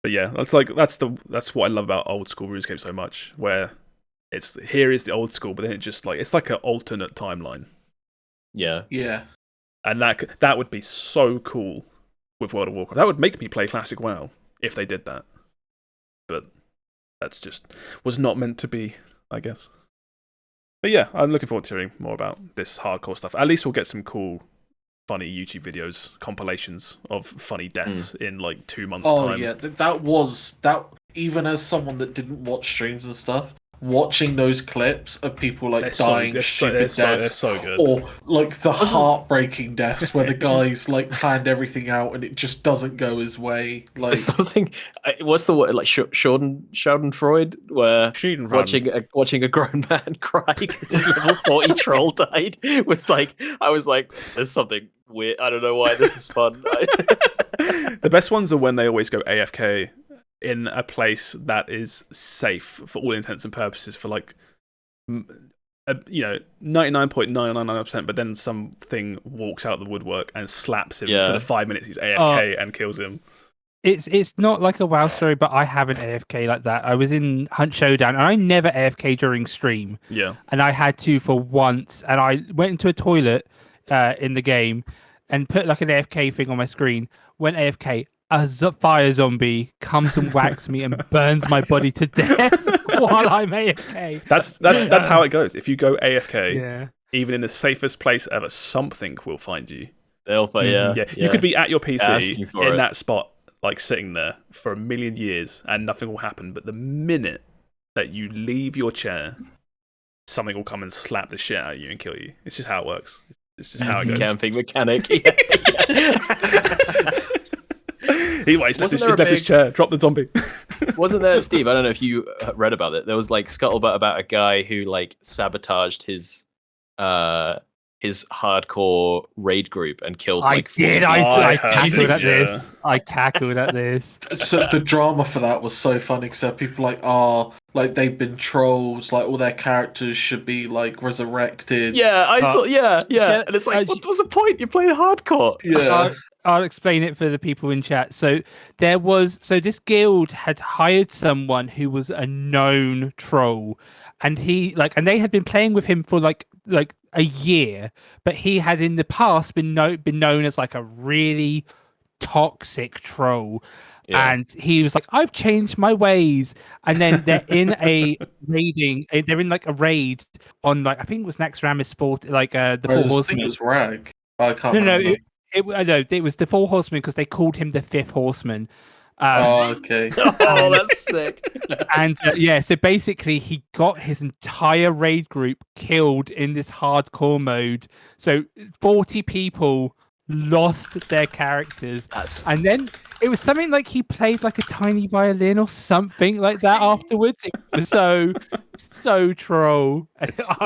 But yeah, that's what I love about old school RuneScape so much, where here is the old school, but then it's like an alternate timeline. Yeah. And that would be so cool with World of Warcraft. That would make me play Classic WoW if they did that. But that's just was not meant to be, I guess. But yeah, I'm looking forward to hearing more about this hardcore stuff. At least we'll get some cool, funny YouTube videos, compilations of funny deaths in like 2 months' time. Oh yeah, that. Even as someone that didn't watch streams and stuff, watching those clips of people like dying stupid deaths, they're so good. or like the heartbreaking deaths where the guys like planned everything out and it just doesn't go his way. Like Something. What's the word? Like Schadenfreude, where watching a grown man cry because his level 40 troll died was like, I was like, there's something weird. I don't know why this is fun. The best ones are when they always go AFK in a place that is safe for all intents and purposes for like 99.999%, but then something walks out of the woodwork and slaps him for the 5 minutes he's AFK and kills him. It's not like a WoW story, but I have an AFK like that. I was in Hunt Showdown, and I never AFK during stream. Yeah, and I had to for once, and I went into a toilet in the game and put like an AFK thing on my screen. Went AFK. A fire zombie comes and whacks me and burns my body to death while I'm AFK. That's how it goes. If you go AFK, Yeah. even in the safest place ever, something will find you. They'll find, Yeah, you could be at your PC Asking for in it. that spot, like sitting there for a million years, and nothing will happen. But the minute that you leave your chair, something will come and slap the shit out of you and kill you. It's just how it works. It's just how it goes. Camping mechanic. He left his chair, dropped the zombie. Wasn't there, Steve? I don't know if you read about it. There was like scuttlebutt about a guy who like sabotaged his hardcore raid group and killed. I like did. 40 I heard cackled at yeah. this. I cackled at this. So the drama for that was so funny because people like, like they've been trolls, like all their characters should be like resurrected. Yeah, I saw. Yeah, yeah, and it's like, what was the point? You're playing hardcore. Yeah. I'll explain it for the people in chat. So this guild had hired someone who was a known troll, and they had been playing with him for like a year, but he had in the past been known as like a really toxic troll. Yeah. And he was like, I've changed my ways. And then they're in they're in like a raid on like, I think it was Naxxramas Fort, like the Four I think Horsemen. it was Rag. I can't No, remember. it was the Four Horsemen because they called him the Fifth Horseman. Okay. Oh, that's sick. And so basically he got his entire raid group killed in this hardcore mode. So 40 people lost their characters. That's And then it was something like he played like a tiny violin or something like that afterwards. It was so troll. And It's-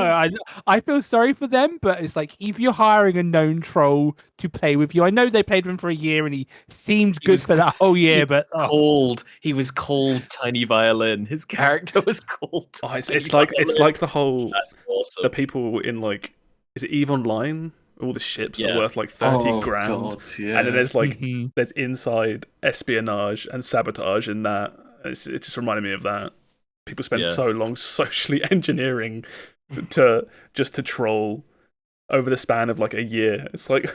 I feel sorry for them, but it's like if you're hiring a known troll to play with you, I know they played with him for a year and he seemed good was for that whole year, but cold. He was called Tiny Violin. His character was called. Oh, it's Tiny like Violin. the whole That's awesome. the people in like is it EVE Online? All the ships Yeah. are worth like 30 Oh, grand. God, yeah. And then there's like Mhm. there's inside espionage and sabotage in that. It just reminded me of that. People spend Yeah. so long socially engineering to troll over the span of like a year. It's like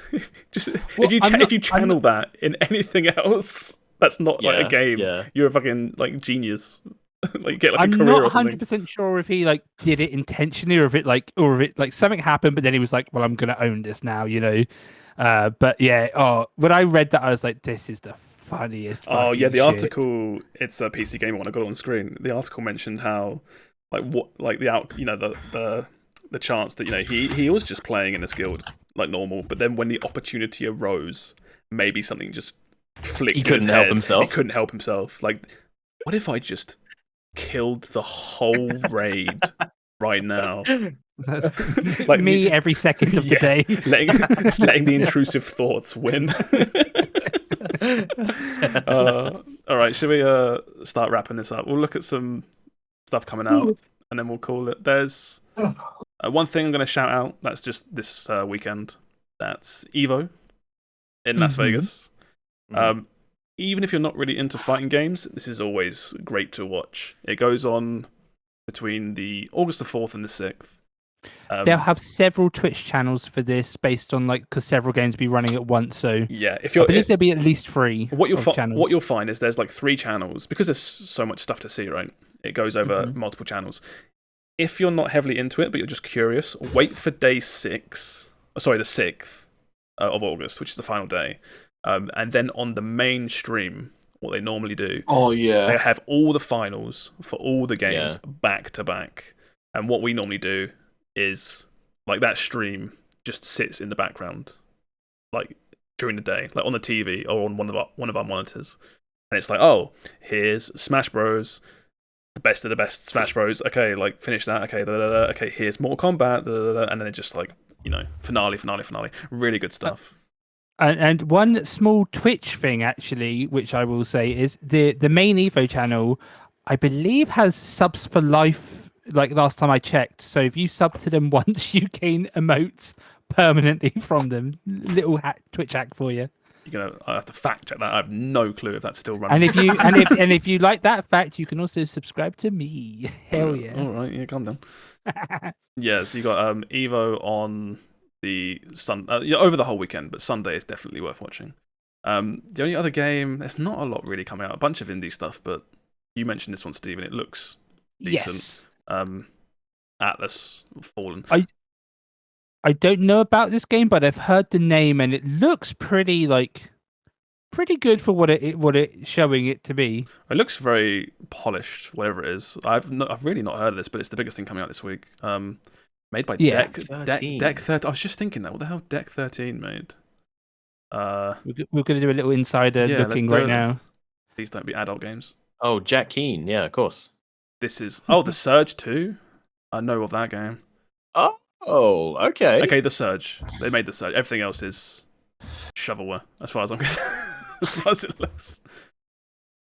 just Well, if you channel that in anything else that's not like a game, Yeah. you're a fucking like genius. Like get like I'm a career not or something. 100% sure if he like did it intentionally or if it like something happened, but then he was like, "Well, I'm gonna own this now," you know. But yeah, when I read that, I was like, "This is the funniest." Oh yeah, fucking the shit. article. It's a PC Gamer one. I got it on screen. The article mentioned how, like, the chance that he was just playing in his guild like normal, but then when the opportunity arose, maybe something just flicked. He in couldn't his help head. himself. He couldn't help himself. Like, what if I just killed the whole raid right now? Like, me every second of the yeah. day. letting the intrusive thoughts win. All right, should we start wrapping this up? We'll look at some stuff coming out, and then we'll call it. There's one thing I'm going to shout out. That's just this weekend. That's Evo in Las Vegas. Even if you're not really into fighting games, this is always great to watch. It goes on between the August the 4th and the 6th. They'll have several Twitch channels for this based on because several games will be running at once. So Yeah, if I you're believe there'll be at least 3 what channels. you'll find is there's like 3 channels because there's so much stuff to see, right? It goes over multiple channels. If you're not heavily into it but you're just curious, wait for day 6. Sorry, the 6th of August, which is the final day. And then on the main stream, what they normally do, Oh yeah. they have all the finals for all the games back to back. And what we normally do is like that stream just sits in the background, like during the day, like on the TV or on one of our monitors, and it's like, oh, here's Smash Bros, the best of the best Smash Bros. Okay, like finish that. Okay, okay, here's Mortal Kombat, and then it just like finale. Really good stuff. And one small Twitch thing, actually, which I will say is the main Evo channel, I believe, has subs for life. Like last time I checked, so if you sub to them once, you gain emotes permanently from them. Little Twitch hack for you. I have to fact check that. I have no clue if that's still running. And if you if you like that fact, you can also subscribe to me. Hell yeah! All right, yeah, calm down. Yeah, so you got Evo on the over the whole weekend, but Sunday is definitely worth watching. The only other game, there's not a lot really coming out. A bunch of indie stuff, but you mentioned this one, Stephen. It looks decent. Yes. Atlas Fallen. I don't know about this game, but I've heard the name and it looks pretty good for what it's showing it to be. It looks very polished, whatever it is. I've really not heard of this, but it's the biggest thing coming out this week. Made by Deck 13. I was just thinking that. What the hell Deck 13 made? We're going to do a little insider looking right now. These don't be adult games. Oh, Jack Keane. Yeah, of course. This is The Surge 2. I know of that game. Oh, okay. Okay, The Surge. They made The Surge. Everything else is shovelware, as far as I'm concerned. As far as it looks.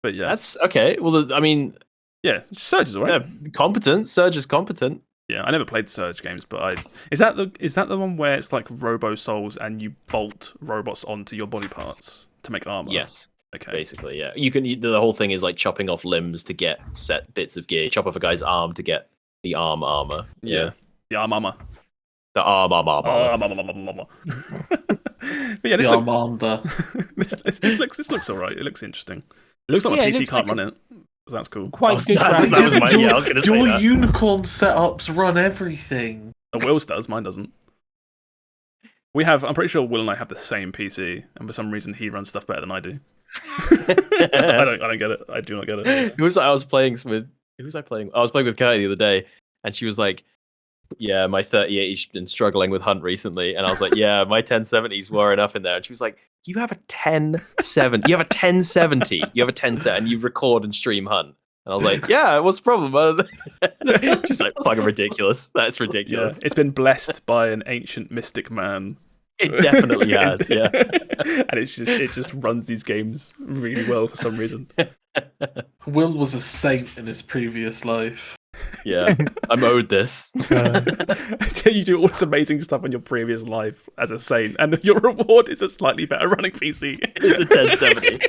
But yeah. That's okay. Well, I mean... Yeah, Surge is alright. Yeah, competent. Surge is competent. Yeah, I never played Surge games, but is that the one where it's like Robo Souls and you bolt robots onto your body parts to make armor? Yes. Okay. Basically, yeah. The whole thing is like chopping off limbs to get set bits of gear. Chop off a guy's arm to get the arm armor. Yeah. The arm armor. The arm armor. But yeah, this looks this looks alright. It looks interesting. It looks like my PC can't run it. So that's cool. Quite good. That was my. Yeah, I was going to say your that. unicorn setups run everything. Will's does. Mine doesn't. I'm pretty sure Will and I have the same PC, and for some reason he runs stuff better than I do. I don't get it. I do not get it. I was playing with Kirsty the other day, and she was like, yeah, my 3080's been struggling with Hunt recently, and I was like, yeah, my 1070s were enough in there. And she was like, you have a 1070, you have a 1070, you have a 1070, and you record and stream Hunt. And I was like, yeah, what's the problem? She's like, fucking ridiculous. That's ridiculous. Yeah, it's been blessed by an ancient mystic man. It definitely has, yeah. And it just runs these games really well for some reason. Will was a saint in his previous life. Yeah, I'm owed this. You do all this amazing stuff in your previous life as a saint, and your reward is a slightly better running PC. It's a 1070.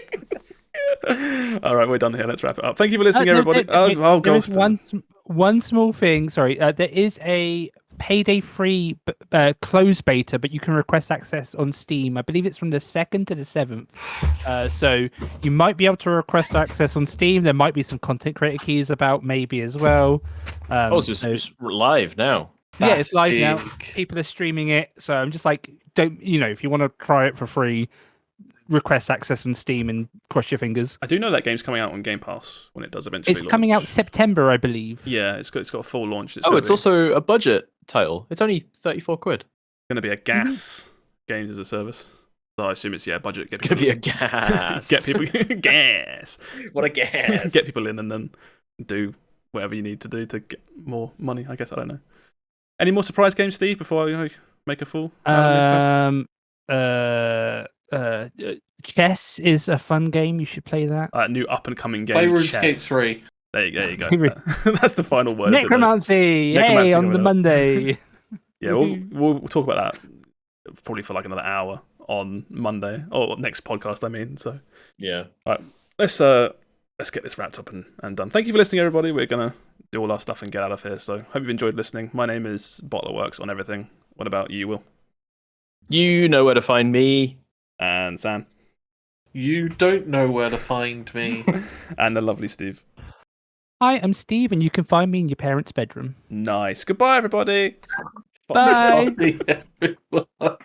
All right, we're done here. Let's wrap it up. Thank you for listening, everybody. There is one small thing. Sorry, there is a payday free closed beta, but you can request access on Steam. I believe it's from the 2nd to the 7th. So you might be able to request access on Steam. There might be some content creator keys about maybe as well. So it's live now. Yeah, it's live big. now. People are streaming it. So I'm just like, if you want to try it for free, request access on Steam and cross your fingers. I do know that game's coming out on Game Pass when it does eventually It's coming out September, I believe. Yeah, it's got a full launch. It's also a budget title. It's only 34 quid. going to be a gas games as a service. So I assume it's budget. It's going to be a gas. Get people gas. What a gas. Get people in and then do whatever you need to do to get more money. I guess I don't know. Any more surprise games, Steve? Before I make a fool. Chess is a fun game. You should play that. New up and coming game. Play RuneScape Chess. 3. There you go. That's the final word. Necromancy. Hey, on the Monday. Yeah, we'll talk about that probably for like another hour on Monday or next podcast. I mean, so yeah. All right, let's get this wrapped up and done. Thank you for listening, everybody. We're gonna do all our stuff and get out of here. So hope you've enjoyed listening. My name is BottlerWorks on everything. What about you, Will? You know where to find me. And Sam. You don't know where to find me. And the lovely Steve. Hi, I'm Steve, and you can find me in your parents' bedroom. Nice. Goodbye, everybody. Bye. Bye, everyone.